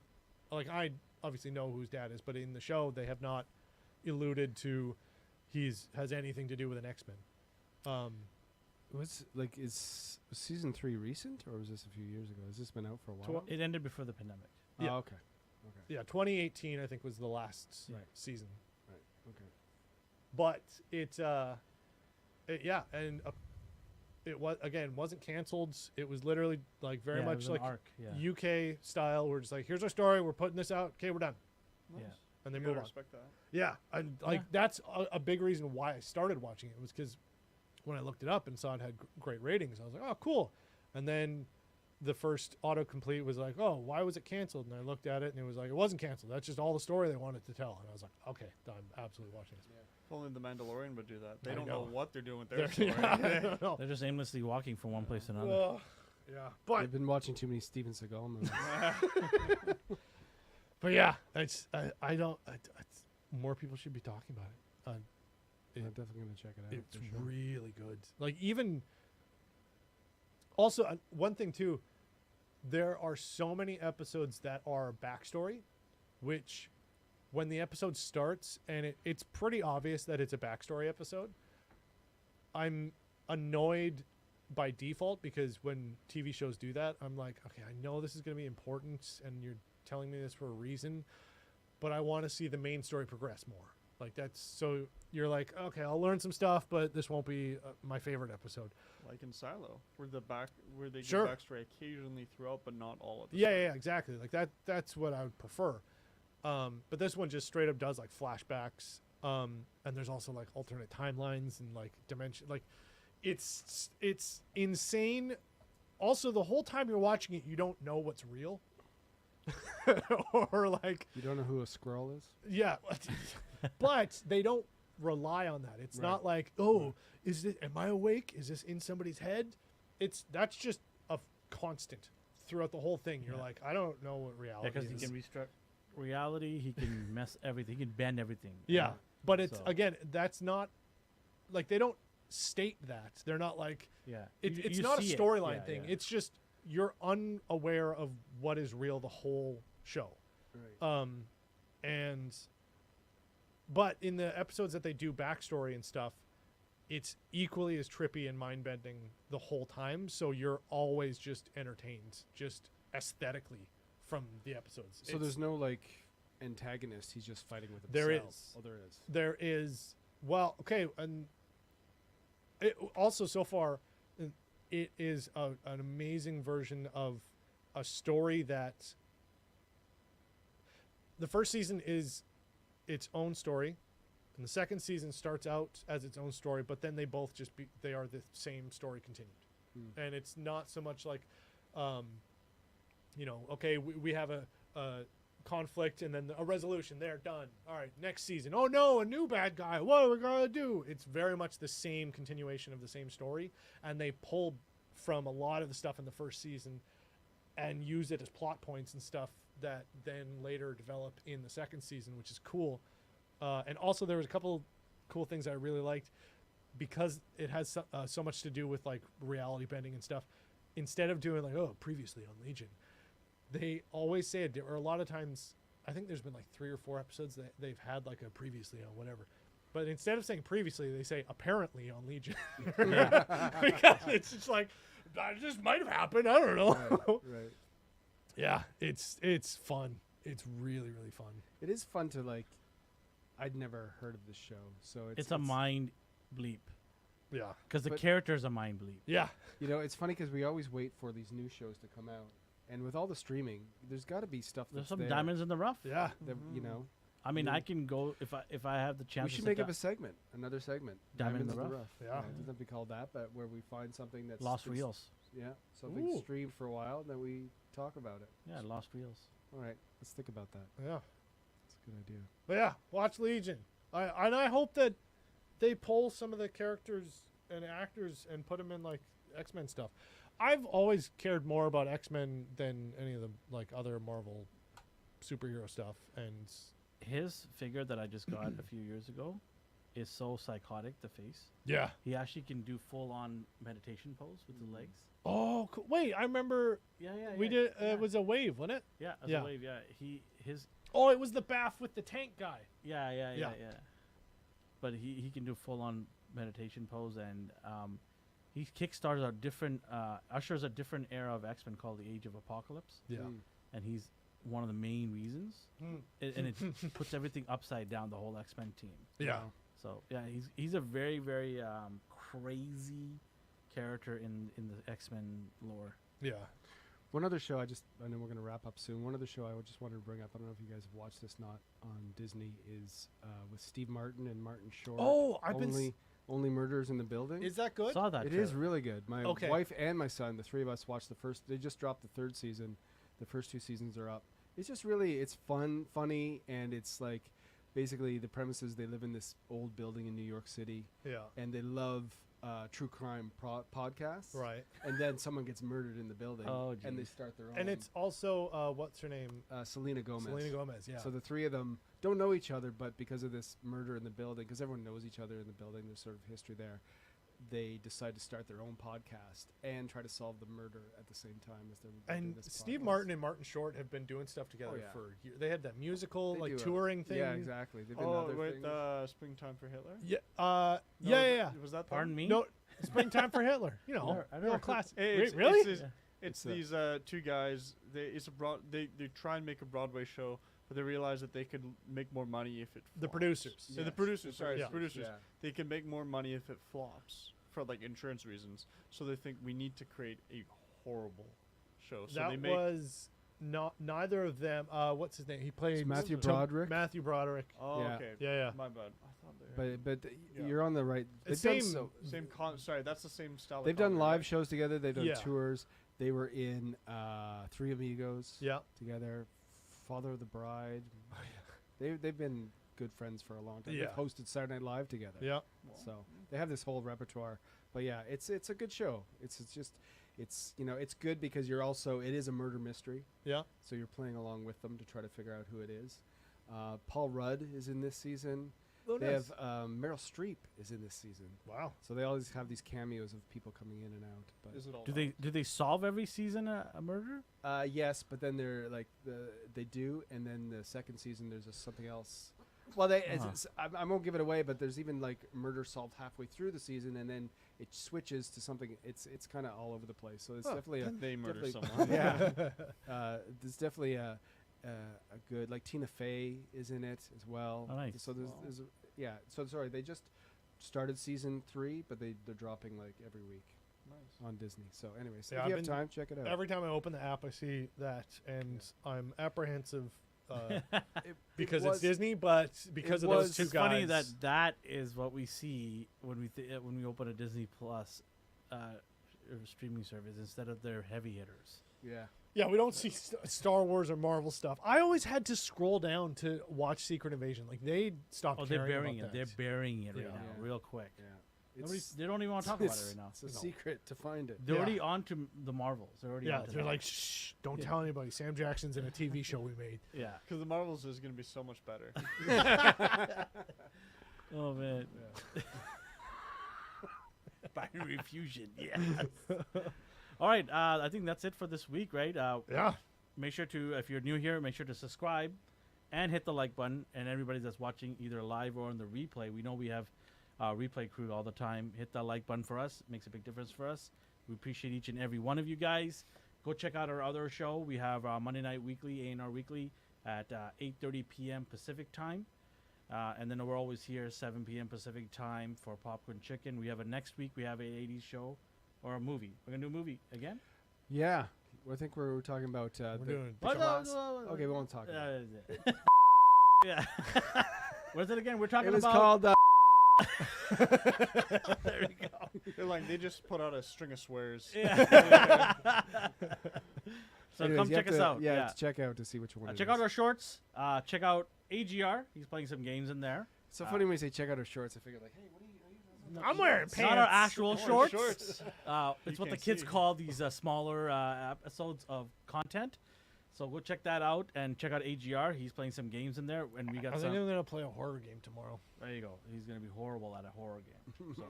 like, I obviously know who his dad is, but in the show they have not alluded to has anything to do with an X-Men. Was season 3 recent or was this a few years ago? Has this been out for a while? It ended before the pandemic. Yeah. Oh, okay. Yeah, 2018 I think was the last Right. season. Right. Okay. But it wasn't canceled. It was literally like very Yeah, it much was an like arc. Yeah. UK style. We're just like, here's our story. We're putting this out. Okay, we're done, Nice. Yeah. and they You move gotta on. respect that. Yeah, and like Yeah. that's a big reason why I started watching it was because when I looked it up and saw it had great ratings, I was like, oh, cool. And then the first autocomplete was like, oh, why was it canceled? And I looked at it and it was like, it wasn't canceled. That's just all the story they wanted to tell. And I was like, okay, I'm absolutely watching this. If only the Mandalorian would do that. They I don't know know. what they're doing with their They're- story. I don't know. They're just aimlessly walking from one place to another. Ugh. Yeah, but I've been watching too many Steven Seagal movies. But yeah, I don't. More people should be talking about it. I'm definitely gonna check it out. It's for sure. really good. Like even. Also, one thing too, there are so many episodes that are backstory, which, when the episode starts and it's pretty obvious that it's a backstory episode, I'm annoyed by default because when TV shows do that, I'm like, okay, I know this is going to be important and you're telling me this for a reason, but I want to see the main story progress more. Like that's so you're like, okay, I'll learn some stuff, but this won't be my favorite episode. Like in Silo, where they Sure. give backstory occasionally throughout, but not all of the Yeah, story. yeah, exactly. Like that's what I would prefer. But this one just straight up does like flashbacks. And there's also like alternate timelines and like dimension. Like it's insane. Also, the whole time you're watching it, you don't know what's real. Or like, You don't know who a squirrel is? yeah, but they don't rely on that. It's not like, oh, is this? Am I awake? Is this in somebody's head? That's just a constant throughout the whole thing. You're Yeah. like, I don't know what reality Because he is. can restruct reality. He can mess everything. He can bend everything. Yeah, but it's So- again, that's not like they don't state that. They're not like Yeah. it's You not a see it. storyline Yeah, thing. yeah. It's just you're unaware of what is real the whole show. Right. But in the episodes that they do backstory and stuff, it's equally as trippy and mind bending the whole time. So you're always just entertained, just aesthetically from the episodes. So there's no like antagonist. He's just fighting with himself. There is. Oh, there is. There is, well, okay, and it also so far, it is an amazing version of a story that the first season is its own story, and the second season starts out as its own story, but then they both they are the same story continued. And it's not so much like, okay, we have a conflict and then a resolution. They're done. All right, next season. Oh no, a new bad guy. What are we gonna do? It's very much the same continuation of the same story, and they pulled from a lot of the stuff in the first season and use it as plot points and stuff that then later develop in the second season, which is cool. And also there was a couple cool things I really liked because it has so much to do with like reality bending and stuff. Instead of doing like, oh, previously on Legion, they always say it, or a lot of times, I think there's been like 3 or 4 episodes that they've had like a previously on whatever. But instead of saying previously, they say apparently on Legion. Because it's just like, that just might have happened. I don't know. Right. Yeah, it's fun. It's really, really fun. It is fun to like. I'd never heard of this show, so It's a mind bleep Yeah. because the But- character's a mind bleep. Yeah. You know, it's funny because we always wait for these new shows to come out, and with all the streaming, there's got to be stuff There's that's some there diamonds in the rough. Yeah. that you know. I mean, Yeah. I can go if I have the chance. We to should sit make up down- a segment, another segment. Diamond in Diamonds the Rough. Yeah. It doesn't have to be called that, but where we find something that's Lost that's- Reels. Yeah, something Ooh. streamed for a while, and then we talk about it. Yeah, Lost Reels. All right, let's think about that. Yeah. That's a good idea. But yeah, watch Legion. I hope that they pull some of the characters and actors and put them in like X-Men stuff. I've always cared more about X-Men than any of the like other Marvel superhero stuff. And His figure that I just got a few years ago is so psychotic. The face. yeah. He actually can do full on meditation pose with the legs. Oh, cool. Wait, I remember Yeah, yeah. we yeah, did. Yeah, It was a wave, wasn't it? yeah, as yeah. a wave. Yeah, his. Oh, it was the bath with the tank guy. Yeah, yeah, yeah, Yeah. yeah. But he can do full on meditation pose, and he kickstarts a different ushers a different era of X-Men called the Age of Apocalypse, Yeah. and he's one of the main reasons. And it puts everything upside down, the whole X-Men team. Yeah. Wow. So yeah, he's a very very crazy character in the X-Men lore. Yeah. One other show I know we're going to wrap up soon. One other show I just wanted to bring up, I don't know if you guys have watched this, not on Disney, is with Steve Martin and Martin Short. Oh, I've been. Only Murders in the Building. Is that good? Saw that. It is trailer. really good. My Okay. wife and my son, the 3 of us, watched the first. They just dropped the 3rd season. The first 2 seasons are up. It's just really, it's fun, funny, and it's like, basically the premise is they live in this old building in New York City, Yeah. and they love true crime podcasts. Right. And then someone gets murdered in the building, Oh, and they geez. start their own. And it's also what's her name? Selena Gomez. Selena Gomez. Yeah. So the 3 of them don't know each other, but because of this murder in the building, because everyone knows each other in the building, there's sort of history there. They decide to start their own podcast and try to solve the murder at the same time as they're doing and this Steve podcast. Martin and Martin Short have been doing stuff together yeah. for years. They had that musical, They like do a- touring thing. Yeah, exactly. They've been Oh, other with things. Springtime for Hitler. Yeah. No, Yeah. Was that? Pardon me. No, Springtime for Hitler. You know, I never heard- classic. It's, Really? It's, Yeah. it's It's these 2 guys. They try and make a Broadway show, but they realize that they could make more money if it. The flops. producers. Yeah, the Yes. producers. Sorry, Yeah. the producers. Yeah. They can make more money if it flops for like insurance reasons. So they think we need to create a horrible show. So they That make was not neither of them. What's his name? He played Matthew Tom- Broderick. Matthew Broderick. Oh, Yeah. okay. Yeah. My bad. I thought they were But Yeah. you're on the right. They've Same- done so. same sorry, that's the same style. of They've done comedy, live right? shows together. They've done Yeah. tours. They were in Three Amigos Yeah. together. Father of the Bride. They've been good friends for a long time. Yeah. They've hosted Saturday Night Live together. Yeah. So they have this whole repertoire. But yeah, it's a good show. It's good because you're also, it is a murder mystery. Yeah. So you're playing along with them to try to figure out who it is. Paul Rudd is in this season. Oh, They nice. have Meryl Streep is in this season, Wow. so they always have these cameos of people coming in and out. But Is it all? Do they solve every season a murder? yes, but then they're like they do, and then the second season there's something else. Well, I won't give it away, but there's even like murder solved halfway through the season, and then it switches to something. It's kind of all over the place. So it's definitely a They murder definitely- someone. yeah. There's definitely a good, like, Tina Fey is in it as well. Oh, nice. So there's So sorry, they just started season 3, but they're dropping like every week Nice. on Disney. So anyways, Yeah, if I've you have been- time, check it out. Every time I open the app, I see that, and I'm apprehensive because was- it's Disney, but because it of those was- two It's guys. funny that is what we see when we open a Disney Plus streaming service instead of their heavy hitters. Yeah. Yeah, we don't see Star Wars or Marvel stuff. I always had to scroll down to watch Secret Invasion. Like, they stopped Oh, they're caring burying about it. They're that. burying it right Yeah. now, Yeah. real quick. Yeah. They don't even want to talk about it right now. It's a No. secret to find it. They're Yeah. already on to the Marvels. They're already Yeah, onto they're that. like, shh, don't Yeah. tell anybody. Sam Jackson's in a TV show we made. yeah. Because the Marvels is going to be so much better. Oh man. Binary fusion. Yes. All right. I think that's it for this week, right? Yeah. Make sure to, if you're new here, make sure to subscribe and hit the like button. And everybody that's watching either live or on the replay, we know we have replay crew all the time. Hit that like button for us. It makes a big difference for us. We appreciate each and every one of you guys. Go check out our other show. We have Monday Night Weekly, A&R Weekly at 8:30 p.m. Pacific time. And then we're always here 7 p.m. Pacific time for Popcorn Chicken. We have next week. We have an 80s show or a movie. We're going to do a movie again? Yeah. I think we're talking about We're doing the What? class. Okay, we won't talk about it. Yeah. What's it again? We're talking It was about. called There we go. They're like, they just put out a string of swears. Yeah. So Anyways, come you have check us to- out. Yeah, Yeah. to check out to see which one. it Check is. out our shorts. Check out AGR. He's playing some games in there. It's so funny when you say check out our shorts. I figure like, hey, what are you? I'm wearing It's pants. not our actual Wearing shorts. It's what the can't kids see. call these smaller episodes of content. So go check that out and check out AGR. He's playing some games in there, and we I got think some. I'm going to play a horror game tomorrow. There you go. He's gonna be horrible at a horror game. So,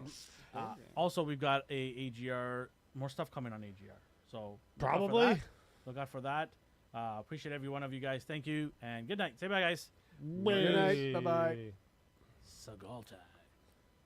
also, we've got a AGR more stuff coming on AGR. So look out for Probably. that. Look out for that. Appreciate every one of you guys. Thank you and good night. Say bye, guys. Good night. Bye-bye. Seagal time.